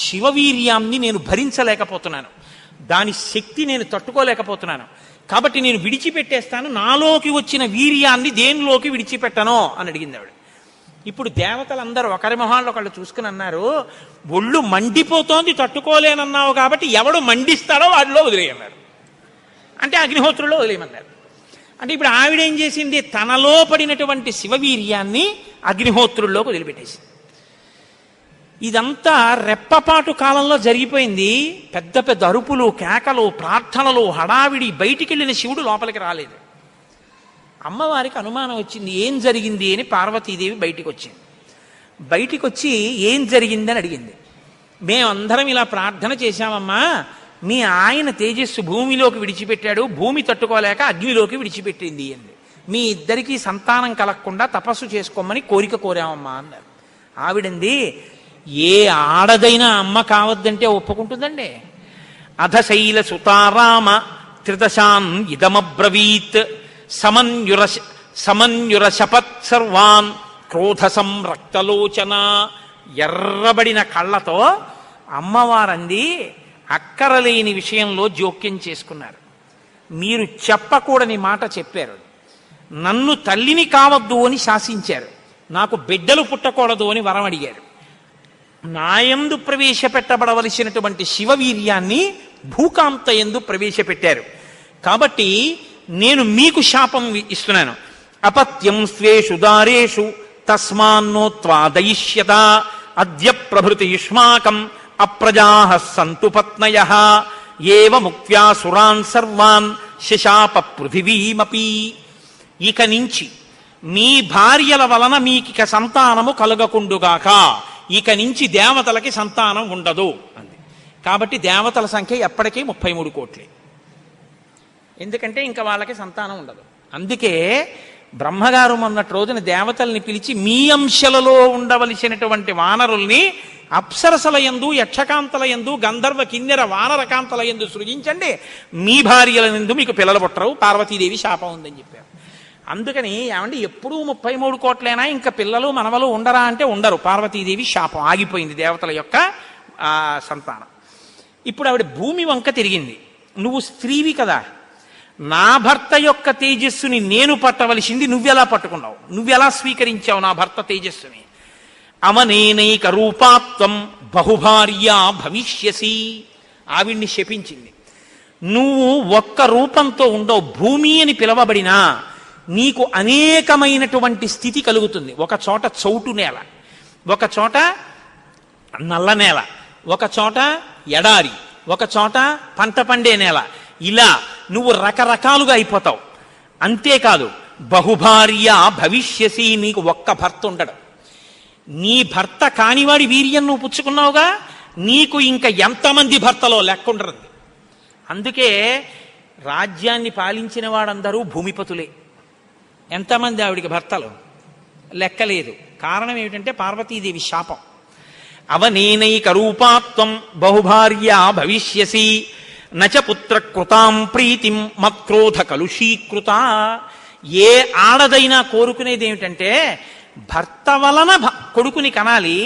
శివవీర్యాన్ని నేను భరించలేకపోతున్నాను, దాని శక్తి నేను తట్టుకోలేకపోతున్నాను. కాబట్టి నేను విడిచిపెట్టేస్తాను, నాలోకి వచ్చిన వీర్యాన్ని దేనిలోకి విడిచిపెట్టను అని అడిగింది ఆవిడ. ఇప్పుడు దేవతలందరూ ఒకరి మొహాల్లో ఒకళ్ళు చూసుకుని అన్నారు, ఒళ్ళు మండిపోతోంది తట్టుకోలేనన్నావు కాబట్టి ఎవడు మండిస్తాడో వాడిలో వదిలేయన్నారు. అంటే అగ్నిహోత్రుల్లో వదిలేయమన్నారు. అంటే ఇప్పుడు ఆవిడేం చేసింది? తనలో పడినటువంటి శివవీర్యాన్ని అగ్నిహోత్రుల్లోకి వదిలిపెట్టేసింది. ఇదంతా రెప్పపాటు కాలంలో జరిగిపోయింది. పెద్ద పెద్ద అరుపులు, కేకలు, ప్రార్థనలు, హడావిడి. బయటికి వెళ్ళిన శివుడు లోపలికి రాలేదు. అమ్మవారికి అనుమానం వచ్చింది, ఏం జరిగింది అని. పార్వతీదేవి బయటికి వచ్చింది. బయటికి వచ్చి ఏం జరిగిందని అడిగింది. మేమందరం ఇలా ప్రార్థన చేశామమ్మా, మీ ఆయన తేజస్సు భూమిలోకి విడిచిపెట్టాడు, భూమి తట్టుకోలేక అగ్నిలోకి విడిచిపెట్టింది అంది. మీ ఇద్దరికీ సంతానం కలగకుండా తపస్సు చేసుకోమని కోరిక కోరామమ్మా అన్నారు. ఆవిడంది, ఏ ఆడదైనా అమ్మ కావద్దంటే ఒప్పుకుంటుందండి. అధశైల సుతారామ త్రిదశాన్ ఇదమబ్రవీత్ సమన్యురశపత్ సర్వాన్ క్రోధ సంరక్తలోచన. ఎర్రబడిన కళ్ళతో అమ్మవారంది, అక్కరలేని విషయంలో జోక్యం చేసుకున్నారు. మీరు చెప్పకూడని మాట చెప్పారు. నన్ను తల్లిని కావద్దు అని శాసించారు. నాకు బిడ్డలు పుట్టకూడదు అని వరం అడిగారు. నాయందు ప్రవేశపెట్టబడవలసినటువంటి శివవీర్యాన్ని భూకాంత యందు ప్రవేశపెట్టారు. కాబట్టి నేను మీకు శాపం ఇస్తున్నాను. అపత్యం స్వేషు దారేషు తస్మాన్నోత్వాదయిష్యత అద్య ప్రభృతి యుష్మాకం అప్రజాః సంతు పత్నయః ఏవ ముక్త్యా సురాన్ సర్వాన్ శశాప పృథివీమపి. ఇక నుంచి మీ భార్యల వలన మీకిక సంతానము కలగకుండుగాక. ఇక నుంచి దేవతలకి సంతానం ఉండదు అంది. కాబట్టి దేవతల సంఖ్య ఎప్పటికీ 33 కోట్లే. ఎందుకంటే ఇంకా వాళ్ళకి సంతానం ఉండదు. అందుకే బ్రహ్మగారు మొన్నటి రోజున దేవతల్ని పిలిచి, మీ అంశలలో ఉండవలసినటువంటి వానరుల్ని అప్సరసల యందు, యక్షకాంతల యందు, గంధర్వ కిన్నెర వానరకాంతల యందు సృజించండి, మీ భార్యల యందు మీకు పిల్లలు పుట్టరు, పార్వతీదేవి శాపం ఉందని చెప్పారు. అందుకని ఏమండి, ఎప్పుడూ 33 కోట్లైనా ఇంకా పిల్లలు మనవలు ఉండరా అంటే ఉండరు. పార్వతీదేవి శాపం ఆగిపోయింది, దేవతల యొక్క సంతానం. ఇప్పుడు ఆవిడ భూమి వంక తిరిగింది. నువ్వు స్త్రీవి కదా, నా భర్త యొక్క తేజస్సుని నేను పట్టవలసింది నువ్వెలా పట్టుకున్నావు? నువ్వెలా స్వీకరించావు నా భర్త తేజస్సుని? అమనేనైక రూపాత్వం బహుభార్యా భవిష్యసి. ఆవిడ్ని శపించింది. నువ్వు ఒక్క రూపంతో ఉండవు, భూమి అని పిలవబడినా నీకు అనేకమైనటువంటి స్థితి కలుగుతుంది. ఒక చోట చౌటు నేల, ఒక చోట నల్ల నేల, ఒక చోట ఎడారి, ఒక చోట పంట పండే నేల. ఇలా నువ్వు రకరకాలుగా అయిపోతావు. అంతేకాదు బహుభార్య భవిష్యసి, నీకు ఒక్క భర్త ఉండడు. నీ భర్త కానివాడి వీర్యం నువ్వు పుచ్చుకున్నావుగా, నీకు ఇంకా ఎంతమంది భర్తలో లెక్కుండరు. అందుకే రాజ్యాన్ని పాలించిన వాడందరూ భూమిపతులే. ఎంతమంది ఆవిడికి భర్తలు లెక్కలేదు. కారణం ఏమిటంటే పార్వతీదేవి శాపం. అవనేనైక రూపాత్వం బహుభార్యా భవిష్యసి నచ పుత్ర కృతాం ప్రీతిం మత్క్రోధ కలుషీకృత. ఏ ఆడదైనా కోరుకునేది ఏమిటంటే భర్త వలన కొడుకుని కనాలి,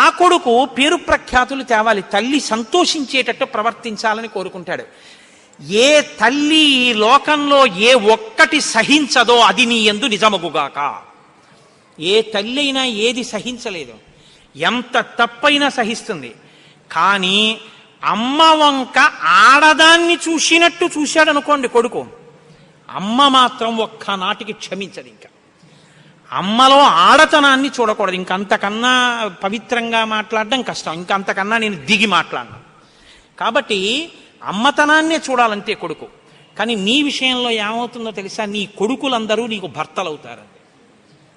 ఆ కొడుకు పేరు ప్రఖ్యాతులు తేవాలి, తల్లి సంతోషించేటట్టు ప్రవర్తించాలని కోరుకుంటాడు. ఏ తల్లి ఈ లోకంలో ఏ ఒక్కటి సహించదో అది నీ యందు నిజమగుగాక. ఏ తల్లి అయినా ఏది సహించలేదు, ఎంత తప్పైనా సహిస్తుంది. కానీ అమ్మ వంక ఆడదాన్ని చూసినట్టు చూశాడు అనుకోండి కొడుకు, అమ్మ మాత్రం ఒక్కనాటికి క్షమించదు. ఇంకా అమ్మలో ఆడతనాన్ని చూడకూడదు. ఇంకంతకన్నా పవిత్రంగా మాట్లాడడం కష్టం, ఇంకంతకన్నా నేను దిగి మాట్లాడను. కాబట్టి అమ్మతనాన్నే చూడాలంటే కొడుకు. కానీ నీ విషయంలో ఏమవుతుందో తెలుసా, నీ కొడుకులందరూ నీకు భర్తలవుతారు.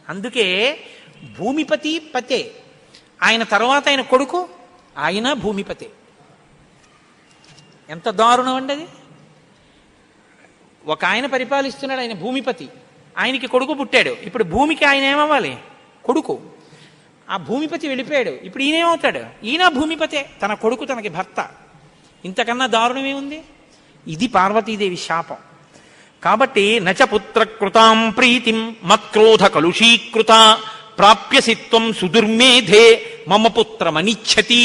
అందుకే భూమిపతి పతే, ఆయన తర్వాత ఆయన కొడుకు, ఆయన భూమిపతే. ఎంత దారుణం అండి అది. ఒక ఆయన పరిపాలిస్తున్నాడు, ఆయన భూమిపతి, ఆయనకి కొడుకు పుట్టాడు. ఇప్పుడు భూమికి ఆయన ఏమవ్వాలి? కొడుకు. ఆ భూమిపతి వెళ్ళిపోయాడు, ఇప్పుడు ఈయనేమవుతాడు? ఈయన భూమిపతే, తన కొడుకు తనకి భర్త. ఇంతకన్నా దారుణమే ఉంది? ఇది పార్వతీదేవి శాపం. కాబట్టి నచ పుత్ర కృతాం ప్రీతిం మత్క్రోధ కలుషీకృత ప్రాప్యసిత్వం సుదుర్మేధే మమ పుత్రమనిచ్చతి.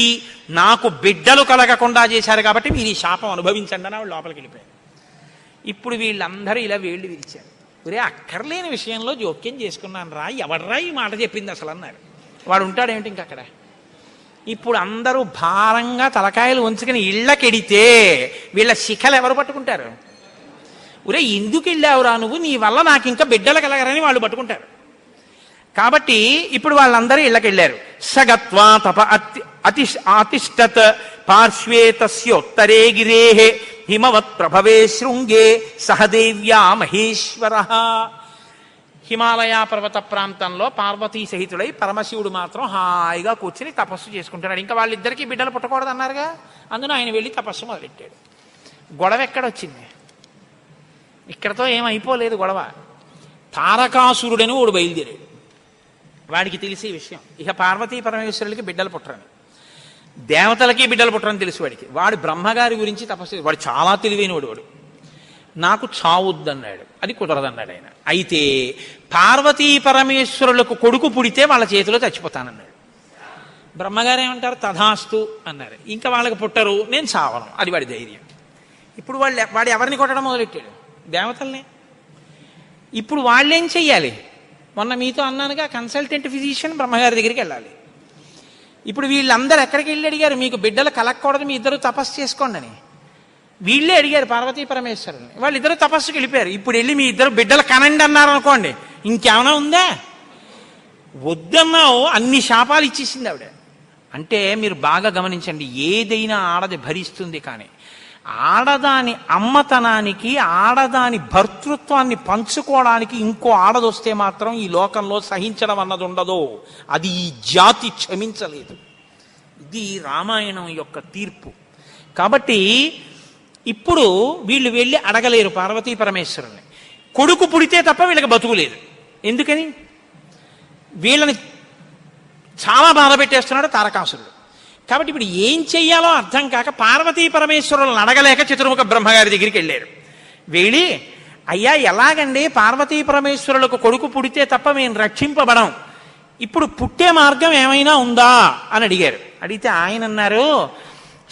నాకు బిడ్డలు కలగకుండా చేశారు కాబట్టి మీరు ఈ శాపం అనుభవించండి అని వాళ్ళు లోపలికి వెళ్ళిపోయారు. ఇప్పుడు వీళ్ళందరూ ఇలా వేళ్ళు విరిచారు. ఒరే అక్కర్లేని విషయంలో జోక్యం చేసుకున్నాను రా, ఎవడ్రా ఈ మాట చెప్పింది అసలు అన్నారు. వాడు ఉంటాడేమిటి ఇంక అక్కడ. ఇప్పుడు అందరూ భారంగా తలకాయలు ఉంచుకుని ఇళ్ళకెడితే వీళ్ళ శిఖలు ఎవరు పట్టుకుంటారు? ఒరే ఎందుకు వెళ్ళావురా నువ్వు, నీ వల్ల నాకు ఇంకా బిడ్డలు కలగరని వాళ్ళు పట్టుకుంటారు. కాబట్టి ఇప్పుడు వాళ్ళందరూ ఇళ్ళకెళ్ళారు. సగత్వా తప అతిష్టత్ పార్శ్వే తస్యోత్తరే గిరేహే హిమవత్ ప్రభవే శృంగే సహదేవ్యా మహేశ్వర. హిమాలయ పర్వత ప్రాంతంలో పార్వతీ సహితుడై పరమశివుడు మాత్రం హాయిగా కూర్చుని తపస్సు చేసుకుంటున్నాడు. ఇంకా వాళ్ళిద్దరికీ బిడ్డలు పుట్టకూడదు అన్నారుగా, అందులో ఆయన వెళ్ళి తపస్సు మొదలెట్టాడు. గొడవ ఎక్కడొచ్చింది? ఇక్కడతో ఏమైపోలేదు గొడవ. తారకాసురుడని వాడు బయలుదేరాడు. వాడికి తెలిసే విషయం, ఇక పార్వతీ పరమేశ్వరులకి బిడ్డలు పుట్టరని, దేవతలకి బిడ్డలు పుట్టరని తెలుసు వాడికి. వాడు బ్రహ్మగారి గురించి తపస్సు, వాడు చాలా తెలివైనవాడు. వాడు నాకు చావుద్దన్నాడు, అది కుదరదన్నాడు ఆయన. అయితే పార్వతీ పరమేశ్వరులకు కొడుకు పుడితే వాళ్ళ చేతిలో చచ్చిపోతానన్నాడు. బ్రహ్మగారు ఏమంటారు? తథాస్తు అన్నారు. ఇంకా వాళ్ళకి పుట్టరు, నేను చావను, అది వాడి ధైర్యం. ఇప్పుడు వాడు ఎవరిని కొట్టడం మొదలెట్టాడు? దేవతల్ని. ఇప్పుడు వాళ్ళేం చెయ్యాలి? మొన్న మీతో అన్నానుగా, కన్సల్టెంట్ ఫిజిషియన్ బ్రహ్మగారి దగ్గరికి వెళ్ళాలి. ఇప్పుడు వీళ్ళందరూ ఎక్కడికి వెళ్ళి అడిగారు, మీకు బిడ్డలు కలగకూడదు, మీ ఇద్దరు తపస్సు చేసుకోండి అని. వీళ్ళే అడిగారు పార్వతీ పరమేశ్వరుని. వాళ్ళిద్దరూ తపస్సుకి వెళ్ళిపోయారు. ఇప్పుడు వెళ్ళి మీ ఇద్దరు బిడ్డలు కనండి అన్నారు అనుకోండి, ఇంకేమైనా ఉందా? వద్దన్నావు, అన్ని శాపాలు ఇచ్చేసింది ఆవిడ. అంటే మీరు బాగా గమనించండి, ఏదైనా ఆడది భరిస్తుంది. కానీ ఆడదాని అమ్మతనానికి, ఆడదాని భర్తృత్వాన్ని పంచుకోవడానికి ఇంకో ఆడదొస్తే మాత్రం ఈ లోకంలో సహించడం అన్నది ఉండదు. అది ఈ జాతి క్షమించలేదు. ఇది రామాయణం యొక్క తీర్పు. కాబట్టి ఇప్పుడు వీళ్ళు వెళ్ళి అడగలేరు పార్వతీ పరమేశ్వరుని. కొడుకు పుడితే తప్ప వీళ్ళకి బతుకులేదు. ఎందుకని? వీళ్ళని చాలా బాధ పెట్టేస్తున్నాడు తారకాసురుడు. కాబట్టి ఇప్పుడు ఏం చెయ్యాలో అర్థం కాక పార్వతీ పరమేశ్వరులను అడగలేక చతుర్ముఖ బ్రహ్మగారి దగ్గరికి వెళ్ళారు. వెళ్ళి, అయ్యా ఎలాగండి, పార్వతీ పరమేశ్వరులకు కొడుకు పుడితే తప్ప మేము రక్షింపబడం, ఇప్పుడు పుట్టే మార్గం ఏమైనా ఉందా అని అడిగారు. అడిగితే ఆయన అన్నారు,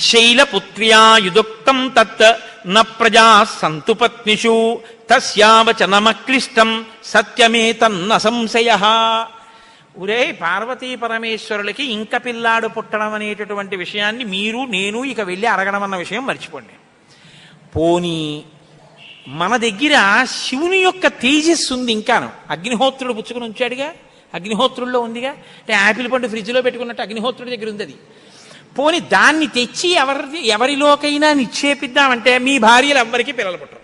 శైలపుత్ర్యా యుదుక్తం తత్ న ప్రజా సంతు పత్నిషు తస్యావచనమక్లిష్టం సత్యమేతన్న సంశయః. ఒరే పార్వతీ పరమేశ్వరులకి ఇంక పిల్లాడు పుట్టడం అనేటటువంటి విషయాన్ని మీరు నేను ఇక వెళ్ళి అడగడం అన్న విషయం మర్చిపోండి. పోనీ మన దగ్గర శివుని యొక్క తేజస్సు ఉంది ఇంకాను. అగ్నిహోత్రుడు పుచ్చుకుని ఉంచాడుగా, అగ్నిహోత్రుల్లో ఉందిగా. అంటే యాపిల్ పండు ఫ్రిడ్జ్లో పెట్టుకున్నట్టు అగ్నిహోత్రుడి దగ్గర ఉంది అది. పోని దాన్ని తెచ్చి ఎవరిలోకైనా నిక్షేపిద్దామంటే మీ భార్యలు ఎవ్వరికీ పిల్లలు పుట్టరు.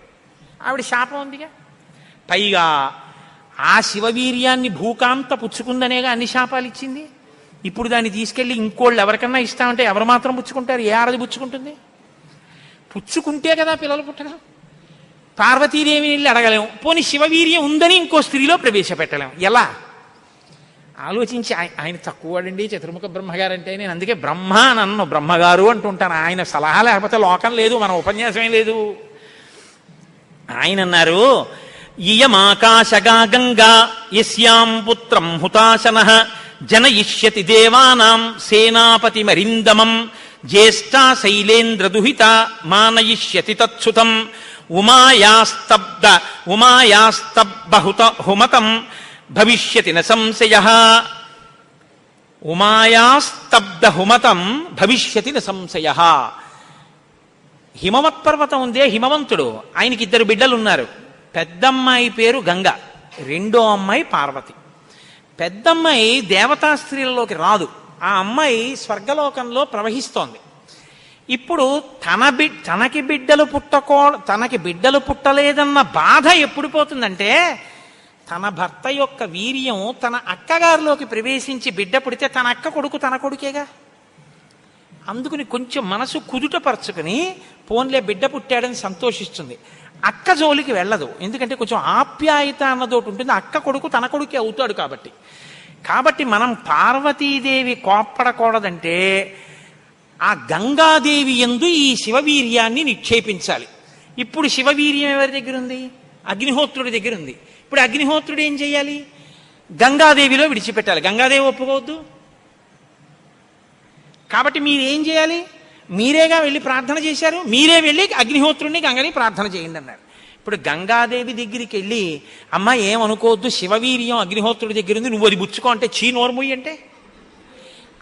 ఆవిడ శాపం ఉందిగా. పైగా ఆ శివవీర్యాన్ని భూకాంత పుచ్చుకుందనేగా అన్ని శాపాలు ఇచ్చింది. ఇప్పుడు దాన్ని తీసుకెళ్ళి ఇంకోళ్ళు ఎవరికన్నా ఇస్తామంటే ఎవరు మాత్రం పుచ్చుకుంటారు? ఏ ఆడది పుచ్చుకుంటుంది? పుచ్చుకుంటే కదా పిల్లలు పుట్టడం. పార్వతీదేవిని వెళ్ళి అడగలేము, పోనీ శివవీర్యం ఉందని ఇంకో స్త్రీలో ప్రవేశపెట్టలేము. ఎలా ఆలోచించి, ఆయన తక్కువడండి చతుర్ముఖ బ్రహ్మగారు అంటే. నేను అందుకే బ్రహ్మ నన్ను బ్రహ్మగారు అంటుంటాను. ఆయన సలహా లేకపోతే లోకం లేదు, మన ఉపన్యాసమే లేదు. ఆయన అన్నారు, ఇయమాకాశగా గంగా యస్యాం పుత్రం హుతాశనః జనయిష్యతి దేవానాం సేనాపతి మరిందమం జ్యేష్ఠా శైలేంద్రదుహిత మానయిష్యతి తత్సుతం ఉమాయాస్తబ్హుత హుమతం భవిష్యతి న సంశయః. ఉమాయాస్తబ్ద హుమతం భవిష్యతి న సంశయః. హిమవత్పర్వతం ఉందే, హిమవంతుడు, ఆయనకి 2 బిడ్డలు ఉన్నారు. పెద్దమ్మాయి పేరు గంగ, రెండో అమ్మాయి పార్వతి. పెద్దమ్మాయి దేవతా స్త్రీలలోకి రాదు. ఆ అమ్మాయి స్వర్గలోకంలో ప్రవహిస్తోంది. ఇప్పుడు తనకి బిడ్డలు పుట్టలేదన్న బాధ ఎప్పుడు పోతుందంటే, తన భర్త యొక్క వీర్యం తన అక్కగారిలోకి ప్రవేశించి బిడ్డ పుడితే తన అక్క కొడుకు తన కొడుకేగా. అందుకుని కొంచెం మనసు కుదుటపరుచుకుని పోన్లే బిడ్డ పుట్టాడని సంతోషిస్తుంది. అక్క జోలికి వెళ్ళదు, ఎందుకంటే కొంచెం ఆప్యాయత అన్నదోటి ఉంటుంది. అక్క కొడుకు తన కొడుకే అవుతాడు కాబట్టి మనం పార్వతీదేవి కోప్పడకూడదంటే ఆ గంగాదేవి యందు ఈ శివవీర్యాన్ని నిక్షేపించాలి. ఇప్పుడు శివవీర్యం ఎవరి దగ్గర ఉంది? అగ్నిహోత్రుడి దగ్గర ఉంది. ఇప్పుడు అగ్నిహోత్రుడు ఏం చేయాలి? గంగాదేవిలో విడిచిపెట్టాలి. గంగాదేవి ఒప్పుకోవద్దు. కాబట్టి మీరేం చేయాలి? మీరేగా వెళ్ళి ప్రార్థన చేశారు, మీరే వెళ్ళి అగ్నిహోత్రుడిని గంగని ప్రార్థన చేయండి అన్నారు. ఇప్పుడు గంగాదేవి దగ్గరికి వెళ్ళి, అమ్మ ఏమనుకోవద్దు, శివవీర్యం అగ్నిహోత్రుడి దగ్గర ఉంది, నువ్వు అది బుచ్చుకో అంటే చీ నోర్ముయ్యి అంటే.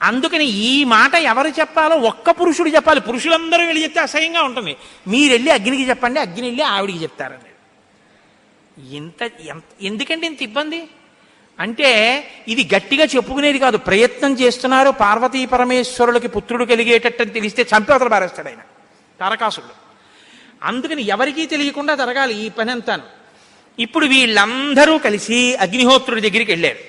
అందుకని ఈ మాట ఎవరు చెప్పాలో ఒక్క పురుషుడు చెప్పాలి. పురుషులందరూ వెళ్ళి చెప్తే అసహ్యంగా ఉంటుంది. మీరు వెళ్ళి అగ్నికి చెప్పండి, అగ్ని వెళ్ళి ఆవిడికి చెప్తారని. ఎందుకంటే ఇంత ఇబ్బంది అంటే, ఇది గట్టిగా చెప్పుకునేది కాదు, ప్రయత్నం చేస్తున్నారు. పార్వతీ పరమేశ్వరులకి పుత్రుడు కలిగేటట్టని తెలిస్తే చంపేవతలు పారేస్తాడు ఆయన తారకాసుడు. అందుకని ఎవరికీ తెలియకుండా జరగాలి ఈ పని అంతాను. ఇప్పుడు వీళ్ళందరూ కలిసి అగ్నిహోత్రుడి దగ్గరికి వెళ్ళారు.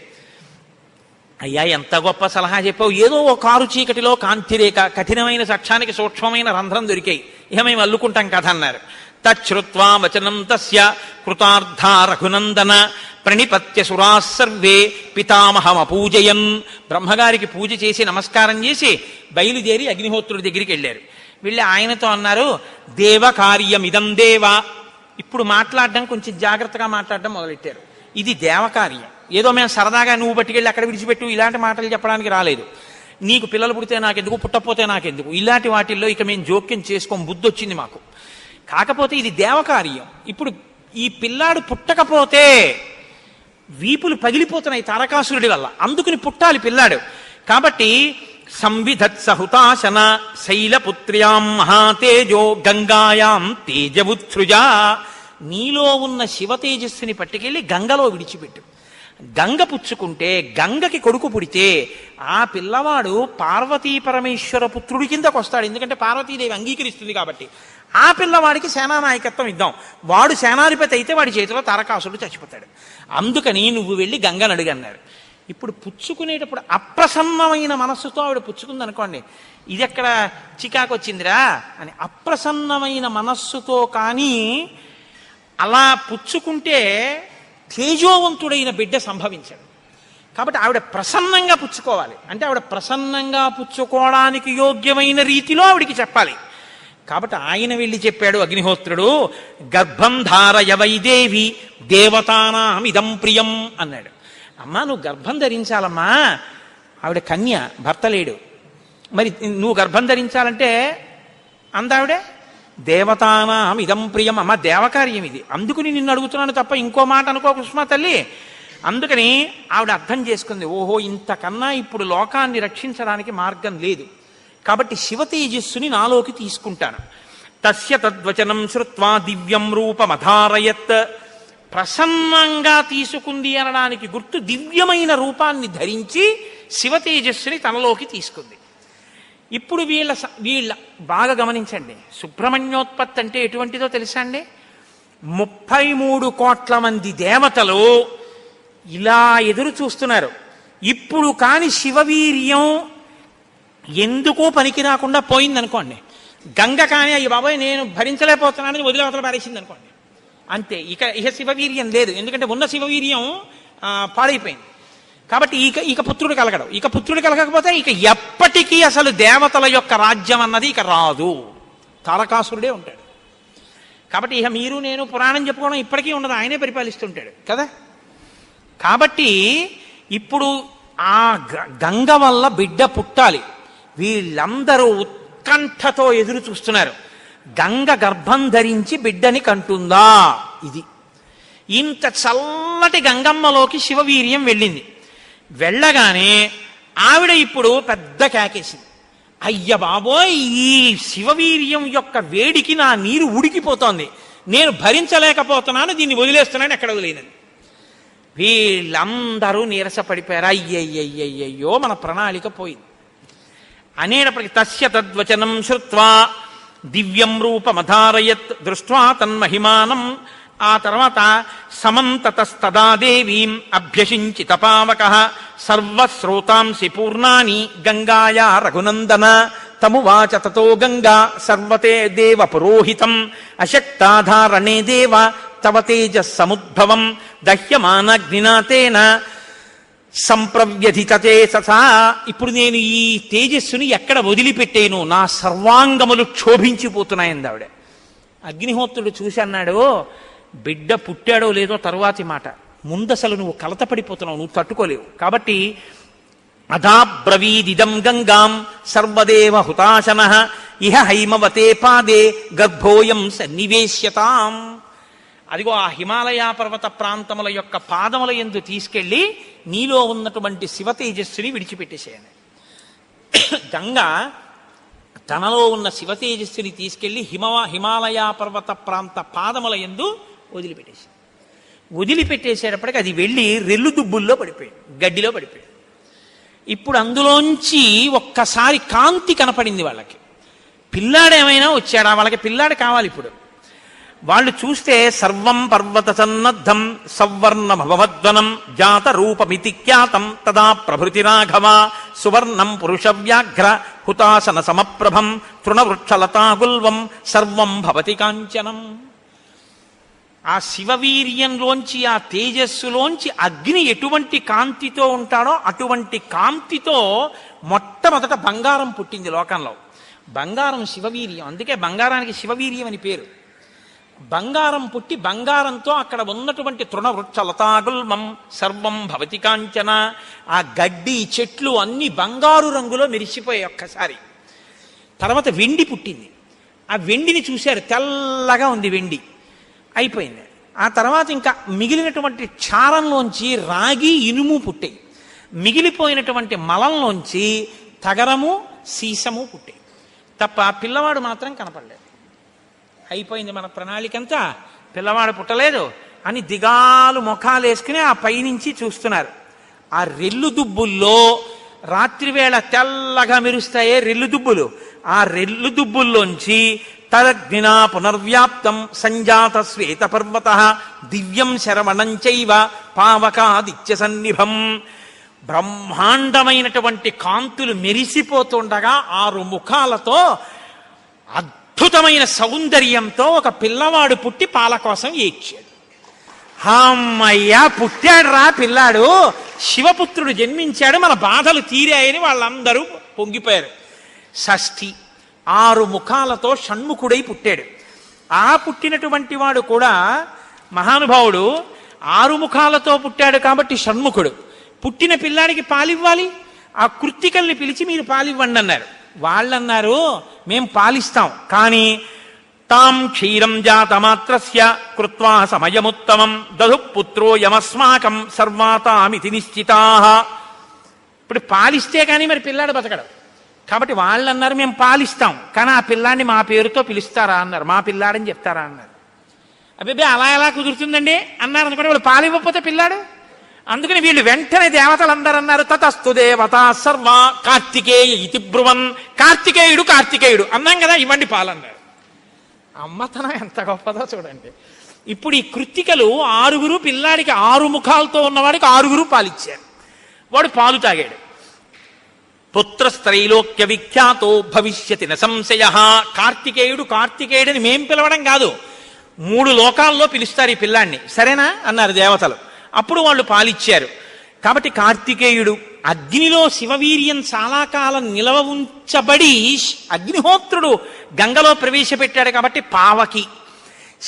అయ్యా ఎంత గొప్ప సలహా చెప్పావు, ఏదో ఒక కారు చీకటిలో కాంతిరేఖ, కఠినమైన సాక్ష్యానికి సూక్ష్మమైన రంధ్రం దొరికాయి, ఇక మేము అల్లుకుంటాం కథ అన్నారు. తచ్చుత్వా వచనం తస్య కృతార్థ రఘునందన ప్రణిపత్య సురాः సర్వే పితామహమపూజయన్. బ్రహ్మగారికి పూజ చేసి నమస్కారం చేసి బయలుదేరి అగ్నిహోత్రుడి దగ్గరికి వెళ్ళారు. వెళ్ళి ఆయనతో అన్నారు, దేవ కార్యమిదం దేవ. ఇప్పుడు మాట్లాడడం కొంచెం జాగ్రత్తగా మాట్లాడడం మొదలెట్టారు. ఇది దేవకార్యం, ఏదో మేము సరదాగా నువ్వు పట్టుకెళ్ళి అక్కడ విడిచిపెట్టు ఇలాంటి మాటలు చెప్పడానికి రాలేదు. నీకు పిల్లలు పుడితే నాకెందుకు, పుట్టకపోతే నాకెందుకు, ఇలాంటి వాటిల్లో ఇక మేము జోక్యం చేసుకోం, బుద్ధి వచ్చింది మాకు. కాకపోతే ఇది దేవకార్యం. ఇప్పుడు ఈ పిల్లాడు పుట్టకపోతే వీపులు పగిలిపోతున్నాయి తారకాసురుడి వల్ల, అందుకుని పుట్టాలి పిల్లాడు. కాబట్టి సంవిధత్సహుతాశన శైలపుత్ర్యాం మహాతేజో గంగాయాం తేజవుత్సృజా. నీలో ఉన్న శివ తేజస్సుని పట్టుకెళ్ళి గంగలో విడిచిపెట్టు. గంగ పుచ్చుకుంటే, గంగకి కొడుకు పుడితే ఆ పిల్లవాడు పార్వతీ పరమేశ్వర పుత్రుడి కిందకు వస్తాడు. ఎందుకంటే పార్వతీదేవి అంగీకరిస్తుంది కాబట్టి. ఆ పిల్లవాడికి సేనానాయకత్వం ఇద్దాం. వాడు సేనాధిపతి అయితే వాడి చేతిలో తారకాసురుడు చచ్చిపోతాడు. అందుకని నువ్వు వెళ్ళి గంగను అడిగన్నారు. ఇప్పుడు పుచ్చుకునేటప్పుడు అప్రసన్నమైన మనస్సుతో ఆవిడ పుచ్చుకుంది అనుకోండి, ఇది ఎక్కడ చికాకు వచ్చిందిరా అని. అప్రసన్నమైన మనస్సుతో కానీ అలా పుచ్చుకుంటే తేజోవంతుడైన బిడ్డ సంభవించాడు. కాబట్టి ఆవిడ ప్రసన్నంగా పుచ్చుకోవాలి. అంటే ఆవిడ ప్రసన్నంగా పుచ్చుకోవడానికి యోగ్యమైన రీతిలో ఆవిడికి చెప్పాలి. కాబట్టి ఆయన వెళ్ళి చెప్పాడు అగ్నిహోత్రుడు, గర్భం ధారయ వైదేవి దేవతానాం ఇదం ప్రియం అన్నాడు. అమ్మా నువ్వు గర్భం ధరించాలమ్మా, ఆవిడ కన్య, భర్త లేడు, మరి నువ్వు గర్భం ధరించాలంటే అందావిడే దేవతానాం ఇదం ప్రియం. అమ్మ దేవకార్యం ఇది, అందుకుని నిన్ను అడుగుతున్నాను తప్ప ఇంకో మాట అనుకో కుష్మా తల్లి. అందుకని ఆవిడ అర్థం చేసుకుంది, ఓహో ఇంతకన్నా ఇప్పుడు లోకాన్ని రక్షించడానికి మార్గం లేదు, కాబట్టి శివ తేజస్సుని నాలోకి తీసుకుంటాను. తస్య తద్వచనం శ్రుత్వా దివ్యం రూపమధారయత్. ప్రసన్నంగా తీసుకుంది అనడానికి గుర్తు దివ్యమైన రూపాన్ని ధరించి శివ తేజస్సుని తనలోకి తీసుకుంది. ఇప్పుడు వీళ్ళ బాగా గమనించండి, సుబ్రహ్మణ్యోత్పత్తి అంటే ఎటువంటిదో తెలుసా అండి? 33 కోట్ల మంది దేవతలు ఇలా ఎదురు చూస్తున్నారు. ఇప్పుడు కాని శివవీర్యం ఎందుకో పనికి రాకుండా పోయిందనుకోండి, గంగ కానీ అయ్యి బాబాయ్ నేను భరించలేకపోతున్నానని వదిలి అవతల పారేసింది అనుకోండి, అంతే. ఇక శివవీర్యం లేదు, ఎందుకంటే ఉన్న శివవీర్యం పాడైపోయింది. కాబట్టి ఇక పుత్రుడు కలగడం. ఇక పుత్రుడు కలగకపోతే ఇక ఎప్పటికీ అసలు దేవతల యొక్క రాజ్యం అన్నది ఇక రాదు, తారకాసురుడే ఉంటాడు. కాబట్టి ఇక మీరు నేను పురాణం చెప్పుకోవడం ఇప్పటికీ ఉండదు, ఆయనే పరిపాలిస్తుంటాడు కదా. కాబట్టి ఇప్పుడు ఆ గంగ వల్ల బిడ్డ పుట్టాలి. వీళ్ళందరూ ఉత్కంఠతో ఎదురు చూస్తున్నారు. గంగ గర్భం ధరించి బిడ్డని కంటుందా? ఇది ఇంత చల్లటి గంగమ్మలోకి శివవీర్యం వెళ్ళింది. వెళ్ళగానే ఆవిడ ఇప్పుడు పెద్ద కేకేసింది, అయ్య బాబోయ్ ఈ శివవీర్యం యొక్క వేడికి నా నీరు ఉడికిపోతోంది, నేను భరించలేకపోతున్నాను, దీన్ని వదిలేస్తున్నాను. ఎక్కడ వదిలేనని వీళ్ళందరూ నీరసపడిపోయారు. అయ్యయ్యయ్యయ్యో మన ప్రణాళిక పోయింది అనేటప్పటికి తస్య తద్వచనం శ్రుత్వా దివ్యం రూపమధారయత్ దృష్ట్వా తన్మహిమానం. ఆ తర్వాత సమంతతస్తదా దేవీం అభ్యసించి తపావకః సర్వశ్రోతాంసి పూర్ణాని గంగాయా రఘునందన తమువాచ తతో గంగా సర్వతే దేవ పురోహితం అశక్తాధారణే దేవ తవ తేజస్సముద్భవం దహ్యమానగ్నినా తేన సంప్రవ్యధితతే ససా. ఇప్పుడు నేను ఈ తేజస్సుని ఎక్కడ వదిలిపెట్టేను, నా సర్వాంగములు క్షోభించిపోతున్నాయంది ఆవిడ. అగ్నిహోత్రుడు చూసి అన్నాడు, బిడ్డ పుట్టాడో లేదో తరువాతి మాట, ముందసలు నువ్వు కలతపడిపోతున్నావు, నువ్వు తట్టుకోలేవు. కాబట్టి అధాబ్రవీదిదం గంగాం సర్వదేవ హుతాశనః ఇహ హైమవతే పాదే గర్భోయం సన్నివేశ్యతాం. అదిగో ఆ హిమాలయ పర్వత ప్రాంతముల యొక్క పాదముల యందు తీసుకెళ్లి నీలో ఉన్నటువంటి శివ తేజస్సుని విడిచిపెట్టేసేయండి. గంగ తనలో ఉన్న శివ తేజస్సుని తీసుకెళ్లి హిమాలయ పర్వత ప్రాంత పాదముల యందు వదిలిపెట్టేసి వదిలిపెట్టేసేటప్పటికి అది వెళ్ళి రెల్లు దుబ్బుల్లో పడిపోయాడు, గడ్డిలో పడిపోయాడు. ఇప్పుడు అందులోంచి ఒక్కసారి కాంతి కనపడింది వాళ్ళకి. పిల్లాడేమైనా వచ్చాడా? వాళ్ళకి పిల్లాడు కావాలి. ఇప్పుడు వాళ్ళు చూస్తే సర్వం పర్వత సన్నద్ధం సవర్ణమభవద్వనం జాత రూపమితి ఖ్యాతం తదా ప్రభృతి రాఘవ సువర్ణం పురుష వ్యాఘ్ర హుతాసన సమప్రభం తృణవృక్షలతాగుల్వం సర్వం భవతి కాంచనం. ఆ శివవీర్యంలోంచి ఆ తేజస్సులోంచి అగ్ని ఎటువంటి కాంతితో ఉంటాడో అటువంటి కాంతితో మొట్టమొదట బంగారం పుట్టింది లోకంలో. బంగారం శివవీర్యం, అందుకే బంగారానికి శివవీర్యం అని పేరు. బంగారం పుట్టి బంగారంతో అక్కడ ఉన్నటువంటి తృణవృక్ష లతాగుల్మం సర్వం భవతి కాంచన, ఆ గడ్డి చెట్లు అన్ని బంగారు రంగులో మెరిసిపోయాయి ఒక్కసారి. తర్వాత వెండి పుట్టింది. ఆ వెండిని చూశారు, తెల్లగా ఉంది వెండి. అయిపోయింది. ఆ తర్వాత ఇంకా మిగిలినటువంటి క్షారంలోంచి రాగి ఇనుము పుట్టాయి. మిగిలిపోయినటువంటి మలంలోంచి తగరము సీసము పుట్టాయి. తప్ప పిల్లవాడు మాత్రం కనపడలేదు. అయిపోయింది మన ప్రణాళికంతా, పిల్లవాడు పుట్టలేదు అని దిగాలు ముఖాలు వేసుకుని ఆ పైనుంచి చూస్తున్నారు. ఆ రెల్లు దుబ్బుల్లో రాత్రివేళ తెల్లగా మెరుస్తాయే రెల్లు దుబ్బులు, ఆ రెల్లు దుబ్బుల్లోంచి తదగ్నినా పునర్వ్యాప్తం సంజాత శ్వేత పర్వత దివ్యం శరవణం చైవ పావకాదిత్య సన్నిభం. బ్రహ్మాండమైనటువంటి కాంతులు మెరిసిపోతుండగా 6 ముఖాలతో అద్భుతమైన సౌందర్యంతో ఒక పిల్లవాడు పుట్టి పాల కోసం ఏడ్చాడు. అమ్మయ్యా పుట్టాడు రా పిల్లాడు, శివపుత్రుడు జన్మించాడు, మన బాధలు తీరాయని వాళ్ళందరూ పొంగిపోయారు. షష్ఠి 6 ముఖాలతో షణ్ముఖుడై పుట్టాడు. ఆ పుట్టినటువంటి వాడు కూడా మహానుభావుడు 6 ముఖాలతో పుట్టాడు కాబట్టి షణ్ముఖుడు. పుట్టిన పిల్లాడికి పాలివ్వాలి, ఆ కృత్తికల్ని పిలిచి మీరు పాలివ్వండి అన్నారు. వాళ్ళన్నారు మేం పాలిస్తాం, కానీ తాం క్షీరం జాతమాత్రస్య కృత్వా సమయముత్తమం దధు పుత్రో యమస్మాకం సర్వాతామితి నిశ్చితాః. ఇప్పుడు పాలిస్తే కానీ మరి పిల్లాడు బతకడు. కాబట్టి వాళ్ళన్నారు మేము పాలిస్తాం, కానీ ఆ పిల్లాడిని మా పేరుతో పిలుస్తారా అన్నారు, మా పిల్లాడని చెప్తారా అన్నారు. అబ్బే అలా ఎలా కుదురుతుందండి అన్నారు అనుకోండి. వాళ్ళు పాలివ్వకపోతే పిల్లాడు. అందుకని వీళ్ళు వెంటనే దేవతలందరూ అన్నారు తతస్తు దేవత సర్వ కార్తికేయ ఇతి బ్రువన్. కార్తికేయుడు అన్నాం కదా, ఇవ్వండి పాలన్నారు. అమ్మతనం ఎంత గొప్పదో చూడండి. ఇప్పుడు ఈ కృత్తికలు 6 పిల్లాడికి 6 ముఖాలతో ఉన్నవాడికి 6 పాలిచ్చారు. వాడు పాలు తాగాడు. పుత్రస్త్రైలోక్య విఖ్యాతో భవిష్యతి న సంశయ. కార్తికేయుడని మేం పిలవడం కాదు, 3 లోకాల్లో పిలుస్తారు ఈ పిల్లాన్ని. సరేనా అన్నారు దేవతలు. అప్పుడు వాళ్ళు పాలిచ్చారు. కాబట్టి కార్తికేయుడు అగ్నిలో శివవీర్యం చాలా కాలం నిలవ ఉంచబడి అగ్నిహోత్రుడు గంగలో ప్రవేశపెట్టాడు కాబట్టి పావకి.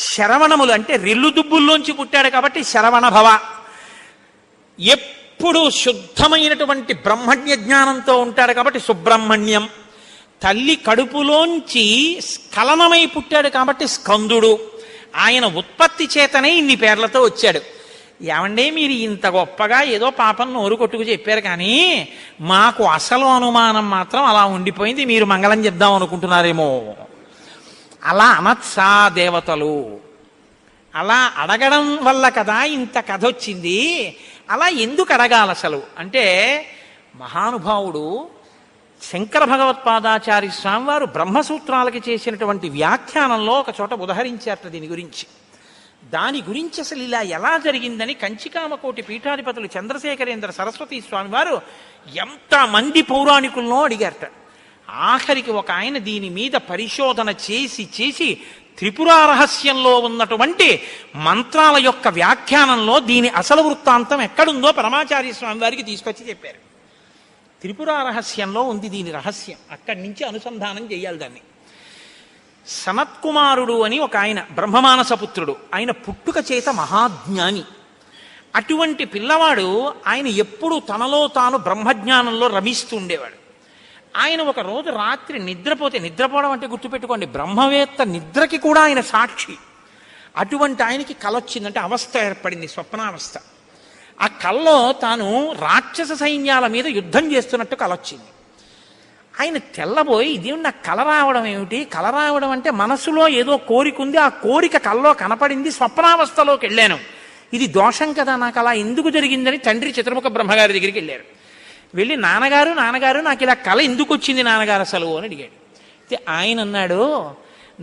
శరవణములు అంటే రెల్లు దుబ్బుల్లోంచి పుట్టాడు కాబట్టి శరవణభవ. ఎప్పుడు శుద్ధమైనటువంటి బ్రహ్మజ్ఞ జ్ఞానంతో ఉంటాడు కాబట్టి సుబ్రహ్మణ్యం. తల్లి కడుపులోంచి స్ఖలనమై పుట్టాడు కాబట్టి స్కందుడు. ఆయన ఉత్పత్తి చేతనే ఇన్ని పేర్లతో వచ్చాడు. ఏమండే మీరు ఇంత గొప్పగా ఏదో పాపం నోరు కొట్టుకు చెప్పారు, కానీ మాకు అసలు అనుమానం మాత్రం అలా ఉండిపోయింది. మీరు మంగళం చెప్దాం అనుకుంటున్నారేమో. అలా అనత్సా దేవతలు. అలా అడగడం వల్ల కదా ఇంత కథ వచ్చింది. అలా ఎందుకు అడగాలి అసలు అంటే, మహానుభావుడు శంకర భగవత్పాదాచార్య స్వామి వారు బ్రహ్మసూత్రాలకి చేసినటువంటి వ్యాఖ్యానంలో ఒక చోట ఉదహరించారట దీని గురించి. దాని గురించి అసలు ఇలా ఎలా జరిగిందని కంచికామకోటి పీఠాధిపతులు చంద్రశేఖరేంద్ర సరస్వతి స్వామి వారు ఎంతమంది పౌరాణికుల్లో అడిగారట. ఆఖరికి ఒక ఆయన దీని మీద పరిశోధన చేసి త్రిపురా రహస్యంలో ఉన్నటువంటి మంత్రాల యొక్క వ్యాఖ్యానంలో దీని అసలు వృత్తాంతం ఎక్కడుందో పరమాచార్య స్వామి వారికి తీసుకొచ్చి చెప్పారు. త్రిపురా రహస్యంలో ఉంది దీని రహస్యం. అక్కడి నుంచి అనుసంధానం చేయాలి దాన్ని. సనత్కుమారుడు అని ఒక ఆయన, బ్రహ్మమానసపుత్రుడు. ఆయన పుట్టుక చేత మహాజ్ఞాని. అటువంటి పిల్లవాడు ఆయన ఎప్పుడూ తనలో తాను బ్రహ్మజ్ఞానంలో రమిస్తూ ఉండేవాడు. ఆయన ఒక రోజు రాత్రి నిద్రపోవడం అంటే గుర్తుపెట్టుకోండి, బ్రహ్మవేత్త నిద్రకి కూడా ఆయన సాక్షి. అటువంటి ఆయనకి కల వచ్చిందంటే అవస్థ ఏర్పడింది, స్వప్నావస్థ. ఆ కల్లో తాను రాక్షస సైన్యాల మీద యుద్ధం చేస్తున్నట్టు కలొచ్చింది. ఆయన తెల్లబోయి, ఇదేమి నాకు కల రావడం ఏమిటి? కల రావడం అంటే మనసులో ఏదో కోరిక ఉంది, ఆ కోరిక కల్లో కనపడింది, స్వప్నావస్థలోకి వెళ్ళాను, ఇది దోషం కదా, నాకు అలా ఎందుకు జరిగిందని తండ్రి చతుర్ముఖ బ్రహ్మగారి దగ్గరికి వెళ్ళారు. వెళ్ళి నాన్నగారు నాకు ఇలా కల ఎందుకు వచ్చింది నాన్నగారు అసలు అని అడిగాడు. అయితే ఆయన అన్నాడు,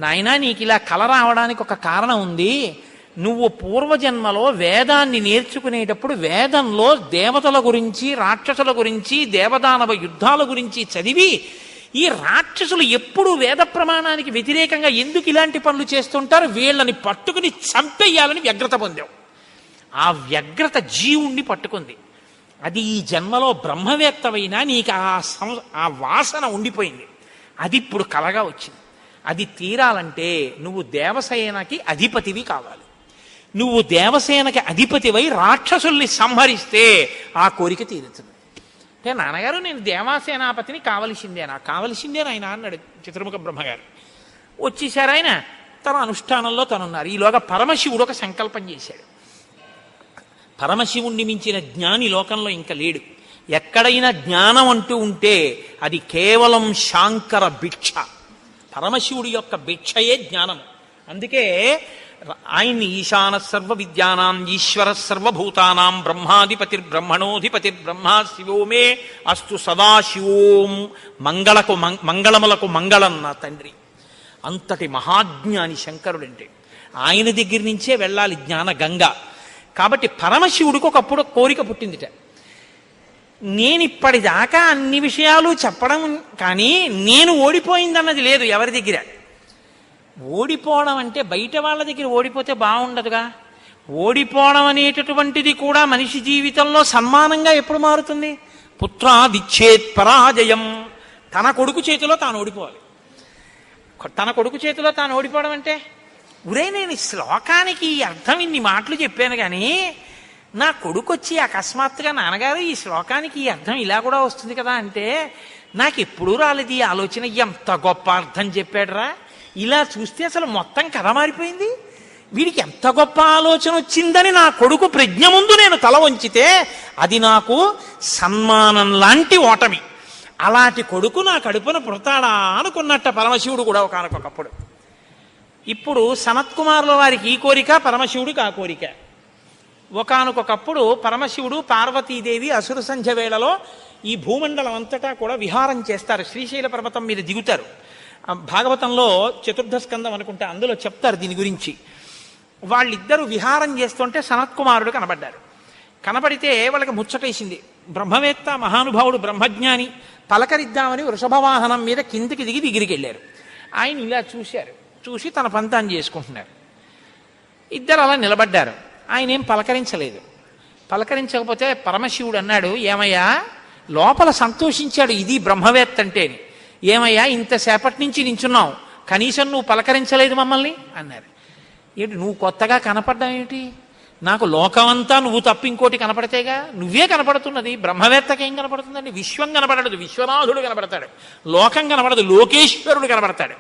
నాయనా నీకు ఇలా కల రావడానికి ఒక కారణం ఉంది. నువ్వు పూర్వజన్మలో వేదాన్ని నేర్చుకునేటప్పుడు వేదంలో దేవతల గురించి, రాక్షసుల గురించి, దేవదానవ యుద్ధాల గురించి చదివి, ఈ రాక్షసులు ఎప్పుడూ వేద ప్రమాణానికి వ్యతిరేకంగా ఎందుకు ఇలాంటి పనులు చేస్తుంటారు, వీళ్ళని పట్టుకుని చంపేయాలని వ్యగ్రత పొందావు. ఆ వ్యగ్రత జీవుణ్ణి పట్టుకుంది. అది ఈ జన్మలో బ్రహ్మవేత్తవైనా నీకు ఆ వాసన ఉండిపోయింది. అది ఇప్పుడు కలగా వచ్చింది. అది తీరాలంటే నువ్వు దేవసేనకి అధిపతివి కావాలి. నువ్వు దేవసేనకి అధిపతివై రాక్షసుల్ని సంహరిస్తే ఆ కోరిక తీరుతుంది. అంటే నాన్నగారు నేను దేవాసేనాపతిని కావలసిందే ఆయన అన్నాడు చతుర్ముఖ బ్రహ్మగారు. వచ్చేసారు ఆయన. తన అనుష్ఠానంలో తనున్నారు. ఈలోగా పరమశివుడు ఒక సంకల్పం చేశాడు. పరమశివుణ్ణి మించిన జ్ఞాని లోకంలో ఇంకా లేడు. ఎక్కడైనా జ్ఞానం అంటూ ఉంటే అది కేవలం శాంకర భిక్ష. పరమశివుడి యొక్క భిక్షయే జ్ఞానం. అందుకే ఆయన్ని ఈశాన సర్వ విద్యానాం ఈశ్వర సర్వభూతానాం బ్రహ్మాధిపతిర్బ్రహ్మణోధిపతిర్బ్రహ్మ శివో మే అస్తు సదాశివోం మంగళములకు మంగళం నా తండ్రి. అంతటి మహాజ్ఞాని శంకరుడంటే. ఆయన దగ్గర నుంచే వెళ్ళాలి జ్ఞాన గంగ. కాబట్టి పరమశివుడికి ఒకప్పుడు కోరిక పుట్టిందిట. నేనిప్పటిదాకా అన్ని విషయాలు చెప్పడం కానీ నేను ఓడిపోయిందన్నది లేదు ఎవరి దగ్గర. ఓడిపోవడం అంటే బయట వాళ్ళ దగ్గర ఓడిపోతే బాగుండదుగా. ఓడిపోవడం అనేటటువంటిది కూడా మనిషి జీవితంలో సన్మానంగా ఎప్పుడు మారుతుంది? పుత్రాదిచ్చేత్ పరాజయం. తన కొడుకు చేతిలో తాను ఓడిపోవాలి. తన కొడుకు చేతిలో తాను ఓడిపోవడం అంటే, ఉరే నేను ఈ శ్లోకానికి ఈ అర్థం ఇన్ని మాటలు చెప్పాను కానీ నా కొడుకు వచ్చి అకస్మాత్తుగా నాన్నగారు ఈ శ్లోకానికి ఈ అర్థం ఇలా కూడా వస్తుంది కదా అంటే నాకు ఎప్పుడూ రాలేదు ఈ ఆలోచన. ఎంత గొప్ప అర్థం చెప్పాడురా, ఇలా చూస్తే అసలు మొత్తం కథ మారిపోయింది. వీడికి ఎంత గొప్ప ఆలోచన వచ్చిందని నా కొడుకు ప్రజ్ఞ ముందు నేను తల వంచితే అది నాకు సన్మానం లాంటి ఓటమి. అలాంటి కొడుకు నా కడుపున పుడతాడా అనుకున్నట్ట పరమశివుడు కూడా ఒకనకొకప్పుడు. ఇప్పుడు సనత్కుమారుల వారికి ఈ కోరిక, పరమశివుడికి ఆ కోరిక. ఒకానొకప్పుడు పరమశివుడు పార్వతీదేవి అసుర సంధ్య వేళలో ఈ భూమండలం అంతటా కూడా విహారం చేస్తారు. శ్రీశైల పర్వతం మీద దిగుతారు. భాగవతంలో చతుర్థ స్కందం అనుకుంటా, అందులో చెప్తారు దీని గురించి. వాళ్ళిద్దరూ విహారం చేస్తుంటే సనత్కుమారుడు కనబడ్డారు. కనపడితే వాళ్ళకి ముచ్చటేసింది. బ్రహ్మవేత్త, మహానుభావుడు, బ్రహ్మజ్ఞాని, పలకరిద్దామని వృషభవాహనం మీద కిందికి దిగి దగ్గరికి వెళ్ళారు. ఆయన ఇలా చూశారు, చూసి తన పంతాన్ని చేసుకుంటున్నారు. ఇద్దరు అలా నిలబడ్డారు. ఆయన ఏం పలకరించలేదు. పలకరించకపోతే పరమశివుడు అన్నాడు, ఏమయ్యా, లోపల సంతోషించాడు ఇది బ్రహ్మవేత్త అంటేని. ఏమయ్యా, ఇంతసేపటి నుంచి నించున్నావు, కనీసం నువ్వు పలకరించలేదు మమ్మల్ని అన్నారు. ఏంటి నువ్వు కొత్తగా కనపడ్డావు ఏమిటి? నాకు లోకమంతా నువ్వు తప్ప ఇంకోటి కనపడితేగా, నువ్వే కనపడుతున్నది. బ్రహ్మవేత్తకి ఏం కనపడుతుందండి? విశ్వం కనపడదు, విశ్వనాథుడు కనపడతాడు. లోకం కనపడదు, లోకేశ్వరుడు కనపడతాడు.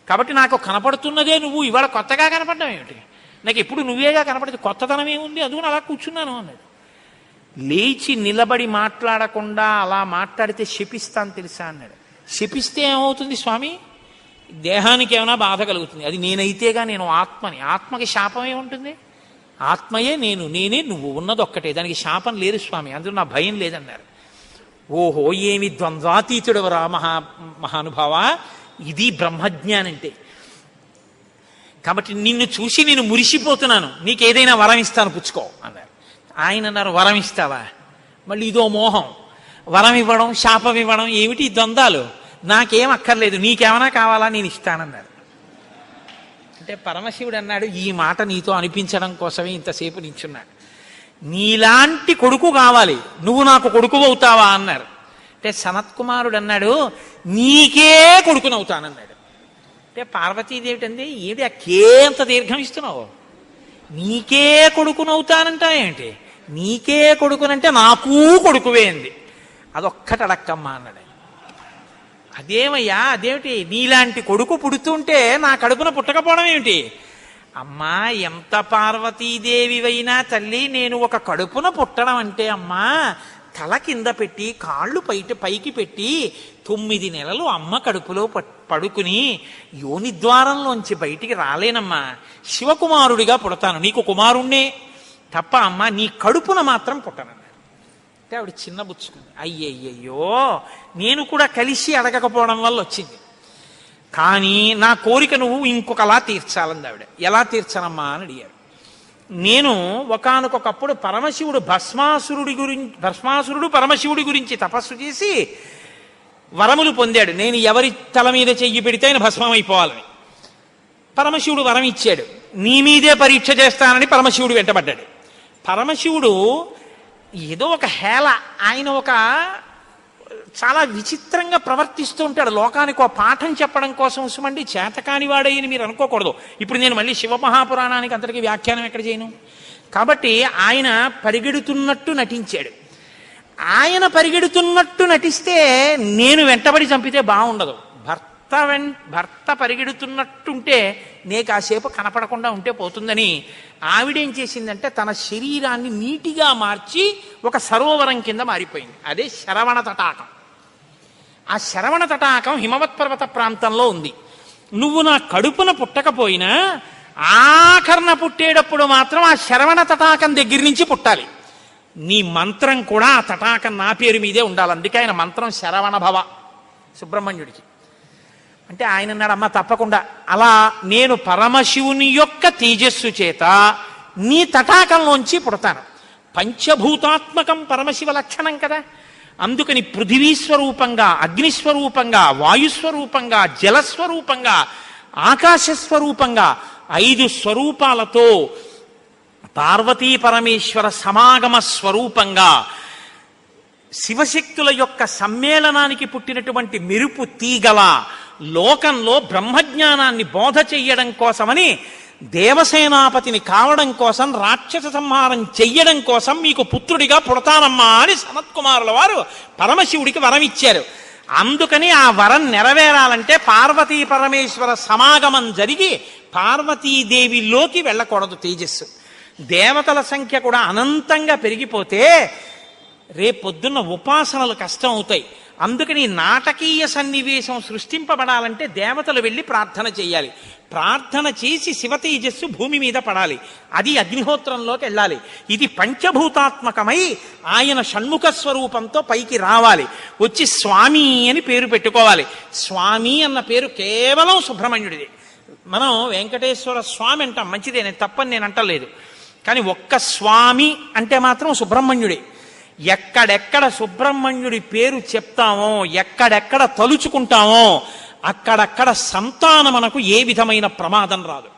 కాబట్టి నాకు కనపడుతున్నదే నువ్వు, ఇవాళ కొత్తగా కనపడ్డావు ఏమిటి? నాకు ఎప్పుడు నువ్వేగా కనపడదు, కొత్తదనం ఏముంది, అందుకని అలా కూర్చున్నాను అన్నాడు. లేచి నిలబడి మాట్లాడకుండా అలా మాట్లాడితే శపిస్తాను తెలుసా అన్నాడు. శపిస్తే ఏమవుతుంది స్వామి? దేహానికి ఏమైనా బాధ కలుగుతుంది. అది నేనైతేగా, నేను ఆత్మని. ఆత్మకి శాపం ఏముంటుంది? ఆత్మయే నేను, నేనే నువ్వు, ఉన్నది ఒక్కటే, దానికి శాపం లేదు స్వామి, అందులో నా భయం లేదన్నారు. ఓహో, ఏమి ద్వంద్వాతీతుడవరా మహానుభావ, ఇది బ్రహ్మజ్ఞానంటే. కాబట్టి నిన్ను చూసి నేను మురిసిపోతున్నాను, నీకేదైనా వరం ఇస్తాను పుచ్చుకో అన్నారు. ఆయన అన్నారు, వరం ఇస్తావా? మళ్ళీ ఇదో మోహం, వరం ఇవ్వడం శాపం ఇవ్వడం ఏమిటి ద్వంద్వాలు? నాకేం అక్కర్లేదు, నీకేమైనా కావాలా, నేను ఇస్తానన్నారు. అంటే పరమశివుడు అన్నాడు, ఈ మాట నీతో అనిపించడం కోసమే ఇంతసేపు నించున్నాడు. నీలాంటి కొడుకు కావాలి, నువ్వు నాకు కొడుకు అవుతావా అన్నారు. అంటే సనత్కుమారుడు అన్నాడు, నీకే కొడుకునవుతానన్నాడు. అంటే పార్వతీదేవి అంది, ఏమిటి ఆ కేంత దీర్ఘం ఇస్తున్నావు? నీకే కొడుకునవుతానంటా ఏంటి? నీకే కొడుకునంటే నాకూ కొడుకువే అంది. అదొక్కటి అడక్కమ్మా అన్నాడు. అదేమయ్యా, అదేమిటి, నీలాంటి కొడుకు పుడుతుంటే నా కడుపున పుట్టకపోవడం ఏమిటి? అమ్మా, ఎంత పార్వతీదేవివైనా తల్లి, నేను ఒక కడుపున పుట్టడం అంటే అమ్మా, తల కింద పెట్టి కాళ్ళు పైకి పెట్టి 9 నెలలు అమ్మ కడుపులో పడుకుని యోని ద్వారంలోంచి బయటికి రాలేనమ్మా. శివకుమారుడిగా పుడతాను, నీకు కుమారుణ్ణే తప్ప అమ్మా, నీ కడుపున మాత్రం పుట్టనన్నా. అంటే ఆవిడ చిన్నబుచ్చుకుంది. అయ్యయ్యో, నేను కూడా కలిసి అడగకపోవడం వల్ల వచ్చింది. కానీ నా కోరిక నువ్వు ఇంకొకలా తీర్చాలంది ఆవిడ. ఎలా తీర్చనమ్మా అని అడిగారు. నేను ఒకానొకప్పుడు పరమశివుడు భస్మాసురుడు పరమశివుడి గురించి తపస్సు చేసి వరములు పొందాడు. నేను ఎవరి తల మీద చెయ్యి పెడితే ఆయన భస్మం అయిపోవాలని. పరమశివుడు వరం ఇచ్చాడు, నీ మీదే పరీక్ష చేస్తానని పరమశివుడు వెంటబడ్డాడు. పరమశివుడు ఏదో ఒక హేళ, ఆయన ఒక చాలా విచిత్రంగా ప్రవర్తిస్తూ ఉంటాడు. లోకానికి ఒక పాఠం చెప్పడం కోసం ఉసుమండి చేతకాని వాడయ్యని మీరు అనుకోకూడదు. ఇప్పుడు నేను మళ్ళీ శివమహాపురాణానికి అంతటికి వ్యాఖ్యానం ఎక్కడ చేయను? కాబట్టి ఆయన పరిగెడుతున్నట్టు నటించాడు. ఆయన పరిగెడుతున్నట్టు నటిస్తే నేను వెంటబడి చంపితే బాగుండదు. భర్త పరిగెడుతున్నట్టుంటే నే కాసేపు కనపడకుండా ఉంటే పోతుందని ఆవిడేం చేసిందంటే తన శరీరాన్ని నీటిగా మార్చి ఒక సరోవరం కింద మారిపోయింది. అదే శరవణ తటాకం. ఆ శరవణ తటాకం హిమవత్ పర్వత ప్రాంతంలో ఉంది. నువ్వు నా కడుపున పుట్టకపోయినా ఆఖరణ పుట్టేటప్పుడు మాత్రం ఆ శరవణ తటాకం దగ్గర నుంచి పుట్టాలి. నీ మంత్రం కూడా ఆ తటాకం నా పేరు మీదే ఉండాలి. అందుకే ఆయన మంత్రం శరవణ భవ సుబ్రహ్మణ్యుడికి. అంటే ఆయన అన్నాడు, అమ్మ తప్పకుండా, అలా నేను పరమశివుని యొక్క తేజస్సు చేత నీ తటాకంలోంచి పుడతాను. పంచభూతాత్మకం పరమశివ లక్షణం కదా. అందుకని పృథివీస్వరూపంగా, అగ్నిస్వరూపంగా, వాయుస్వరూపంగా, జలస్వరూపంగా, ఆకాశస్వరూపంగా 5 స్వరూపాలతో పార్వతీ పరమేశ్వర సమాగమ స్వరూపంగా శివశక్తుల యొక్క సమ్మేళనానికి పుట్టినటువంటి మెరుపు తీగల లోకంలో బ్రహ్మజ్ఞానాన్ని బోధ చెయ్యడం కోసమని, దేవసేనాపతిని కావడం కోసం, రాక్షస సంహారం చెయ్యడం కోసం మీకు పుత్రుడిగా పుడతానమ్మా అని సనత్కుమారుల వారు పరమశివుడికి వరం ఇచ్చారు. అందుకని ఆ వరం నెరవేరాలంటే పార్వతీ పరమేశ్వర సమాగమం జరిగి పార్వతీదేవిలోకి వెళ్ళకూడదు తేజస్సు. దేవతల సంఖ్య కూడా అనంతంగా పెరిగిపోతే రేపొద్దున్న ఉపాసనలు కష్టం అవుతాయి. అందుకని నాటకీయ సన్నివేశం సృష్టింపబడాలంటే దేవతలు వెళ్ళి ప్రార్థన చేయాలి. ప్రార్థన చేసి శివతేజస్సు భూమి మీద పడాలి. అది అగ్నిహోత్రంలోకి వెళ్ళాలి. ఇది పంచభూతాత్మకమై ఆయన షణ్ముఖ స్వరూపంతో పైకి రావాలి. వచ్చి స్వామి అని పేరు పెట్టుకోవాలి. స్వామి అన్న పేరు కేవలం సుబ్రహ్మణ్యుడిది. మనం వెంకటేశ్వర స్వామి అంటాం, మంచిదే, నేను తప్పని నేను అంటలేదు. కానీ ఒక్క స్వామి అంటే మాత్రం సుబ్రహ్మణ్యుడే. ఎక్కడెక్కడ సుబ్రహ్మణ్యుడి పేరు చెప్తామో, ఎక్కడెక్కడ తలుచుకుంటామో అక్కడక్కడ సంతానమునకు ఏ విధమైన ప్రమాదం రాదు.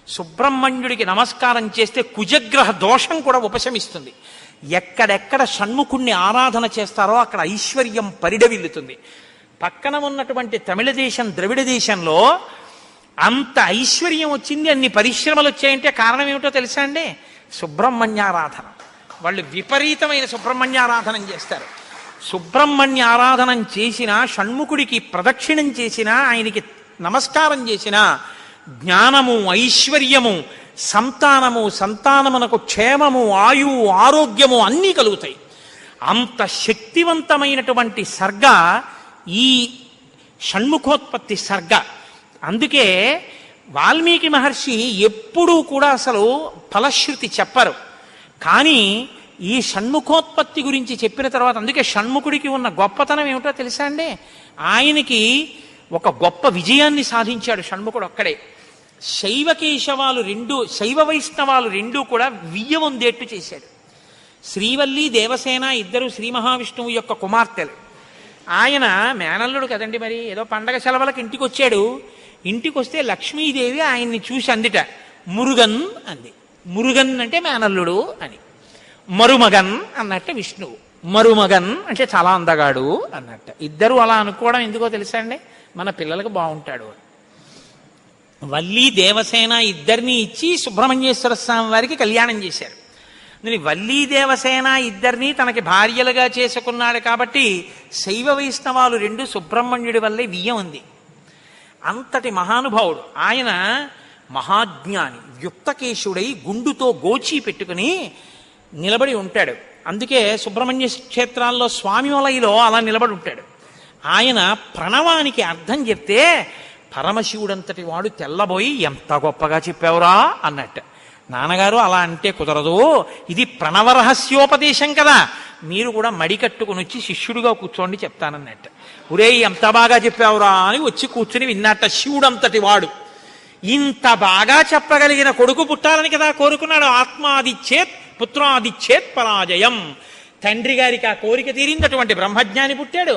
సుబ్రహ్మణ్యుడికి నమస్కారం చేస్తే కుజగ్రహ దోషం కూడా ఉపశమిస్తుంది. ఎక్కడెక్కడ షణ్ముఖుణ్ణి ఆరాధన చేస్తారో అక్కడ ఐశ్వర్యం పరిడవిల్లుతుంది. పక్కన ఉన్నటువంటి తమిళ దేశం, ద్రవిడ దేశంలో అంత ఐశ్వర్యం వచ్చింది, అన్ని పరిశ్రమలు వచ్చాయంటే కారణం ఏమిటో తెలుసా అండి? సుబ్రహ్మణ్యారాధన. వాళ్ళు విపరీతమైన సుబ్రహ్మణ్యారాధనం చేస్తారు. సుబ్రహ్మణ్య ఆరాధనం చేసినా, షణ్ముఖుడికి ప్రదక్షిణం చేసినా, ఆయనకి నమస్కారం చేసినా జ్ఞానము, ఐశ్వర్యము, సంతానమునకు క్షేమము, ఆయువు, ఆరోగ్యము అన్నీ కలుగుతాయి. అంత శక్తివంతమైనటువంటి సర్గ ఈ షణ్ముఖోత్పత్తి సర్గ. అందుకే వాల్మీకి మహర్షి ఎప్పుడూ కూడా అసలు ఫలశ్రుతి చెప్పరు. కానీ ఈ షణ్ముఖోత్పత్తి గురించి చెప్పిన తర్వాత, అందుకే షణ్ముఖుడికి ఉన్న గొప్పతనం ఏమిటో తెలుసా అండి? ఆయనకి ఒక గొప్ప విజయాన్ని సాధించాడు షణ్ముఖుడు ఒక్కడే. శైవ వైష్ణవాలు రెండూ కూడా వియ్యవందేట్టు చేశాడు. శ్రీవల్లి, దేవసేన ఇద్దరు శ్రీ మహావిష్ణువు యొక్క కుమార్తెలు. ఆయన మేనల్లుడు కదండి, మరి ఏదో పండగ సెలవులకు ఇంటికి వచ్చాడు. ఇంటికి వస్తే లక్ష్మీదేవి ఆయన్ని చూసి అందిట, మురుగన్ అంది. మురుగన్ అంటే మేనల్లుడు అని. మరుమగన్ అన్నట్టు విష్ణువు. మరుమగన్ అంటే చాలా అందగాడు అన్నట్టు. ఇద్దరు అలా అనుకోవడం ఎందుకో తెలుసా అండి? మన పిల్లలకు బాగుంటాడు. వల్లి, దేవసేన ఇద్దరిని ఇచ్చి సుబ్రహ్మణ్యేశ్వర స్వామి వారికి కళ్యాణం చేశారు. వల్లి, దేవసేన ఇద్దరిని తనకి భార్యలుగా చేసుకున్నాడు కాబట్టి శైవ వైష్ణవాలు రెండు సుబ్రహ్మణ్యుడి వల్లే వియ్యం ఉంది. అంతటి మహానుభావుడు ఆయన. మహాజ్ఞాని, యుక్తకేశుడై గుండుతో గోచి పెట్టుకుని నిలబడి ఉంటాడు. అందుకే సుబ్రహ్మణ్య క్షేత్రాల్లో స్వామి వలయలో అలా నిలబడి ఉంటాడు. ఆయన ప్రణవానికి అర్థం చెప్తే పరమశివుడంతటి వాడు తెల్లబోయి, ఎంత గొప్పగా చెప్పావురా అన్నట్టు. నాన్నగారు అలా అంటే కుదరదు, ఇది ప్రణవ రహస్యోపదేశం కదా, మీరు కూడా మడి కట్టుకుని వచ్చి శిష్యుడిగా కూర్చోండి చెప్తానన్నట్టు. ఒరే ఎంత బాగా చెప్పావురా అని వచ్చి కూర్చుని విన్నట్ట. శివుడంతటి వాడు ఇంత బాగా చెప్పగలిగిన కొడుకు పుట్టాలని కదా కోరుకున్నాడు. ఆత్మాదిచ్చేత్ పుత్రాదిచ్చేత్ పరాజయం. తండ్రి గారికి ఆ కోరిక తీరిందటువంటి బ్రహ్మజ్ఞాని పుట్టాడు.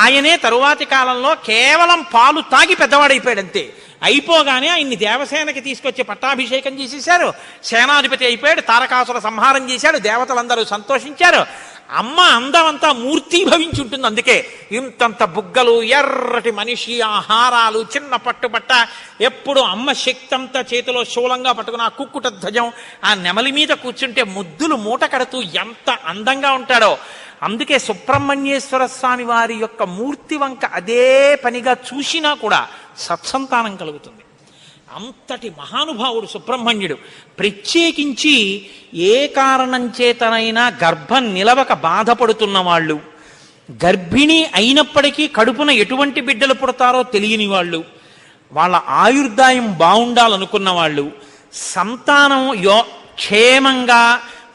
ఆయనే తరువాతి కాలంలో కేవలం పాలు తాగి పెద్దవాడైపోయాడు అంతే. అయిపోగానే ఆయన్ని దేవసేనకి తీసుకొచ్చి పట్టాభిషేకం చేసేశారు. సేనాధిపతి అయిపోయాడు. తారకాసుర సంహారం చేశాడు. దేవతలందరూ సంతోషించారు. అమ్మ అందమంతా మూర్తీభవించి ఉంటుంది. అందుకే ఇంతంత బుగ్గలు, ఎర్రటి మనిషి, ఆహారాలు, చిన్న పట్టుబట్ట, ఎప్పుడు అమ్మ శక్తి అంతా చేతిలో శూలంగా పట్టుకుని ఆ కుక్కుట ధ్వజం, ఆ నెమలి మీద కూర్చుంటే ముద్దులు మూట కడుతూ ఎంత అందంగా ఉంటాడో. అందుకే సుబ్రహ్మణ్యేశ్వర స్వామి వారి యొక్క మూర్తి వంక అదే పనిగా చూసినా కూడా సత్సంతానం కలుగుతుంది. అంతటి మహానుభావుడు సుబ్రహ్మణ్యుడు. ప్రత్యేకించి ఏ కారణం చేతనైనా గర్భం నిలవక బాధపడుతున్న వాళ్ళు, గర్భిణి అయినప్పటికీ కడుపున ఎటువంటి బిడ్డలు పుడతారో తెలియని వాళ్ళు, వాళ్ళ ఆయుర్దాయం బాగుండాలనుకున్న వాళ్ళు, సంతానం క్షేమంగా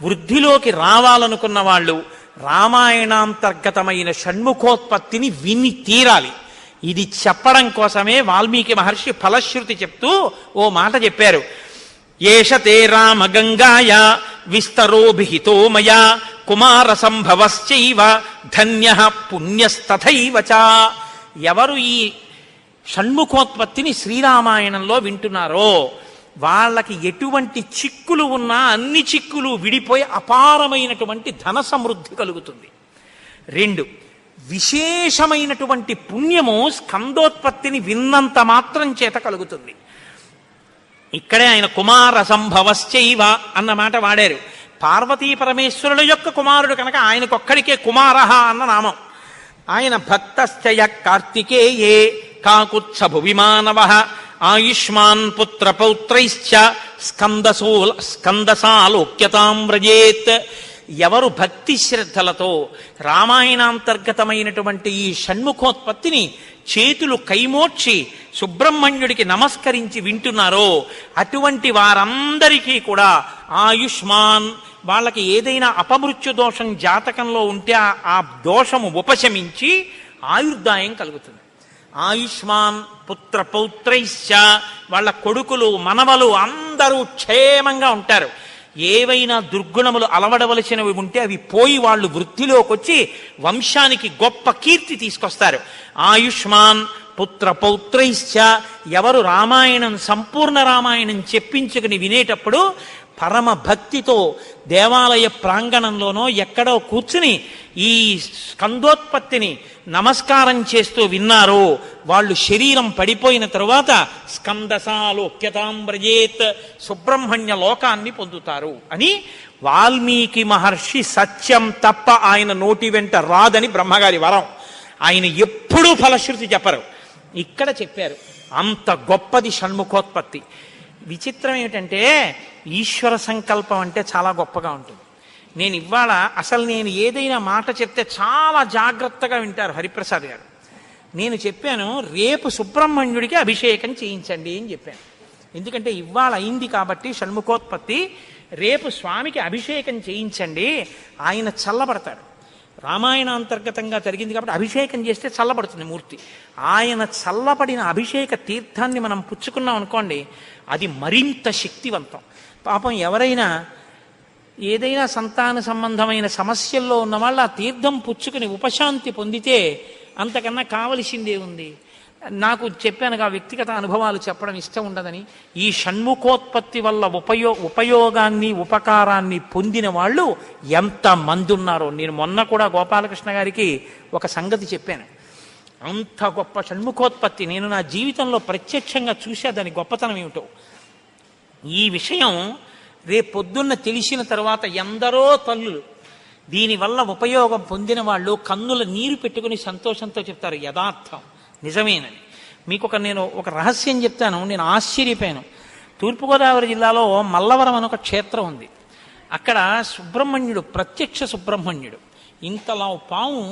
వృద్ధిలోకి రావాలనుకున్న వాళ్ళు రామాయణాంతర్గతమైన షణ్ముఖోత్పత్తిని విని తీరాలి. ఇది చెప్పడం కోసమే వాల్మీకి మహర్షి ఫలశ్రుతి చెప్తూ ఓ మాట చెప్పారు. ఏషతే రామ గంగాయ విస్తరోభిహితో మయా కుమార సంభవశ్చైవ ధన్యః పుణ్యస్తథైవ చ. ఎవరు ఈ షణ్ముఖోత్పత్తిని శ్రీరామాయణంలో వింటున్నారో వాళ్ళకి ఎటువంటి చిక్కులు ఉన్నా అన్ని చిక్కులు విడిపోయి అపారమైనటువంటి ధన సమృద్ధి కలుగుతుంది. 2, విశేషమైనటువంటి పుణ్యము స్కందోత్పత్తిని విన్నంత మాత్రం చేత కలుగుతుంది. ఇక్కడే ఆయన కుమార సంభవశ్చైవ అన్న మాట వాడారు. పార్వతీ పరమేశ్వరుల యొక్క కుమారుడు కనుక ఆయనకొక్కడికే కుమారః అన్న నామం. ఆయన భక్తశ్చయ కార్తికేయే కాకుత్సభు విమానవః ఆయుష్మాన్ పుత్ర పౌత్రైశ్చ స్కందసాలోక్యతాం వ్రజేత్. ఎవరు భక్తి శ్రద్ధలతో రామాయణాంతర్గతమైనటువంటి ఈ షణ్ముఖోత్పత్తిని చేతులు కైమోడ్చి సుబ్రహ్మణ్యుడికి నమస్కరించి వింటున్నారో అటువంటి వారందరికీ కూడా ఆయుష్మాన్, వాళ్ళకి ఏదైనా అపమృత్యు దోషం జాతకంలో ఉంటే ఆ దోషము ఉపశమించి ఆయుర్దాయం కలుగుతుంది. ఆయుష్మాన్ పుత్ర పౌత్రైశ్చ, వాళ్ళ కొడుకులు మనవలు అందరూ క్షేమంగా ఉంటారు. ఏవైనా దుర్గుణములు అలవడవలసినవి ఉంటే అవి పోయి వాళ్ళు వృద్ధిలోకి వచ్చి వంశానికి గొప్ప కీర్తి తీసుకొస్తారు. ఆయుష్మాన్ పుత్ర పౌత్రైశ్చ, ఎవరు రామాయణం సంపూర్ణ రామాయణం చెప్పించుకుని వినేటప్పుడు పరమ భక్తితో దేవాలయ ప్రాంగణంలోనో ఎక్కడో కూర్చుని ఈ స్కందోత్పత్తిని నమస్కారం చేస్తూ విన్నారో వాళ్ళు శరీరం పడిపోయిన తరువాత స్కందసాలోక్యతాంబ్రజేత్, సుబ్రహ్మణ్య లోకాన్ని పొందుతారు అని వాల్మీకి మహర్షి సత్యం తప్ప ఆయన నోటి వెంట రాదని బ్రహ్మగారి వరం. ఆయన ఎప్పుడూ ఫలశ్రుతి చెప్పరు, ఇక్కడ చెప్పారు. అంత గొప్పది షణ్ముఖోత్పత్తి. విచిత్రం ఏమిటంటే ఈశ్వర సంకల్పం అంటే చాలా గొప్పగా ఉంటుంది. నేను ఇవాళ అసలు నేను ఏదైనా మాట చెప్తే చాలా జాగ్రత్తగా వింటారు హరిప్రసాద్ గారు. నేను చెప్పాను రేపు సుబ్రహ్మణ్యుడికి అభిషేకం చేయించండి అని చెప్పాను. ఎందుకంటే ఇవాళ అయింది కాబట్టి షణ్ముఖోత్పత్తి, రేపు స్వామికి అభిషేకం చేయించండి, ఆయన చల్లబడతాడు. రామాయణాంతర్గతంగా జరిగింది కాబట్టి అభిషేకం చేస్తే చల్లబడుతుంది మూర్తి. ఆయన చల్లబడిన అభిషేక తీర్థాన్ని మనం పుచ్చుకున్నాం అనుకోండి, అది మరింత శక్తివంతం. పాపం ఎవరైనా ఏదైనా సంతాన సంబంధమైన సమస్యల్లో ఉన్న వాళ్ళు ఆ తీర్థం పుచ్చుకుని ఉపశాంతి పొందితే అంతకన్నా కావలసిందే ఉంది. నాకు చెప్పానుగా వ్యక్తిగత అనుభవాలు చెప్పడం ఇష్టం ఉండదని. ఈ షణ్ముఖోత్పత్తి వల్ల ఉపయోగాన్ని ఉపకారాన్ని పొందిన వాళ్ళు ఎంతమంది ఉన్నారో. నేను మొన్న కూడా గోపాలకృష్ణ గారికి ఒక సంగతి చెప్పాను. అంత గొప్ప షణ్ముఖోత్పత్తి నేను నా జీవితంలో ప్రత్యక్షంగా చూసా, దాని గొప్పతనం ఏమిటో. ఈ విషయం రేపొద్దున్న తెలిసిన తర్వాత ఎందరో తల్లులు దీనివల్ల ఉపయోగం పొందిన వాళ్ళు కన్నుల నీరు పెట్టుకుని సంతోషంతో చెప్తారు యథార్థం నిజమేనని. మీకు నేను ఒక రహస్యం చెప్తాను, నేను ఆశ్చర్యపోయాను. తూర్పుగోదావరి జిల్లాలో మల్లవరం అని ఒక క్షేత్రం ఉంది. అక్కడ సుబ్రహ్మణ్యుడు, ప్రత్యక్ష సుబ్రహ్మణ్యుడు, ఇంతలా పాము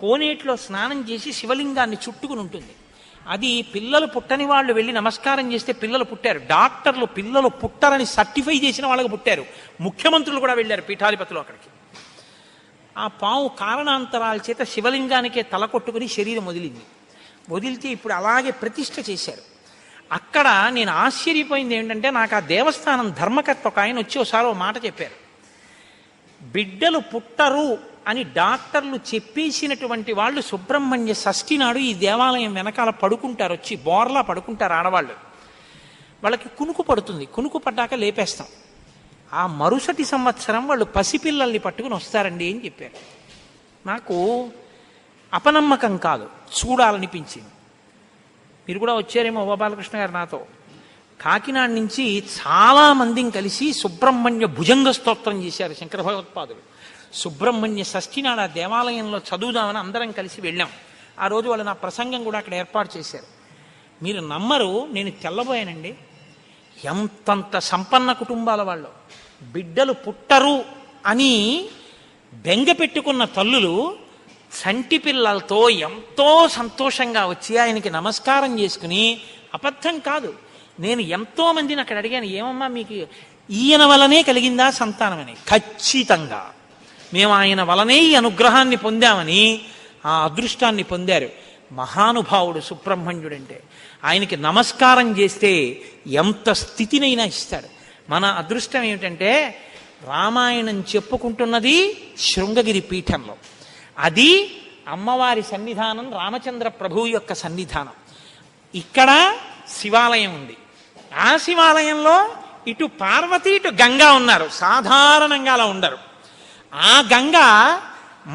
కోనేటిలో స్నానం చేసి శివలింగాన్ని చుట్టుకుని ఉంటుంది. అది పిల్లలు పుట్టని వాళ్ళు వెళ్ళి నమస్కారం చేస్తే పిల్లలు పుట్టారు. డాక్టర్లు పిల్లలు పుట్టరని సర్టిఫై చేసిన వాళ్ళకి పుట్టారు. ముఖ్యమంత్రులు కూడా వెళ్ళారు పీఠాధిపతులు అక్కడికి. ఆ పాము కారణాంతరాల చేత శివలింగానికే తల కొట్టుకుని శరీరం వదిలితే ఇప్పుడు అలాగే ప్రతిష్ఠ చేశారు. అక్కడ నేను ఆశ్చర్యపోయింది ఏంటంటే, నాకు ఆ దేవస్థానం ధర్మకర్త ఒక ఆయన వచ్చి ఒకసారి ఓ మాట చెప్పారు. బిడ్డలు పుట్టరు అని డాక్టర్లు చెప్పేసినటువంటి వాళ్ళు సుబ్రహ్మణ్య షష్ఠి నాడు ఈ దేవాలయం వెనకాల పడుకుంటారు, వచ్చి బోర్లా పడుకుంటారు ఆడవాళ్ళు. వాళ్ళకి కునుకు పడుతుంది, కునుకు పడ్డాక లేపేస్తాం. ఆ మరుసటి సంవత్సరం వాళ్ళు పసిపిల్లల్ని పట్టుకుని వస్తారండి అని చెప్పారు. నాకు అపనమ్మకం కాదు, చూడాలనిపించింది. మీరు కూడా వచ్చారేమో గోపాలకృష్ణ గారు నాతో. కాకినాడ నుంచి చాలా మందిని కలిసి సుబ్రహ్మణ్య భుజంగ స్తోత్రం చేశారు శంకర భగవత్పాదులు. సుబ్రహ్మణ్య షష్ఠి నాడు ఆ దేవాలయంలో చదువుదామని అందరం కలిసి వెళ్ళాం. ఆ రోజు వాళ్ళు నా ప్రసంగం కూడా అక్కడ ఏర్పాటు చేశారు. మీరు నమ్మరు, నేను తెల్లబోయానండి. ఎంతంత సంపన్న కుటుంబాల వాళ్ళు బిడ్డలు పుట్టరు అని బెంగ పెట్టుకున్న తల్లులు చంటి పిల్లలతో ఎంతో సంతోషంగా వచ్చి ఆయనకి నమస్కారం చేసుకుని, అబద్ధం కాదు, నేను ఎంతో మందిని అక్కడ అడిగాను, ఏమమ్మా మీకు ఈయన వలనే కలిగిందా సంతానం అని. ఖచ్చితంగా మేము ఆయన వలనే ఈ అనుగ్రహాన్ని పొందామని ఆ అదృష్టాన్ని పొందారు. మహానుభావుడు సుబ్రహ్మణ్యుడంటే. ఆయనకి నమస్కారం చేస్తే ఎంత స్థితినైనా ఇస్తాడు. మన అదృష్టం ఏమిటంటే రామాయణం చెప్పుకుంటున్నది శృంగగిరి పీఠంలో, అది అమ్మవారి సన్నిధానం, రామచంద్ర ప్రభువు యొక్క సన్నిధానం. ఇక్కడ శివాలయం ఉంది. ఆ శివాలయంలో ఇటు పార్వతి ఇటు గంగా ఉన్నారు. సాధారణంగా అలా ఉండరు. ఆ గంగ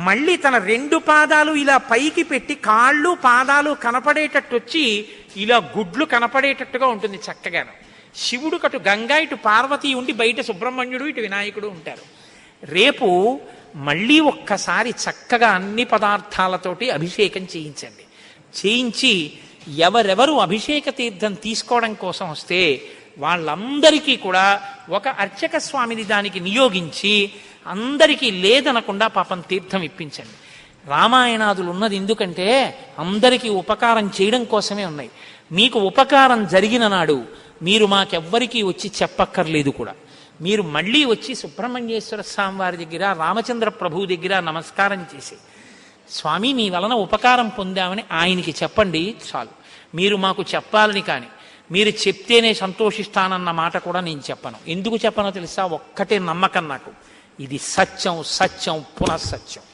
మళ్ళీ తన రెండు పాదాలు ఇలా పైకి పెట్టి కాళ్ళు పాదాలు కనపడేటట్టు వచ్చి ఇలా గుడ్లు కనపడేటట్టుగా ఉంటుంది చక్కగాను. శివుడు కటు గంగా ఇటు పార్వతి ఉండి బయట సుబ్రహ్మణ్యుడు ఇటు వినాయకుడు ఉంటారు. రేపు మళ్ళీ ఒక్కసారి చక్కగా అన్ని పదార్థాలతోటి అభిషేకం చేయించండి. చేయించి ఎవరెవరు అభిషేక తీర్థం తీసుకోవడం కోసం వస్తే వాళ్ళందరికీ కూడా ఒక అర్చక స్వామిని దానికి నియోగించి అందరికీ లేదనకుండా పాపం తీర్థం ఇప్పించండి. రామాయణాదులు ఉన్నది ఎందుకంటే అందరికీ ఉపకారం చేయడం కోసమే ఉన్నాయి. మీకు ఉపకారం జరిగిన నాడు మీరు మాకెవ్వరికీ వచ్చి చెప్పక్కర్లేదు కూడా. మీరు మళ్ళీ వచ్చి సుబ్రహ్మణ్యేశ్వర స్వామి వారి దగ్గర, రామచంద్ర ప్రభువు దగ్గర నమస్కారం చేసి స్వామి మీ వలన ఉపకారం పొందామని ఆయనకి చెప్పండి చాలు. మీరు మాకు చెప్పాలని కానీ మీరు చెప్తేనే సంతోషిస్తానన్న మాట కూడా నేను చెప్పను. ఎందుకు చెప్పనో తెలుసా? ఒక్కటే నమ్మకం నాకు, ఇది సత్యం, సత్యం పునఃసత్యం,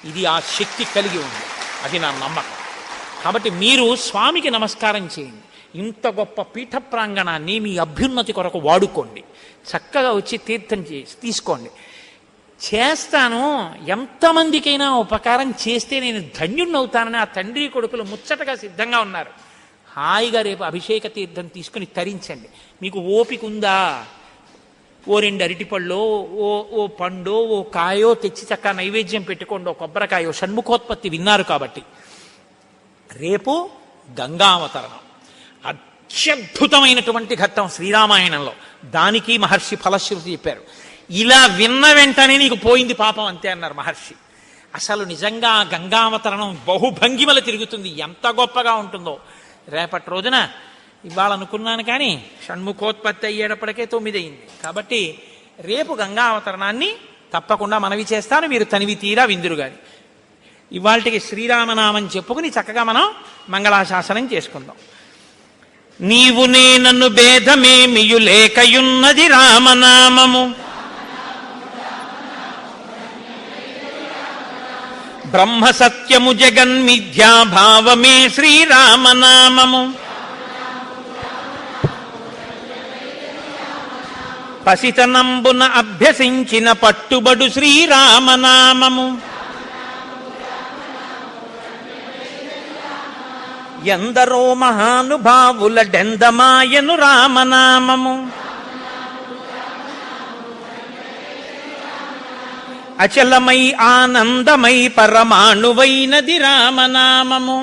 ఇది ఆ శక్తి కలిగి ఉంది, అది నా నమ్మకం. కాబట్టి మీరు స్వామికి నమస్కారం చేయండి. ఇంత గొప్ప పీఠ ప్రాంగణాన్ని మీ అభ్యున్నతి కొరకు వాడుకోండి. చక్కగా వచ్చి తీర్థం తీసుకోండి. చేస్తాను, ఎంతమందికైనా ఉపకారం చేస్తే నేను ధన్యుణ్ణవుతానని ఆ తండ్రి కొడుకులు ముచ్చటగా సిద్ధంగా ఉన్నారు. హాయిగా రేపు అభిషేక తీర్థం తీసుకుని తరించండి. మీకు ఓపిక ఉందా? ఓ 2 అరటిపళ్ళో ఓ పండో ఓ కాయో తెచ్చి చక్కగా నైవేద్యం పెట్టుకోండి, ఓ కొబ్బరికాయో. షణ్ముఖోత్పత్తి విన్నారు కాబట్టి. రేపు గంగావతరణం అత్యద్భుతమైనటువంటి ఘట్టం శ్రీరామాయణంలో. దానికి మహర్షి ఫలశ్రుతి చెప్పారు. ఇలా విన్న వెంటనే నీకు పోయింది పాపం అంతే అన్నారు మహర్షి. అసలు నిజంగా గంగావతరణం బహుభంగిమలు తిరుగుతుంది, ఎంత గొప్పగా ఉంటుందో. రేపటి రోజున ఇవాళ అనుకున్నాను కానీ షణ్ముఖోత్పత్తి అయ్యేటప్పటికే 9 అయింది. కాబట్టి రేపు గంగావతరణాన్ని తప్పకుండా మనవి చేస్తాను, మీరు తనివి తీరా విందురు గాని. ఇవాళకి శ్రీరామనామం చెప్పుకుని చక్కగా మనం మంగళాశాసనం చేసుకుందాం. నీవు నేనన్ను భేదమేమియు లేకయున్నది రామనామము, బ్రహ్మ సత్యము జగన్మిథ్యాభావమే శ్రీరామనామము, పసితనంబున అభ్యసించిన పట్టుబడు శ్రీరామనామము, ఎందరో మహానుభావుల డెందమాయను రామనామము, అచలమై ఆనందమై పరమాణువైనది రామనామము,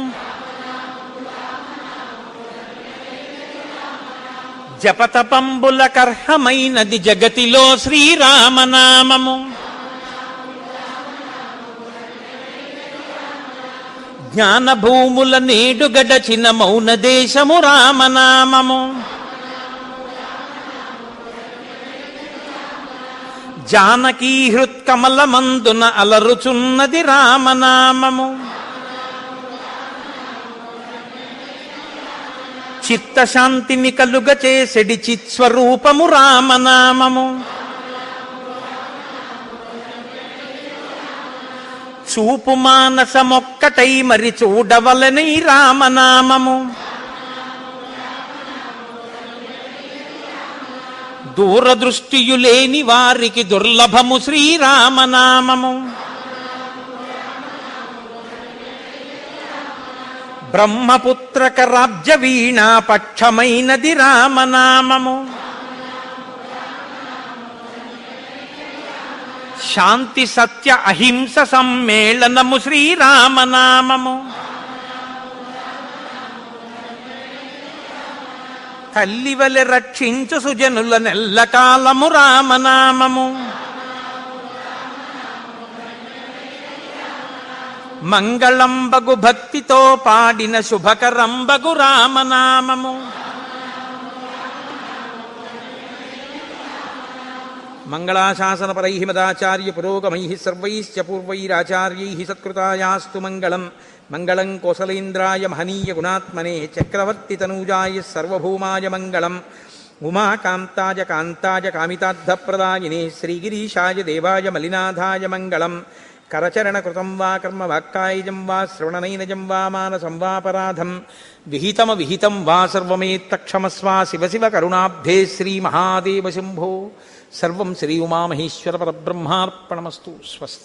జపతపంబుల కర్హమైనది జగతిలో శ్రీరామనామము, జ్ఞానభూముల నేడు గడచిన మౌన దేశము రామనామము, జానకీ హృత్కమలమందున అలరుచున్నది రామనామము, చిత్తశాంతిని కలుగ చేసెడి చిత్స్వరూపము రామనామము, చూపు మానసమొక్కటై మరి చూడవలనై రామనామము, దూరదృష్టియు లేని వారికి దుర్లభము శ్రీరామనామము, బ్రహ్మపుత్రక రాజ్య వీణా పక్షమైనది రామనామము, శాంతి సత్య అహింస సమ్మేళనము శ్రీరామనామము, తల్లివలె రక్షించు సుజనుల నెల్లకాలము రామనామము, మంగళంబగు భక్తితో పాడిన శుభకరంబగు రామనామము, మంగళాశాసనపరై మదాచార్య పురోగమై సర్వైశ్చ పూర్వైరాచార్యై సత్కృతాయాస్తు మంగళం. మంగళం కోసలేంద్రాయ మహనీయ గుణాత్మనే చక్రవర్తి తనూజాయ సర్వభౌమాయ మంగళం. ఉమాకాంతాయ కాంతాయ కామితార్థప్రదాయినే శ్రీగిరీశాయ దేవాయ మలినాథాయ మంగళం. కరచరణకృతం వా కర్మ వాక్కాయజం వా శ్రవణనైనజం వా మానసం వాపరాధం విహితం వా సర్వమేత్తక్షమస్వా శివ శివ కరుణాబ్ధే శ్రీమహాదేవ శంభో. సర్వం శ్రీ ఉమామహేశ్వర పరబ్రహ్మార్పణమస్తు. స్వస్తి.